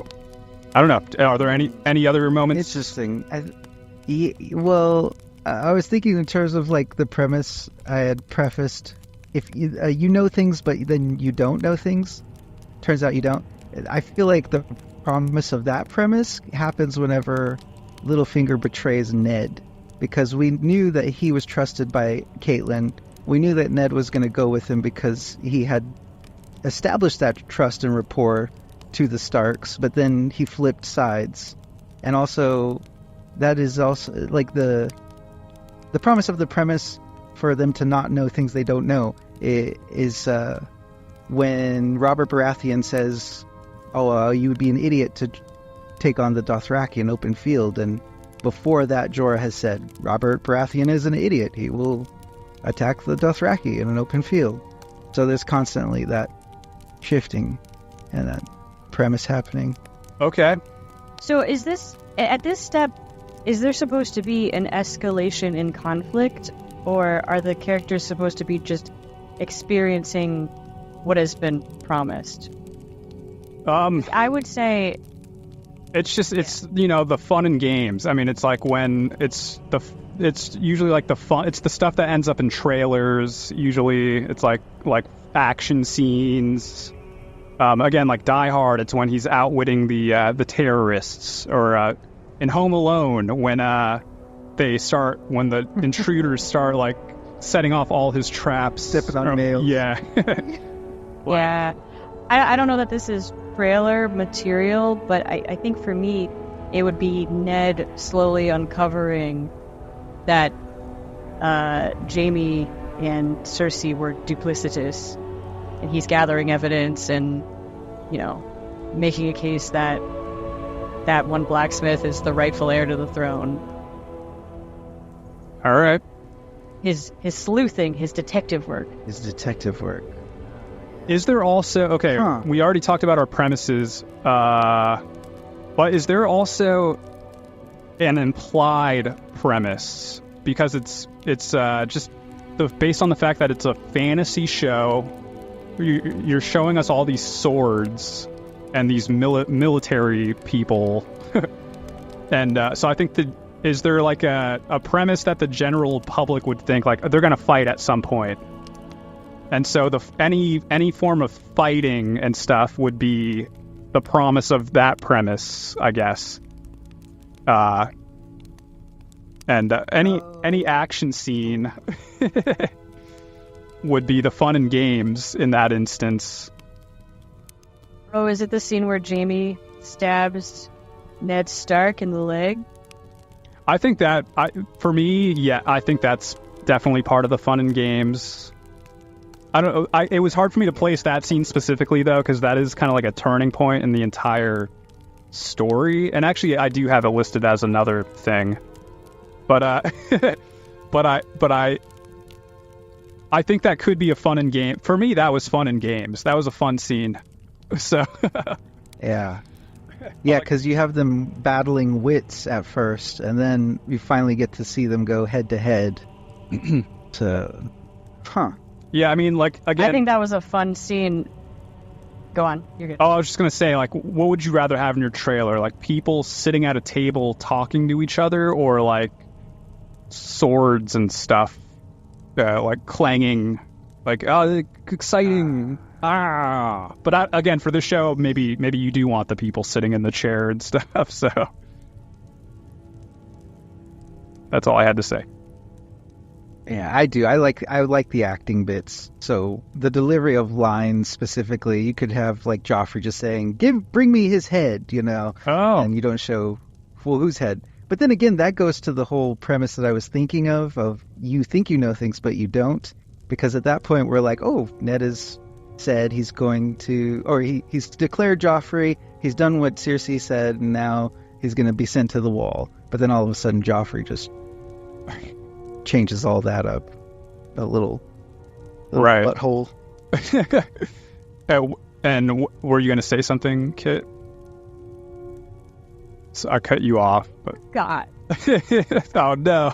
A: I don't know. Are there any other moments?
C: Interesting. I was thinking in terms of like the premise I had prefaced. If you know things, but then you don't know things. Turns out you don't. I feel like the promise of that premise happens whenever Littlefinger betrays Ned, because we knew that he was trusted by Catelyn. We knew that Ned was going to go with him because he had established that trust and rapport to the Starks, but then he flipped sides. And also, that is also like the promise of the premise for them to not know things they don't know is when Robert Baratheon says, you would be an idiot to take on the Dothraki in open field, and before that Jorah has said, Robert Baratheon is an idiot, he will attack the Dothraki in an open field. So there's constantly that shifting and that premise happening.
A: Okay.
B: So is this, at this step, is there supposed to be an escalation in conflict, or are the characters supposed to be just experiencing what has been promised? I would say
A: it's just, it's, the fun and games. I mean, it's like when it's usually like the fun, it's the stuff that ends up in trailers. Usually it's like action scenes. Again, like Die Hard, it's when he's outwitting the terrorists, or in Home Alone when when the intruders start like setting off all his traps,
C: stepping on nails.
A: Yeah.
B: Yeah, I don't know that this is trailer material, but I think for me it would be Ned slowly uncovering that Jamie and Cersei were duplicitous, and he's gathering evidence and, making a case that that one blacksmith is the rightful heir to the throne.
A: All right.
B: His sleuthing, his detective work.
A: Is there also... Okay, we already talked about our premises, but is there also an implied premise? Because it's just based on the fact that it's a fantasy show, you're showing us all these swords and these military people. And so I think is there like a premise that the general public would think like they're going to fight at some point? And so any form of fighting and stuff would be the promise of that premise, I guess. And any action scene would be the fun and games in that instance.
B: Oh, is it the scene where Jaime stabs Ned Stark in the leg?
A: I think that, for me, yeah, I think that's definitely part of the fun and games. I don't know. It was hard for me to place that scene specifically, though, because that is kind of like a turning point in the entire story. And actually, I do have it listed as another thing. But I think that could be a fun and game. For me, that was fun and games. That was a fun scene. So
C: yeah, because you have them battling wits at first, and then you finally get to see them go head to head.
A: Yeah, I mean, like, again,
B: I think that was a fun scene. Go on, you're good.
A: Oh, I was just gonna say, like, what would you rather have in your trailer? Like, people sitting at a table talking to each other, or like swords and stuff, like clanging, like, oh, exciting. But again, for this show, maybe you do want the people sitting in the chair and stuff. So that's all I had to say.
C: Yeah, I do. I like the acting bits. So the delivery of lines specifically, you could have like Joffrey just saying, "Bring me his head," and you don't show, well, whose head. But then again, that goes to the whole premise that I was thinking of you think you know things, but you don't, because at that point we're like, oh, Ned has said he's going to, or he's declared Joffrey, he's done what Cersei said, and now he's going to be sent to the wall. But then all of a sudden Joffrey just changes all that up a little
A: right
C: butthole.
A: And were you going to say something, Kit? So I cut you off, but
B: God.
A: Oh no.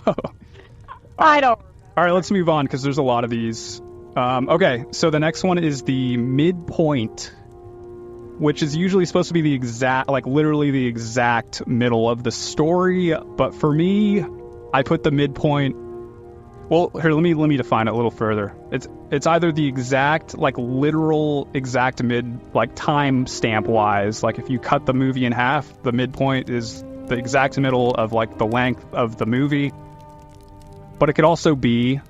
B: I don't.
A: All right, let's move on because there's a lot of these. Okay, so the next one is the midpoint, which is usually supposed to be the exact, like literally the exact middle of the story. But for me, I put the midpoint. Well, here, let me define it a little further. It's either the exact, like literal exact mid, like time stamp wise. Like if you cut the movie in half, the midpoint is the exact middle of like the length of the movie. But it could also be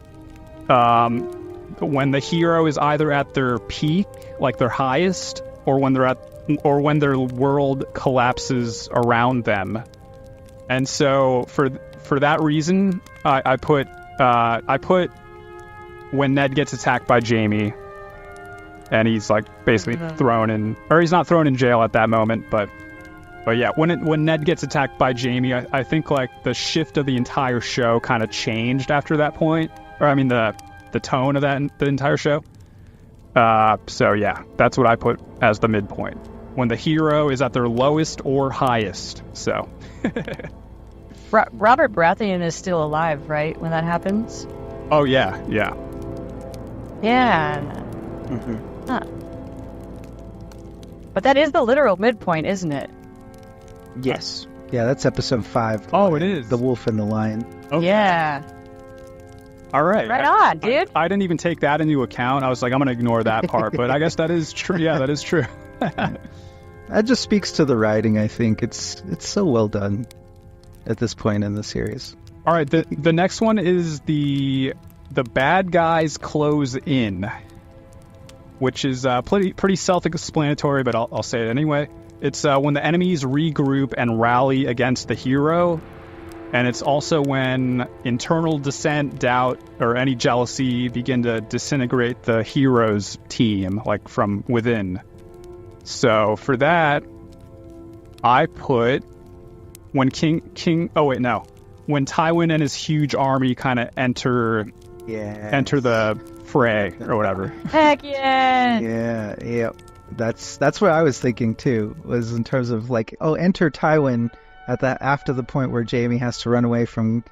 A: when the hero is either at their peak, like their highest, or when their world collapses around them. And so for that reason, I put when Ned gets attacked by Jaime, and he's like basically thrown in, or he's not thrown in jail at that moment, but yeah, when Ned gets attacked by Jaime, I think like the shift of the entire show kind of changed after that point, or I mean the tone of the entire show. So yeah, that's what I put as the midpoint, when the hero is at their lowest or highest. So
B: Robert Baratheon is still alive, right, when that happens?
A: Oh yeah.
C: Mm-hmm.
B: Huh. But that is the literal midpoint, isn't it?
C: Yes. Yeah, that's episode 5.
A: Oh, it is.
C: The Wolf and the Lion.
A: Okay.
B: Yeah.
A: All right.
B: Right on, dude.
A: I didn't even take that into account. I was like, I'm going to ignore that part, but I guess that is true. Yeah, that is true.
C: That just speaks to the writing, I think. It's so well done at this point in the series.
A: All right, the next one is the bad guys close in, which is pretty self-explanatory, but I'll say it anyway. It's when the enemies regroup and rally against the hero. And it's also when internal dissent, doubt, or any jealousy begin to disintegrate the hero's team, like from within. So for that, I put when when Tywin and his huge army kind of enter the fray or whatever.
B: Heck yeah!
C: Yeah. That's what I was thinking too. Was in terms of like, enter Tywin after the point where Jaime has to run away from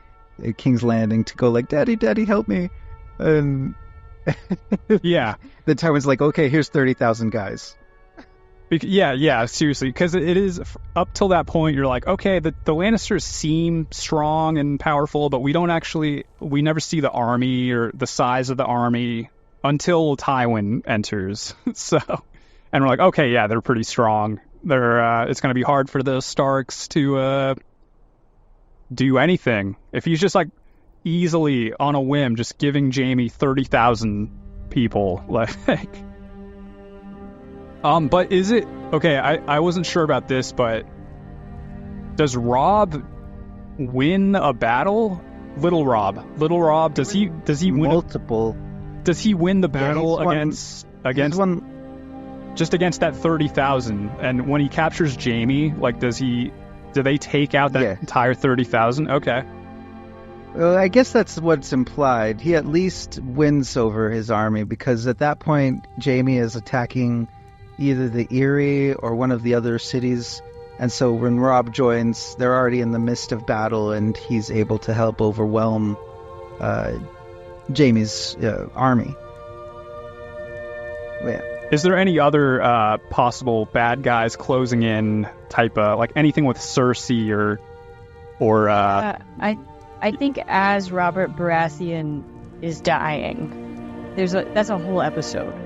C: King's Landing to go like, Daddy, help me, and
A: yeah.
C: Then Tywin's like, okay, here's 30,000 guys.
A: Yeah, seriously, because it is up till that point. You're like, okay, the Lannisters seem strong and powerful, but we never see the army or the size of the army until Tywin enters. So, and we're like, okay, yeah, they're pretty strong. It's going to be hard for the Starks to do anything if he's just like easily on a whim just giving Jaime 30,000 people, like. But is it okay? I wasn't sure about this, but does Robb win a battle? Little Robb, does he win
C: multiple?
A: Does he win the battle against just against that 30,000? And when he captures Jaime, like, do they take out that entire 30,000? Okay.
C: Well, I guess that's what's implied. He at least wins over his army, because at that point Jaime is attacking either the Eyrie or one of the other cities, and so when Robb joins, they're already in the midst of battle, and he's able to help overwhelm Jaime's army. Yeah.
A: Is there any other possible bad guys closing in type of, like, anything with Cersei or
B: I think as Robert Baratheon is dying, that's a whole episode.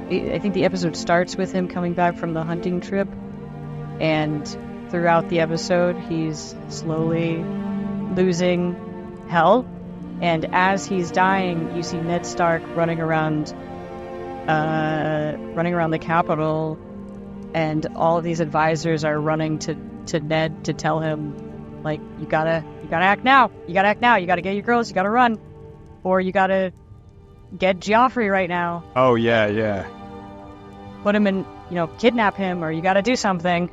B: I think the episode starts with him coming back from the hunting trip, and throughout the episode he's slowly losing hell, and as he's dying you see Ned Stark running around the capital, and all of these advisors are running to Ned to tell him, like, you gotta act now, you gotta get your girls, you gotta run, or you gotta get Joffrey right now.
A: Oh yeah.
B: Put him in, kidnap him, or you gotta do something.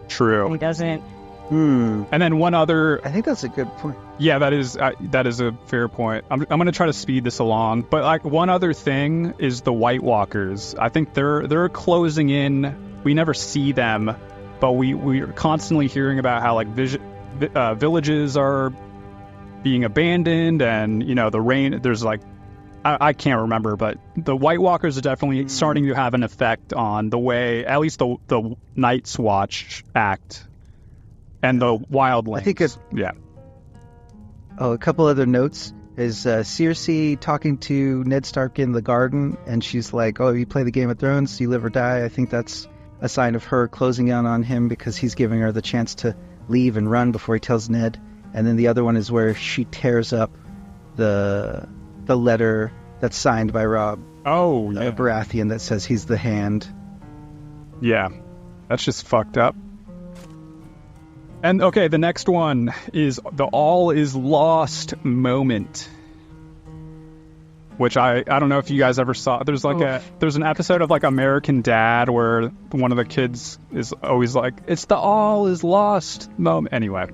A: True.
B: And he doesn't.
A: And then one other...
C: I think that's a good point.
A: Yeah, that is a fair point. I'm going to try to speed this along. But, like, one other thing is the White Walkers. I think they're closing in. We never see them, but we're constantly hearing about how, like, villages are being abandoned, and, the rain... There's, like... I can't remember, but the White Walkers are definitely starting to have an effect on the way, at least the Night's Watch act and the Wildlings.
C: I think
A: yeah.
C: Oh, a couple other notes is Cersei talking to Ned Stark in the garden, and she's like, "Oh, you play the Game of Thrones, you live or die." I think that's a sign of her closing in on him, because he's giving her the chance to leave and run before he tells Ned. And then the other one is where she tears up the letter that's signed by Robb.
A: Oh, yeah.
C: Baratheon, that says he's the Hand.
A: Yeah, that's just fucked up. And okay, the next one is the all is lost moment, which I don't know if you guys ever saw. There's like there's an episode of like American Dad where one of the kids is always like, it's the all is lost moment. Anyway.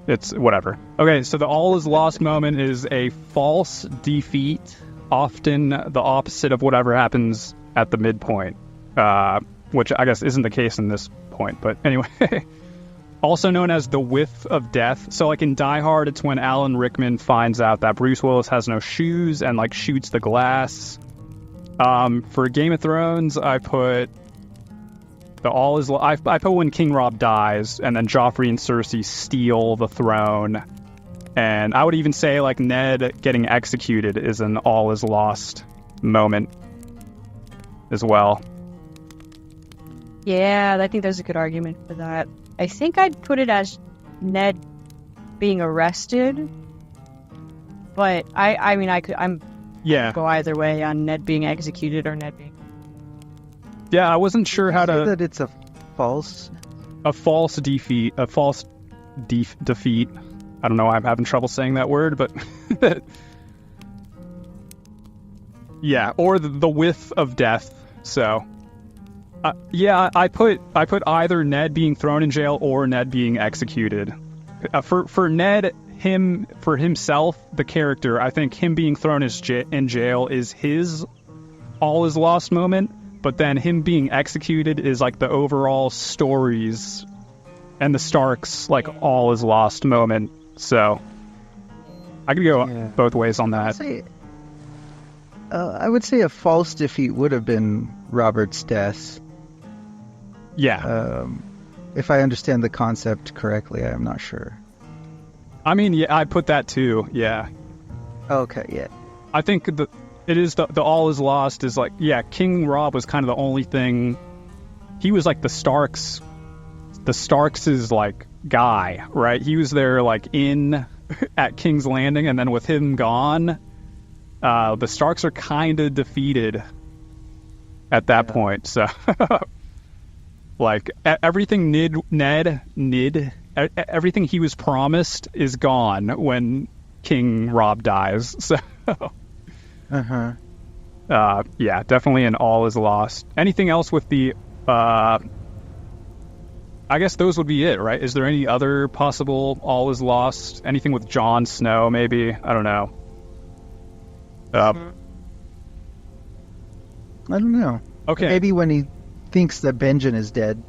A: It's whatever. Okay, so the all is lost moment is a false defeat, often the opposite of whatever happens at the midpoint, which I guess isn't the case in this point, but anyway. Also known as the whiff of death. So like in Die Hard, it's when Alan Rickman finds out that Bruce Willis has no shoes and like shoots the glass. For Game of Thrones, I put... I put when King Robb dies, and then Joffrey and Cersei steal the throne. And I would even say, like, Ned getting executed is an all is lost moment as well.
B: Yeah, I think there's a good argument for that. I think I'd put it as Ned being arrested, but I'm go either way on Ned being executed or Ned being...
A: Yeah, I wasn't sure how to...
C: that it's a false
A: defeat, a false defeat. I don't know why I'm having trouble saying that word, but yeah, or the whiff of death. So yeah, I put either Ned being thrown in jail or Ned being executed. For Ned, for himself, the character, I think him being thrown in jail is his all is lost moment, but then him being executed is like the overall stories and the Starks like all is lost moment. So I could go both ways on that.
C: I would say a false defeat would have been Robert's death.
A: Yeah.
C: If I understand the concept correctly, I'm not sure.
A: I mean, yeah, I put that too. Yeah.
C: Okay. Yeah.
A: I think the all is lost is like, yeah, King Rob was kind of the only thing. He was like the Starks' like guy, right? He was there like in at King's Landing, and then with him gone, the Starks are kind of defeated at that point. So like everything Ned, everything he was promised is gone when King Rob dies. So yeah, definitely an all is lost. Anything else with the I guess those would be it, right? Is there any other possible all is lost? Anything with Jon Snow, maybe? I don't know.
C: I don't know.
A: Okay.
C: Maybe when he thinks that Benjen is dead.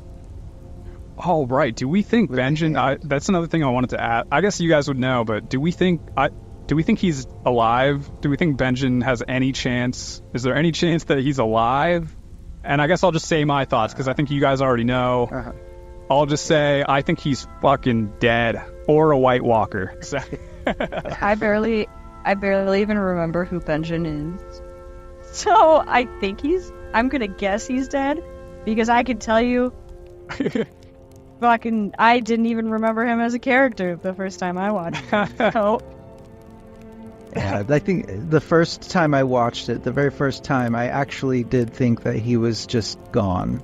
A: Oh, right. Do we think Benjen... that's another thing I wanted to add. I guess you guys would know, but do we think he's alive? Do we think Benjen has any chance? Is there any chance that he's alive? And I guess I'll just say my thoughts, because I think you guys already know. I'll just say I think he's fucking dead, or a White Walker. So.
B: I barely even remember who Benjen is. So I think I'm gonna guess he's dead, because I can tell you, I didn't even remember him as a character the first time I watched it. So.
C: Yeah, I think the first time I watched it, the very first time, I actually did think that he was just gone.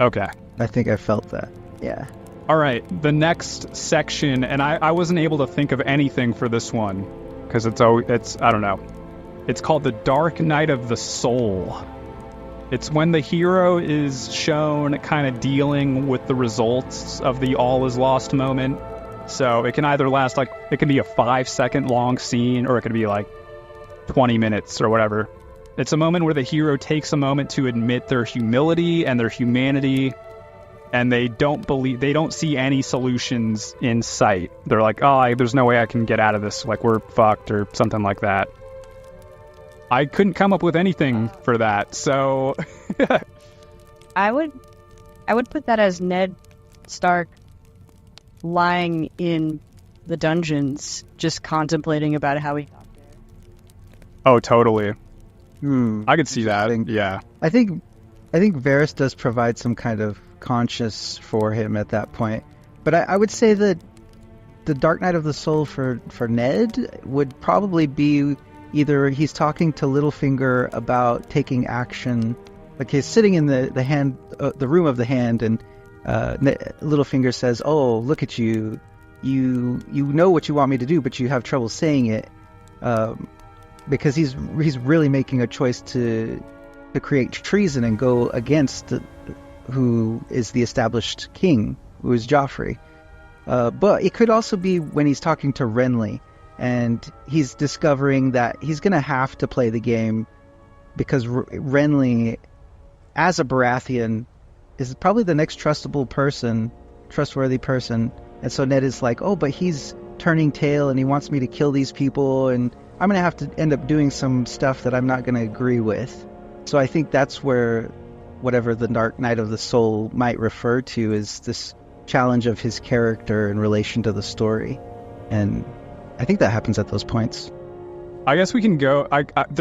A: Okay.
C: I think I felt that. Yeah.
A: All right, the next section, and I wasn't able to think of anything for this one, because it's I don't know. It's called the Dark Night of the Soul. It's when the hero is shown kind of dealing with the results of the all is lost moment. So it can either last it can be a 5-second long scene, or it could be like 20 minutes or whatever. It's a moment where the hero takes a moment to admit their humility and their humanity, and they don't see any solutions in sight. They're like, oh, there's no way I can get out of this. Like, we're fucked or something like that. I couldn't come up with anything for that, so...
B: I would put that as Ned Stark lying in the dungeons, just contemplating about how he got there.
A: Oh, totally. I could see that. Yeah.
C: I think Varys does provide some kind of conscience for him at that point. But I would say that the Dark Night of the Soul for Ned would probably be either he's talking to Littlefinger about taking action, like he's sitting in the room of the Hand, and Littlefinger says, "Oh, look at you! You know what you want me to do, but you have trouble saying it," because he's really making a choice to create treason and go against who is the established king, who is Joffrey. But it could also be when he's talking to Renly, and he's discovering that he's going to have to play the game because Renly, as a Baratheon, is probably the next trustworthy person. And so Ned is like, oh, but he's turning tail and he wants me to kill these people, and I'm going to have to end up doing some stuff that I'm not going to agree with. So I think that's where whatever the Dark Night of the Soul might refer to is this challenge of his character in relation to the story. And I think that happens at those points.
A: I guess we can go...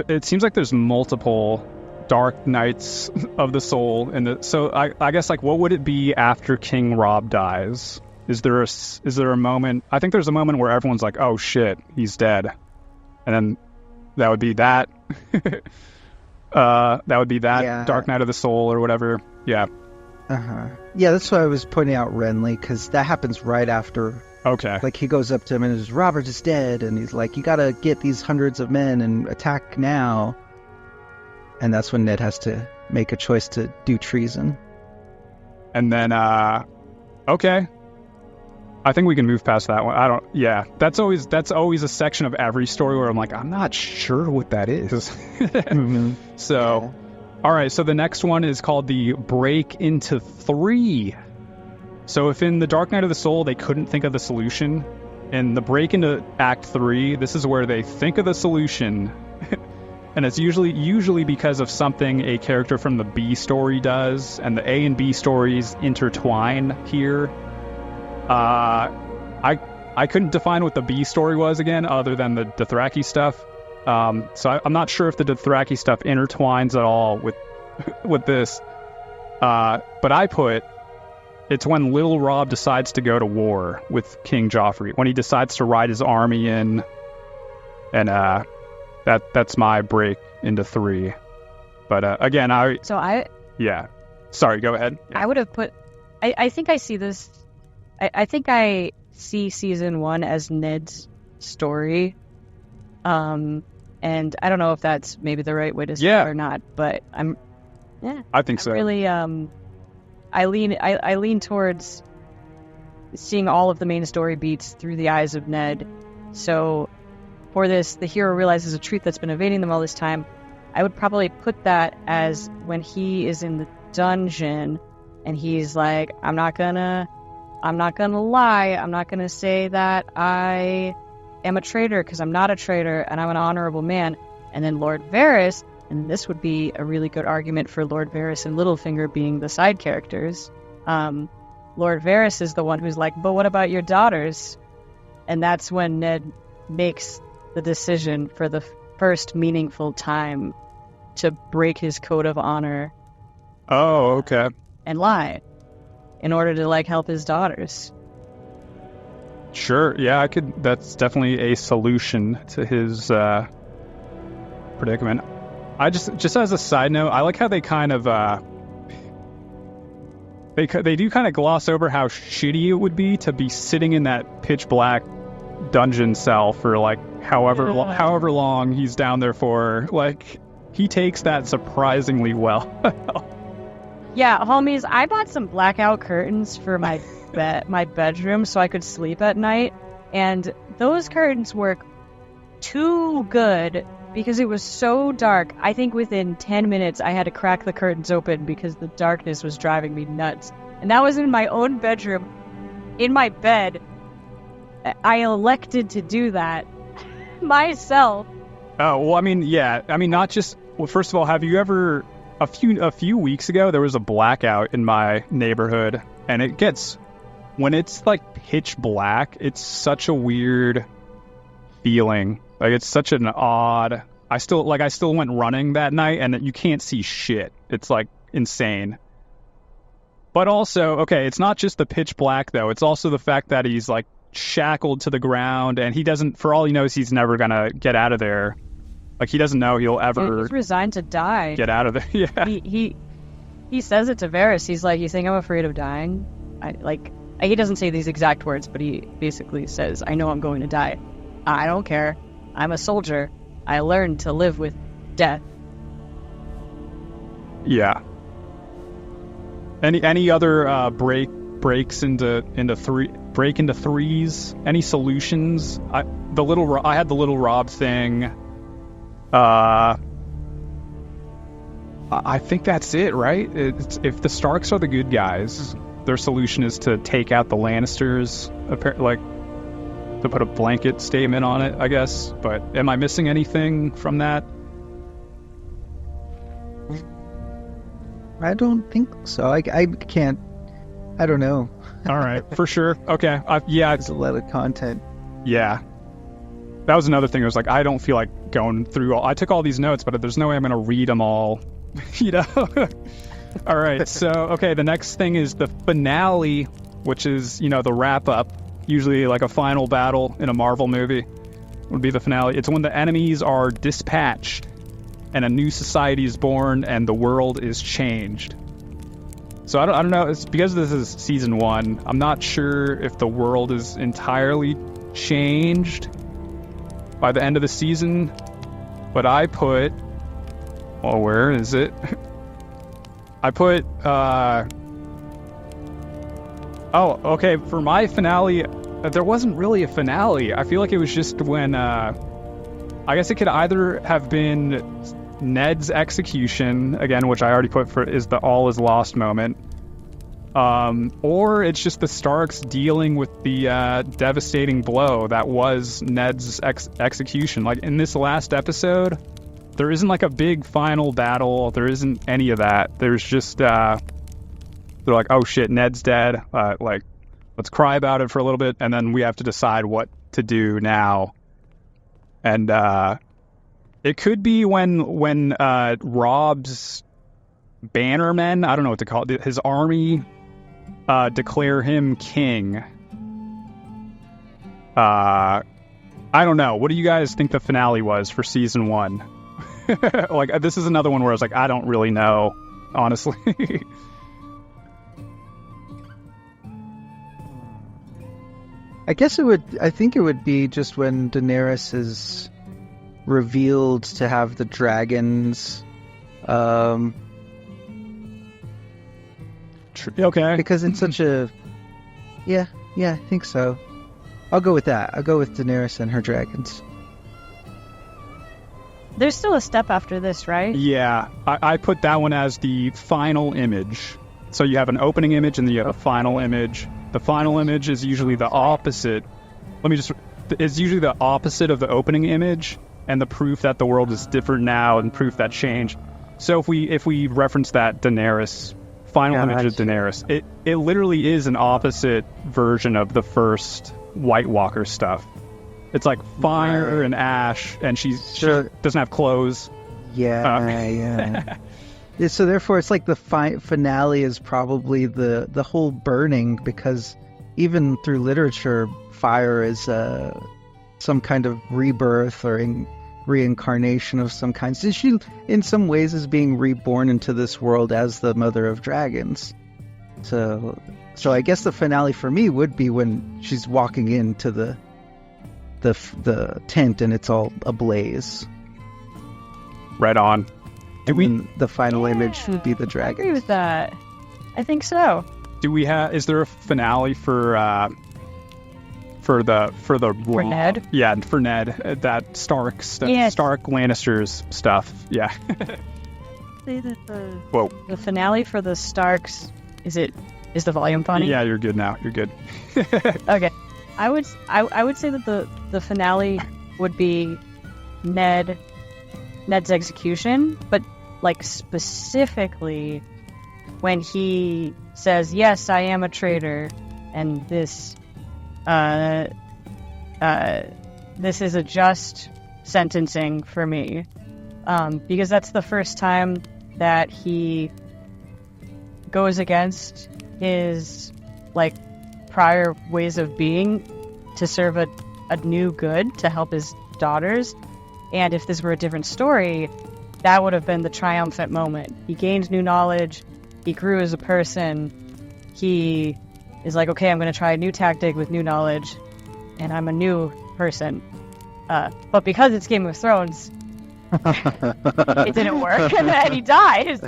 A: it seems like there's multiple Dark Nights of the Soul. So I guess, like, what would it be after King Robb dies? Is there a moment... I think there's a moment where everyone's like, oh shit, he's dead. And then that would be that... that would be that
C: Yeah.
A: Dark Night of the Soul or whatever. Yeah.
C: Yeah, that's why I was pointing out Renly, because that happens right after.
A: Okay.
C: Like, he goes up to him and says, Robert is dead, and he's like, you gotta get these hundreds of men and attack now. And that's when Ned has to make a choice to do treason.
A: And then, okay. I think we can move past that one. That's always a section of every story where I'm like, I'm not sure what that is. So, all right, so the next one is called the Break into Three. So if in the Dark Night of the Soul they couldn't think of the solution, in the Break into Act 3, this is where they think of the solution. And it's usually because of something a character from the B story does, and the A and B stories intertwine here. I couldn't define what the B story was again, other than the Dothraki stuff. So I'm not sure if the Dothraki stuff intertwines at all with this. But I put it's when Little Rob decides to go to war with King Joffrey, when he decides to ride his army in, and that's my break into 3. But again, sorry, go ahead. Yeah.
B: I would have put. I think I see this. I think I see season 1 as Ned's story. And I don't know if that's maybe the right way to say it or not, but I think so. Really, I lean towards seeing all of the main story beats through the eyes of Ned. So for this, the hero realizes a truth that's been evading them all this time. I would probably put that as when he is in the dungeon and he's like, I'm not gonna lie. I'm not gonna say that I am a traitor, because I'm not a traitor and I'm an honorable man. And then Lord Varys, and this would be a really good argument for Lord Varys and Littlefinger being the side characters. Lord Varys is the one who's like, but what about your daughters? And that's when Ned makes the decision for the first meaningful time to break his code of honor.
A: Oh, okay.
B: And lie in order to help his daughters.
A: Sure, yeah, that's definitely a solution to his predicament. I just as a side note, I like how they kind of they do kind of gloss over how shitty it would be to be sitting in that pitch black dungeon cell for however long he's down there for. He takes that surprisingly well.
B: Yeah, homies, I bought some blackout curtains for my bedroom so I could sleep at night, and those curtains work too good because it was so dark. I think within 10 minutes I had to crack the curtains open because the darkness was driving me nuts. And that was in my own bedroom, in my bed. I elected to do that myself.
A: Oh, well, I mean, yeah. I mean, not just... Well, first of all, have you ever... A few weeks ago, there was a blackout in my neighborhood, and it gets... When it's, pitch black, it's such a weird feeling. It's such an odd... I still went running that night, and you can't see shit. It's, insane. But also, okay, it's not just the pitch black, though. It's also the fact that he's, shackled to the ground, and he doesn't... For all he knows, he's never gonna get out of there. He doesn't know he'll ever...
B: He's resigned to die.
A: Get out of there, yeah.
B: He says it to Varys. He's like, you think I'm afraid of dying? He doesn't say these exact words, but he basically says, I know I'm going to die. I don't care. I'm a soldier. I learned to live with death. Yeah.
A: Any other breaks into threes? Any solutions? I had the Little Rob thing. I think that's it, right? If the Starks are the good guys, their solution is to take out the Lannisters, to put a blanket statement on it, I guess. But am I missing anything from that?
C: I don't think so. I can't... I don't know.
A: All right, for sure. Okay.
C: There's a lot of content.
A: Yeah. That was another thing. I was like, I don't feel like going through all... I took all these notes, but there's no way I'm going to read them all, All right, so, okay, the next thing is the finale, which is, the wrap-up. Usually, a final battle in a Marvel movie would be the finale. It's when the enemies are dispatched, and a new society is born, and the world is changed. So I don't know. It's because this is season 1. I'm not sure if the world is entirely changed by the end of the season. But I put... Well, where is it? I put... Oh, okay. For my finale, there wasn't really a finale. I feel like it was just when... I guess it could either have been Ned's execution, again, which I already put for is the all is lost moment. Or it's just the Starks dealing with the devastating blow that was Ned's execution. Like, in this last episode, there isn't like a big final battle. There isn't any of that. There's just, they're like, oh shit, Ned's dead. Like, let's cry about it for a little bit, and then we have to decide what to do now. And, it could be when Rob's bannermen, I don't know what to call it, his army, declare him king. I don't know. What do you guys think the finale was for season 1? Like, this is another one where I was like, I don't really know, honestly.
C: I think it would be just when Daenerys is revealed to have the dragons.
A: Okay.
C: Because it's such a... Yeah, I think so. I'll go with that. I'll go with Daenerys and her dragons.
B: There's still a step after this, right?
A: Yeah, I put that one as the final image. So you have an opening image and then you have a final image. The final image is usually the opposite. It's usually the opposite of the opening image, and the proof that the world is different now, and proof that changed. So if we reference that Daenerys, final image of Daenerys, it literally is an opposite version of the first White Walker stuff. It's like fire and ash, and she doesn't have clothes.
C: Yeah. So therefore, it's like the finale is probably the whole burning, because even through literature, fire is some kind of rebirth or reincarnation of some kind. So she, in some ways, is being reborn into this world as the mother of dragons. So I guess the finale for me would be when she's walking into the tent and it's all ablaze.
A: Right on.
C: The final image would be the dragon.
B: I agree with that. I think so.
A: Is there a finale for
B: Ned?
A: Yeah, for Ned. That Stark Lannisters stuff. Yeah.
B: Say that
A: Whoa.
B: The finale for the Starks is the volume funny?
A: Yeah, you're good now. You're good.
B: Okay. I would say that the finale would be Ned's execution, but like specifically when he says, "Yes, I am a traitor, and this is a just sentencing for me," because that's the first time that he goes against his like prior ways of being to serve a new good to help his daughters. And if this were a different story, that would have been the triumphant moment. He gained new knowledge, he grew as a person, he is like, okay, I'm going to try a new tactic with new knowledge, and I'm a new person. But because it's Game of Thrones, it didn't work, and then he dies.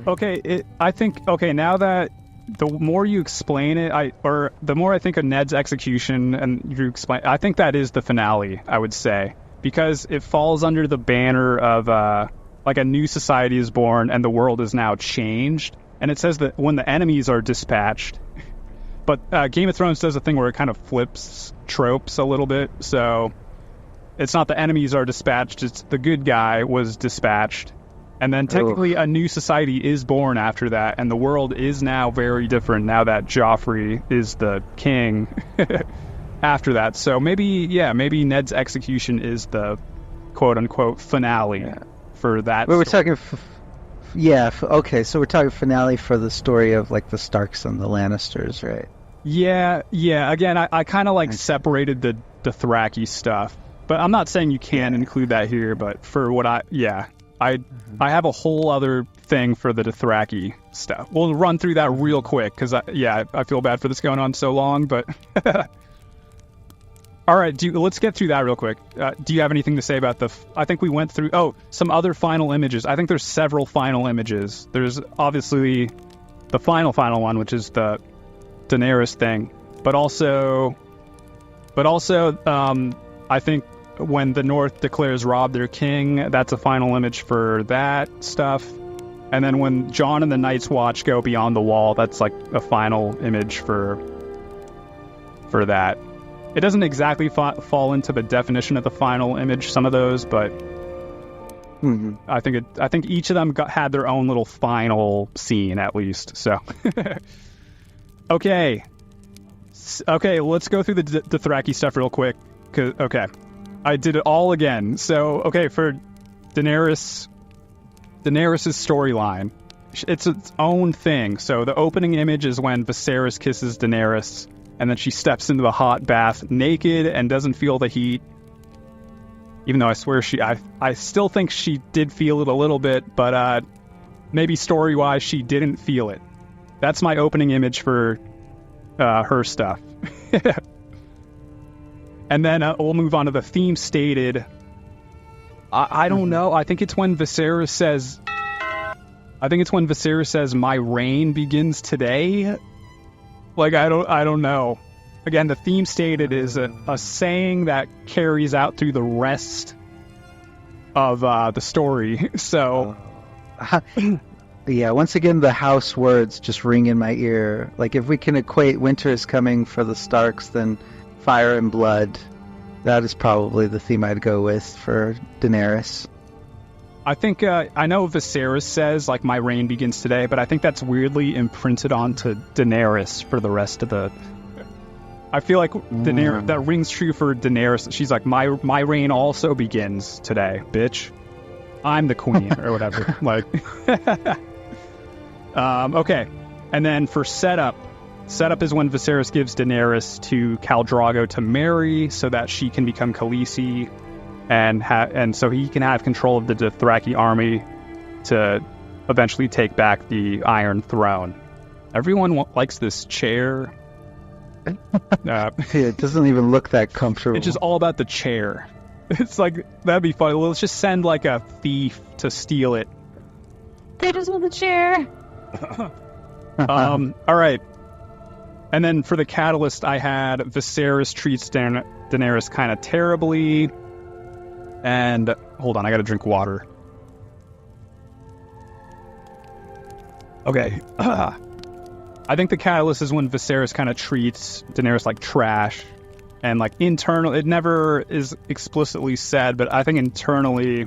A: Okay, now that the more you explain it, the more I think of Ned's execution, and you explain, I think that is the finale, I would say. Because it falls under the banner of like a new society is born and the world is now changed. And it says that when the enemies are dispatched. But Game of Thrones does a thing where it kind of flips tropes a little bit. So it's not the enemies are dispatched, it's the good guy was dispatched. And then technically a new society is born after that. And the world is now very different now that Joffrey is the king. After that, so maybe Ned's execution is the quote-unquote finale for that.
C: We're talking, okay, so we're talking finale for the story of like the Starks and the Lannisters, right?
A: Yeah. Again, I kind of like separated the Dothraki stuff, but I'm not saying you can't include that here. But for what I have a whole other thing for the Dothraki stuff. We'll run through that real quick because I feel bad for this going on so long, but all right, let's get through that real quick. Do you have anything to say about I think we went through some other final images. I think there's several final images. There's obviously the final one, which is the Daenerys thing, but also I think when the North declares Robb their king, that's a final image for that stuff. And then when Jon and the Night's Watch go beyond the wall, that's like a final image for that. It doesn't exactly fall into the definition of the final image, some of those, but I think each of them had their own little final scene at least. So okay, let's go through the Dothraki stuff real quick. I did it all again. So, for Daenerys' storyline, it's its own thing. So the opening image is when Viserys kisses Daenerys, and then she steps into the hot bath naked and doesn't feel the heat. Even though I swear I still think she did feel it a little bit, but maybe story-wise she didn't feel it. That's my opening image for her stuff. And then we'll move on to the theme stated. I don't know. I think it's when Viserys says, "My reign begins today." Like I don't know. Again, the theme stated is a saying that carries out through the rest of the story. So,
C: yeah. Once again, the house words just ring in my ear. Like if we can equate winter is coming for the Starks, then fire and blood. That is probably the theme I'd go with for Daenerys.
A: I think I know Viserys says like my reign begins today, but I think that's weirdly imprinted onto Daenerys for the rest of the. I feel like Daenerys that rings true for Daenerys. She's like my reign also begins today, bitch. I'm the queen or whatever. Like, okay, and then for setup is when Viserys gives Daenerys to Khal Drogo to marry so that she can become Khaleesi. And so he can have control of the Dothraki army to eventually take back the Iron Throne. Everyone likes this chair.
C: It doesn't even look that comfortable.
A: It's just all about the chair. It's like, that'd be fun. Let's just send like a thief to steal it.
B: They just want the chair.
A: All right. And then for the catalyst, I had Viserys treats Daenerys kind of terribly. And hold on, I gotta drink water. Okay. I think the catalyst is when Viserys kind of treats Daenerys like trash. And like it never is explicitly said, but I think internally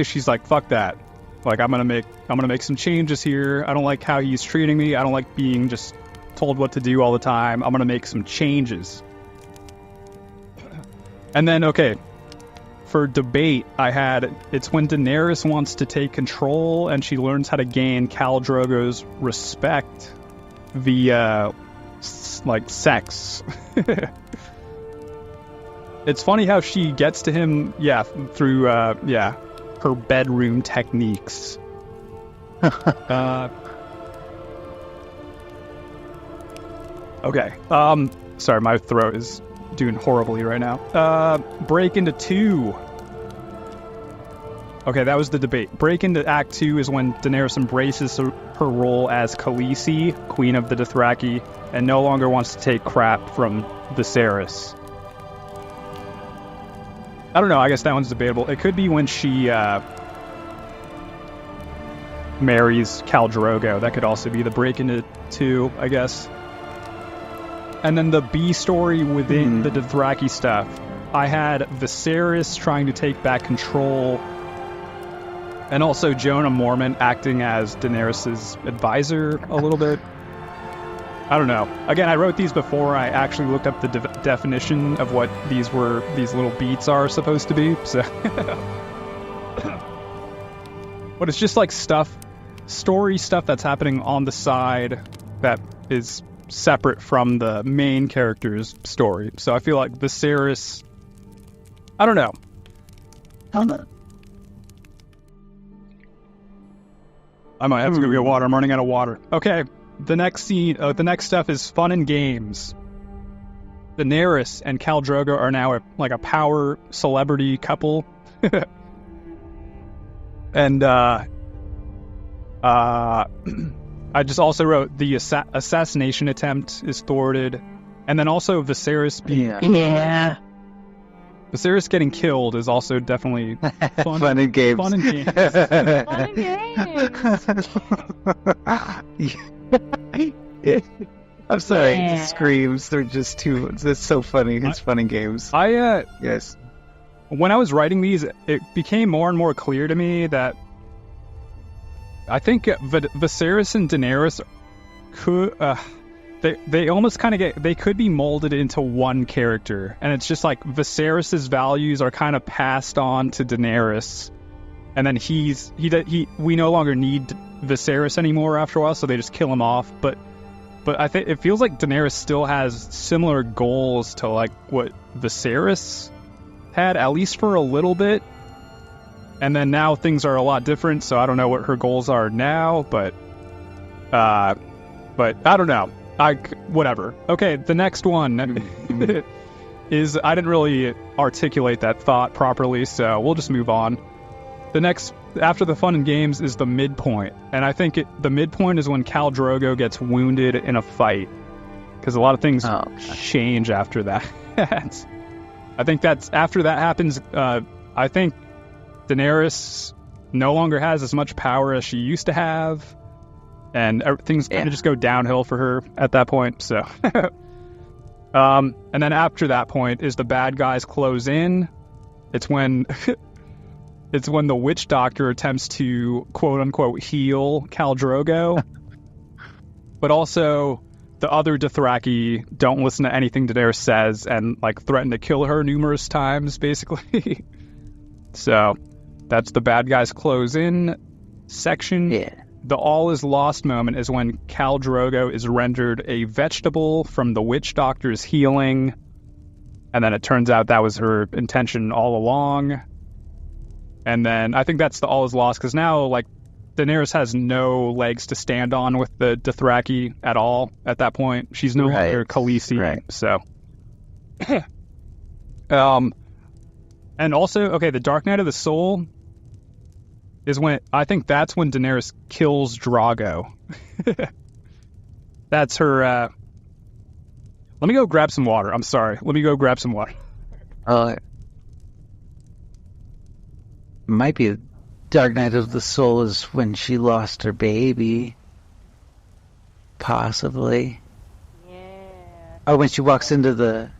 A: she's like, fuck that. Like I'm gonna make some changes here. I don't like how he's treating me. I don't like being just told what to do all the time. I'm gonna make some changes. And then, for debate, it's when Daenerys wants to take control and she learns how to gain Khal Drogo's respect via, sex. It's funny how she gets to him, through, her bedroom techniques. Sorry, my throat is doing horribly right now. Break into 2. Okay, that was the debate. Break into Act 2 is when Daenerys embraces her role as Khaleesi, Queen of the Dothraki, and no longer wants to take crap from Viserys. I don't know, I guess that one's debatable. It could be when she marries Khal Drogo. That could also be the break into 2, I guess. And then the B story within the Dothraki stuff, I had Viserys trying to take back control, and also Jonah Mormont acting as Daenerys' advisor a little bit. I don't know. Again, I wrote these before I actually looked up the definition of what these little beats are supposed to be. So, but it's just like story stuff that's happening on the side that is separate from the main character's story. So I feel like Viserys, I don't know. I might have to go get water. I'm running out of water. Okay, the next scene, the next stuff is fun and games. Daenerys and Khal Drogo are now a power celebrity couple. And I just also wrote the assassination attempt is thwarted, and then also Viserys Viserys getting killed is also definitely fun.
C: Fun and games.
A: Fun and games.
B: Fun and games.
C: I'm sorry.
B: Yeah.
C: The screams. They're just too. It's so funny. It's fun and games.
A: Yes. When I was writing these, it became more and more clear to me that I think Viserys and Daenerys could they almost kind of they could be molded into one character, and it's just like Viserys's values are kind of passed on to Daenerys, and then we no longer need Viserys anymore after a while, so they just kill him off. But I think it feels like Daenerys still has similar goals to like what Viserys had, at least for a little bit. And then now things are a lot different, so I don't know what her goals are now, but I don't know. Whatever. Okay, the next one is, I didn't really articulate that thought properly, so we'll just move on. The next, after the fun and games, is the midpoint. And I think the midpoint is when Khal Drogo gets wounded in a fight. Because a lot of things change after that. I think after that happens, I think Daenerys no longer has as much power as she used to have. And things kind of just go downhill for her at that point. So, and then after that point is the bad guys close in. It's when the witch doctor attempts to quote unquote heal Khal Drogo, but also the other Dothraki don't listen to anything Daenerys says and like threaten to kill her numerous times, basically. So that's the bad guys close in section.
C: Yeah.
A: The all is lost moment is when Khal Drogo is rendered a vegetable from the witch doctor's healing, and then it turns out that was her intention all along. And then I think that's the all is lost, because now like Daenerys has no legs to stand on with the Dothraki at all at that point. She's no longer Khaleesi.
C: Right.
A: So and also, okay, the Dark Night of the Soul is when, I think that's when Daenerys kills Drogo. That's her, let me go grab some water. I'm sorry. Let me go grab some water.
C: Might be Dark Night of the Soul is when she lost her baby. Possibly.
B: Yeah.
C: Oh, when she walks into the...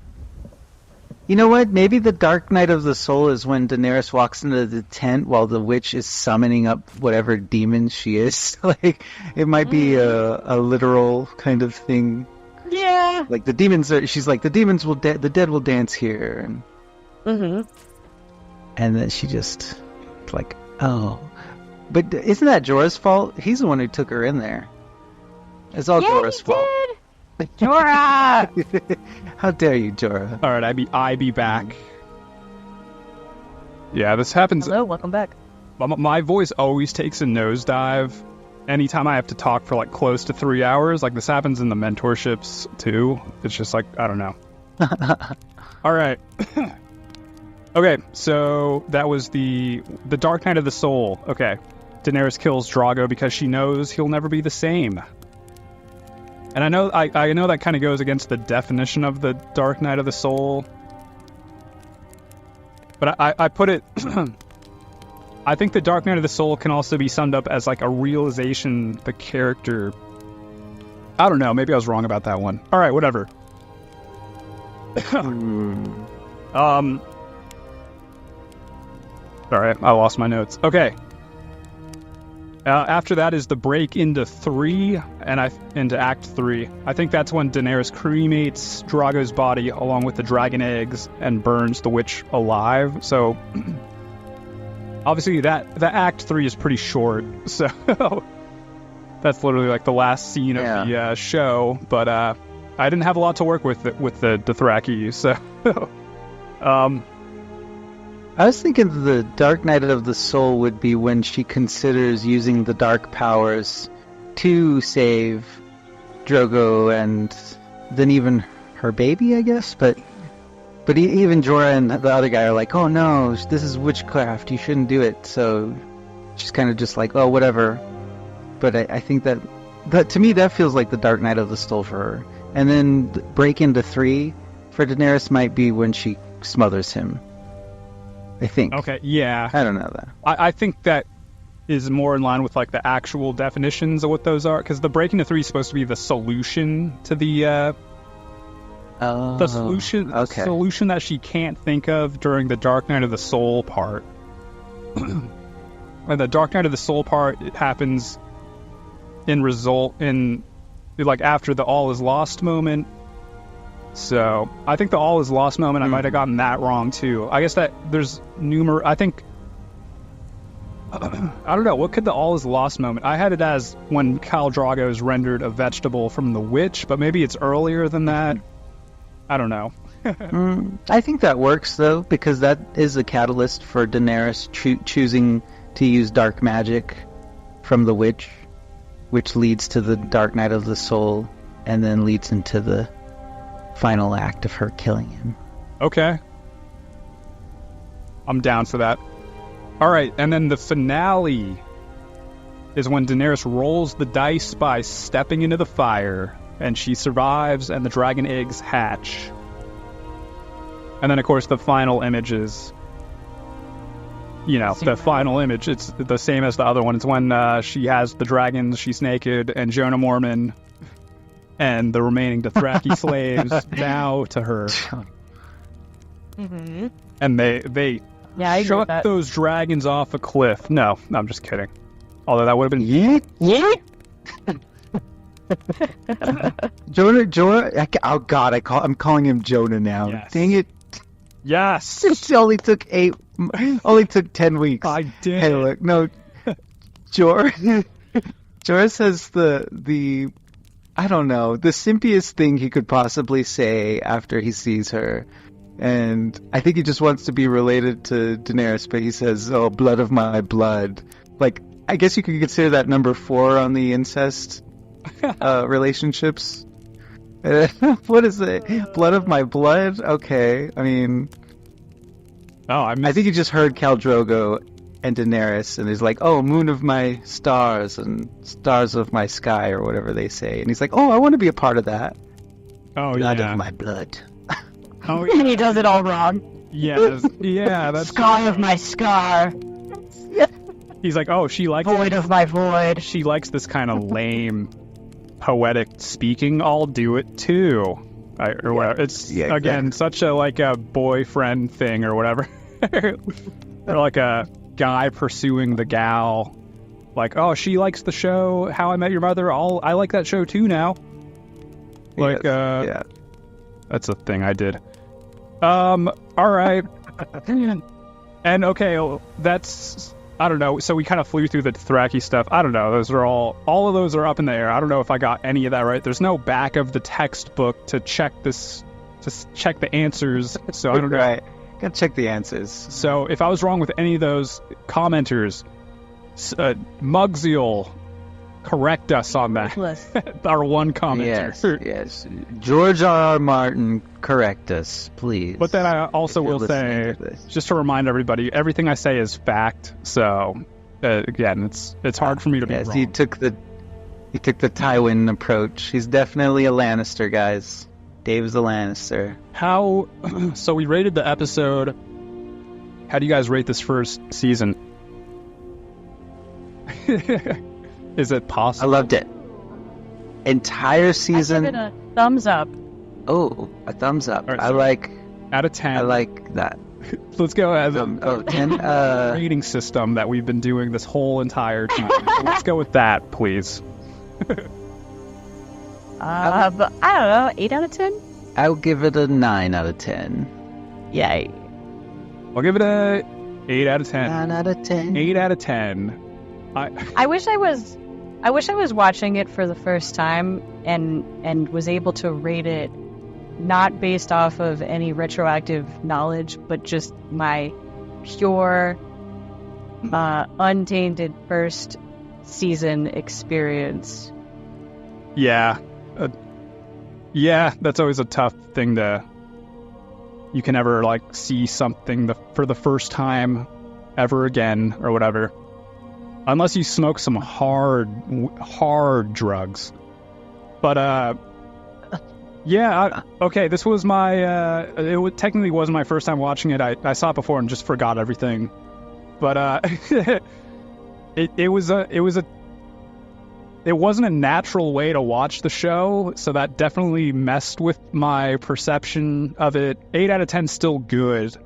C: You know what? Maybe the Dark Night of the Soul is when Daenerys walks into the tent while the witch is summoning up whatever demon she is. Like, it might be a literal kind of thing.
B: Yeah.
C: Like, the demons are... She's like, the demons will... the dead will dance here. And then she just... Like, oh. But isn't that Jorah's fault? He's the one who took her in there. It's all Jorah's fault.
B: Jorah!
C: How dare you, Jorah?
A: All right, I be back. Yeah, this happens.
B: Hello, welcome back.
A: My voice always takes a nosedive anytime I have to talk for like close to 3 hours. Like this happens in the mentorships too. It's just like, I don't know. All right. Okay, so that was the Dark Night of the Soul. Okay, Daenerys kills Drogo because she knows he'll never be the same. And I know that kind of goes against the definition of the Dark Night of the Soul. But I put it... I think the Dark Night of the Soul can also be summed up as like a realization the character... I don't know, maybe I was wrong about that one. Alright, whatever. Sorry, I lost my notes. Okay. After that is the break into 3 and into Act 3. I think that's when Daenerys cremates Drogo's body along with the dragon eggs and burns the witch alive. So obviously that Act 3 is pretty short. So that's literally like the last scene of the show. But I didn't have a lot to work with the Dothraki. So
C: I was thinking the Dark Night of the Soul would be when she considers using the dark powers to save Drogo and then even her baby, I guess. But even Jorah and the other guy are like, oh no, this is witchcraft, you shouldn't do it. So she's kind of just like, oh, whatever. But I think that to me, that feels like the Dark Night of the Soul for her. And then break into 3 for Daenerys might be when she smothers him. I think.
A: Okay, yeah.
C: I don't know that.
A: I think that is more in line with like the actual definitions of what those are, because the breaking to 3 is supposed to be the solution to the solution that she can't think of during the Dark Night of the Soul part. And the Dark Night of the Soul part, it happens in like after the all is lost moment. So I think the all is lost moment, I might have gotten that wrong too. I guess that there's I think I don't know, what could the all is lost moment? I had it as when Khal Drogo is rendered a vegetable from the witch, but maybe it's earlier than that. I don't know.
C: I think that works though, because that is a catalyst for Daenerys choosing to use dark magic from the witch, which leads to the Dark Night of the Soul, and then leads into the final act of her killing him.
A: Okay. I'm down for that. Alright, and then the finale is when Daenerys rolls the dice by stepping into the fire, and she survives, and the dragon eggs hatch. And then, of course, the final image is... the final image, it's the same as the other one. It's when she has the dragons, she's naked, and Jonah Mormon and the remaining Dothraki slaves bow to her.
B: Mm-hmm.
A: And they shut those dragons off a cliff. No, I'm just kidding. Although that would have been...
C: Yeah. Jonah, oh god, I'm calling him Jonah now.
A: Yes.
C: Dang it.
A: Yes!
C: It only took 10 weeks.
A: I did.
C: Hey, look, no. Jorah says the I don't know, the simpiest thing he could possibly say after he sees her. And I think he just wants to be related to Daenerys, but he says, oh, blood of my blood. Like, I guess you could consider that number 4 on the incest relationships. What is it? Blood of my blood? Okay, I mean... I think he just heard Khal Drogo and Daenerys, and he's like, oh, moon of my stars, and stars of my sky, or whatever they say. And he's like, oh, I want to be a part of that.
A: Oh,
C: blood of my blood.
B: Oh, yeah. He does it all wrong.
A: Yes. Yeah, that's...
B: Scar of my scar.
A: He's like, oh, she likes...
B: Void of my void.
A: She likes this kind of lame, poetic speaking. I'll do it, too. Or whatever. It's, again, such a, like, a boyfriend thing, or whatever. Or like a guy pursuing the gal. Like, oh, she likes the show How I Met Your Mother. I like that show, too, now. Like,
C: yeah.
A: That's a thing I did. All right. And okay, that's, I don't know. So we kind of flew through the Dothraki stuff. I don't know. Those are all of those are up in the air. I don't know if I got any of that right. There's no back of the textbook to check the answers. So I don't know.
C: Right. Gotta check the answers.
A: So if I was wrong with any of those commenters, Mugsiel, correct us on that. Our one commenter.
C: Yes. George R. Martin, correct us, please.
A: But then I also will say, just to remind everybody, everything I say is fact. So again, it's hard for me to be wrong.
C: He took the Tywin approach. He's definitely a Lannister, guys. Dave's a Lannister.
A: So we rated the episode. How do you guys rate this first season? Is it possible?
C: I loved it. Entire season.
B: I give it a thumbs up.
C: Oh, a thumbs up.
A: Right,
C: I like.
A: Out of 10.
C: I like that.
A: Let's go as
C: 10.
A: Rating system that we've been doing this whole entire time. Let's go with that, please.
B: I don't know, 8 out of 10?
C: I'll give it a 9 out of 10.
B: Yay.
A: I'll give it a 8 out of 10.
C: 9 out of 10.
A: 8 out of 10.
B: I wish I was watching it for the first time and was able to rate it not based off of any retroactive knowledge, but just my pure, untainted first season experience.
A: Yeah. Yeah, that's always a tough thing to... You can never, like, see something for the first time ever again, or whatever. Unless you smoke some hard drugs. But, yeah, okay, this was my... technically wasn't my first time watching it. I saw it before and just forgot everything. But, it wasn't a natural way to watch the show, so that definitely messed with my perception of it. 8 out of 10 still good.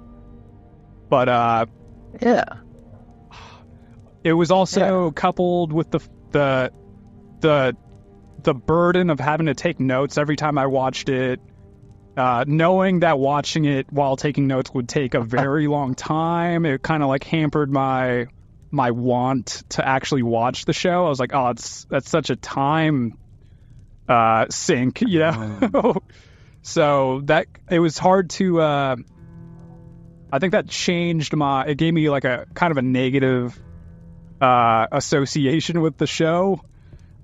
A: But,
C: Yeah.
A: it was also coupled with the burden of having to take notes every time I watched it. Knowing that watching it while taking notes would take a very long time, it kind of like hampered my want to actually watch the show. I was like, oh, that's such a time sink, you know? So that it was hard to I think that changed it gave me like a kind of a negative association with the show,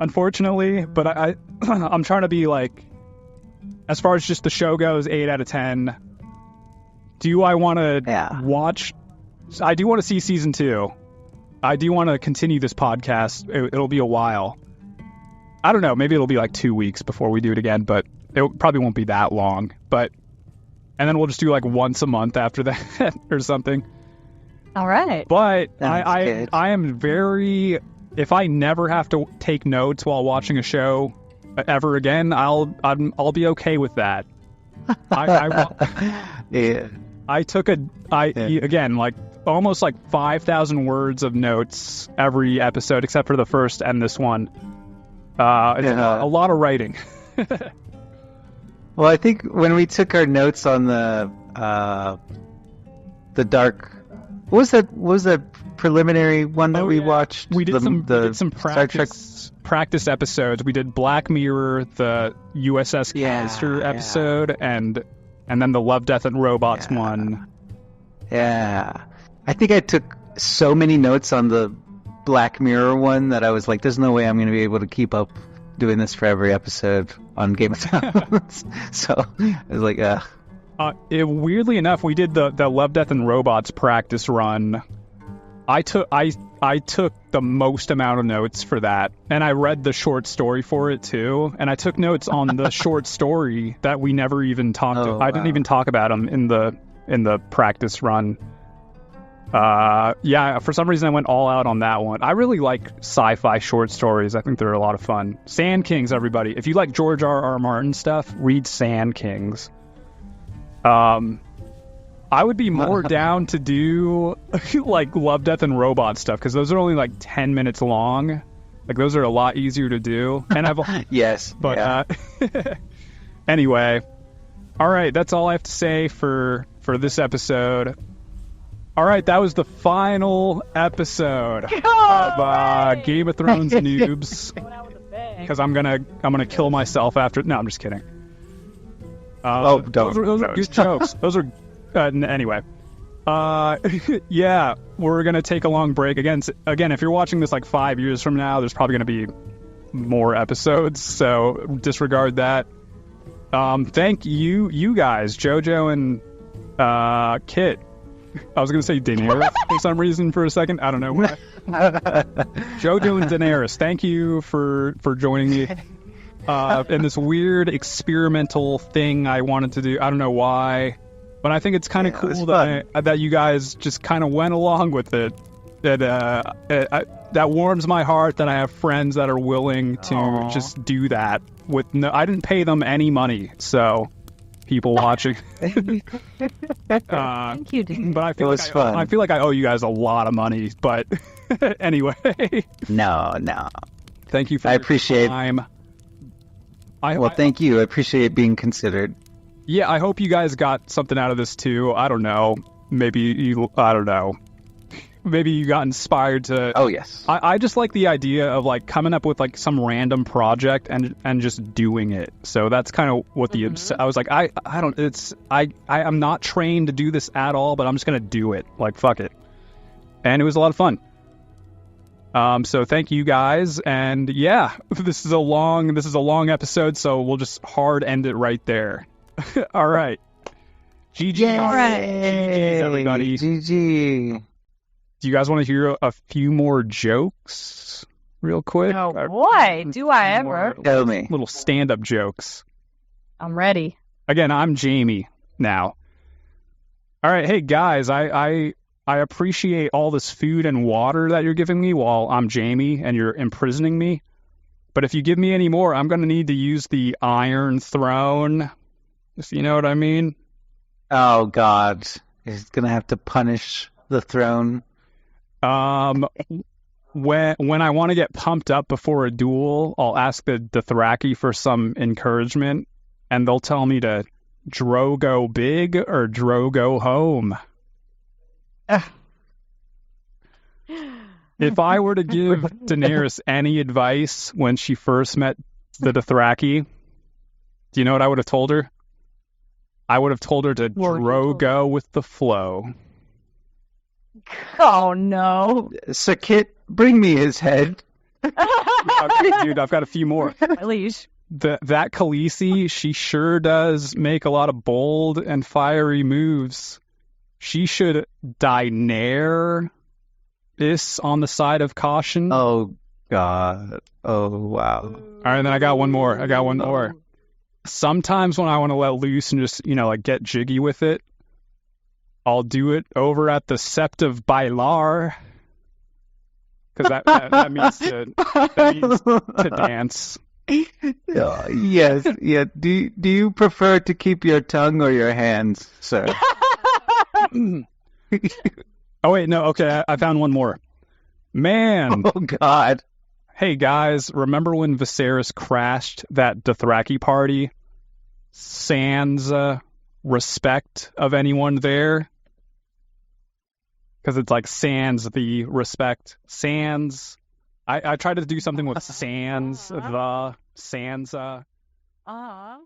A: unfortunately. But I'm trying to be like, as far as just the show goes, 8 out of 10. Do I want to watch? I do want to see season 2. I do want to continue this podcast. It'll be a while. I don't know. Maybe it'll be like 2 weeks before we do it again, but it probably won't be that long. And then we'll just do like once a month after that or something.
B: All right.
A: But I am very... If I never have to take notes while watching a show ever again, I'll be okay with that.
C: Yeah.
A: I took again, like almost like 5,000 words of notes every episode except for the first and this one. It's a lot of writing.
C: Well, I think when we took our notes on the dark, what was that preliminary one that we watched?
A: We did some
C: Star Trek
A: practice episodes. We did Black Mirror, the USS Callister episode, and then the Love, Death, and Robots one.
C: Yeah. I think I took so many notes on the Black Mirror one that I was like, there's no way I'm going to be able to keep up doing this for every episode on Game of Thrones. So I was like,
A: weirdly enough, we did the Love, Death, and Robots practice run. I took the most amount of notes for that, and I read the short story for it too, and I took notes on the short story that we never even talked about. I didn't even talk about them in the practice run. For some reason I went all out on that one. I really like sci-fi short stories. I think they're a lot of fun. Sand Kings, everybody. If you like George R.R. Martin stuff, read Sand Kings. I would be more down to do like Love, Death, and Robot stuff, because those are only like 10 minutes long. Like those are a lot easier to do. And I've
C: yes,
A: but anyway, all right, that's all I have to say for this episode. All right, that was the final episode of Game of Thrones Noobs. Because I'm gonna kill myself after. No, I'm just kidding.
C: Don't.
A: Those are good jokes. Those are anyway. Yeah, we're gonna take a long break again. If you're watching this like 5 years from now, there's probably gonna be more episodes. So disregard that. Thank you guys, JoJo and Kit. I was going to say Daenerys for some reason for a second. I don't know why. JoJo and Daenerys, thank you for joining me in this weird experimental thing I wanted to do. I don't know why, but I think it's kind of cool that you guys just kind of went along with it. That warms my heart that I have friends that are willing to just do that. I didn't pay them any money, so... people watching.
B: Thank you, dude.
A: But I feel
C: fun.
A: I feel like I owe you guys a lot of money. But anyway,
C: no.
A: Thank you for
C: I appreciate
A: time.
C: Thank you. I appreciate being considered.
A: Yeah, I hope you guys got something out of this too. I don't know. Maybe I don't know. maybe you got inspired to.
D: Oh yes.
A: I just like the idea of like coming up with like some random project and just doing it. So that's kind of what the I was like I'm not trained to do this at all, but I'm just gonna do it. Like fuck it, and it was a lot of fun. So thank you guys, and yeah, this is a long episode, so we'll just hard end it right there. All right. GG.
B: All right.
A: GG, everybody.
C: GG.
A: Do you guys want to hear a few more jokes real quick?
B: Oh boy, do I ever.
C: Tell me.
A: Little stand-up jokes.
B: I'm ready.
A: Again, I'm Jamie now. All right, hey guys, I appreciate all this food and water that you're giving me while I'm Jamie and you're imprisoning me. But if you give me any more, I'm going to need to use the Iron Throne. If you know what I mean.
C: Oh God, he's gonna have to punish the throne.
A: When I want to get pumped up before a duel, I'll ask the Dothraki for some encouragement, and they'll tell me to Drogo big or Drogo home. If I were to give Daenerys any advice when she first met the Dothraki, do you know what I would have told her? I would have told her to Drogo with the flow.
B: Oh no.
C: Sir Kit, bring me his head.
A: Dude, I've got a few more.
B: My liege.
A: That Khaleesi, she sure does make a lot of bold and fiery moves. She should Daenerys on the side of caution.
C: Oh God. Oh wow.
A: All right, then I got one more. Sometimes when I want to let loose and just, like get jiggy with it, I'll do it over at the Sept of Bailar. Because that means to dance.
C: Yes, yeah. Do you prefer to keep your tongue or your hands, sir?
A: Oh, wait, no, okay, I found one more. Man.
C: Oh, God.
A: Hey, guys, remember when Viserys crashed that Dothraki party? Sans respect of anyone there? Because it's like sans the respect. Sans. I tried to do something with sans, the, Sansa.
B: Uh-huh.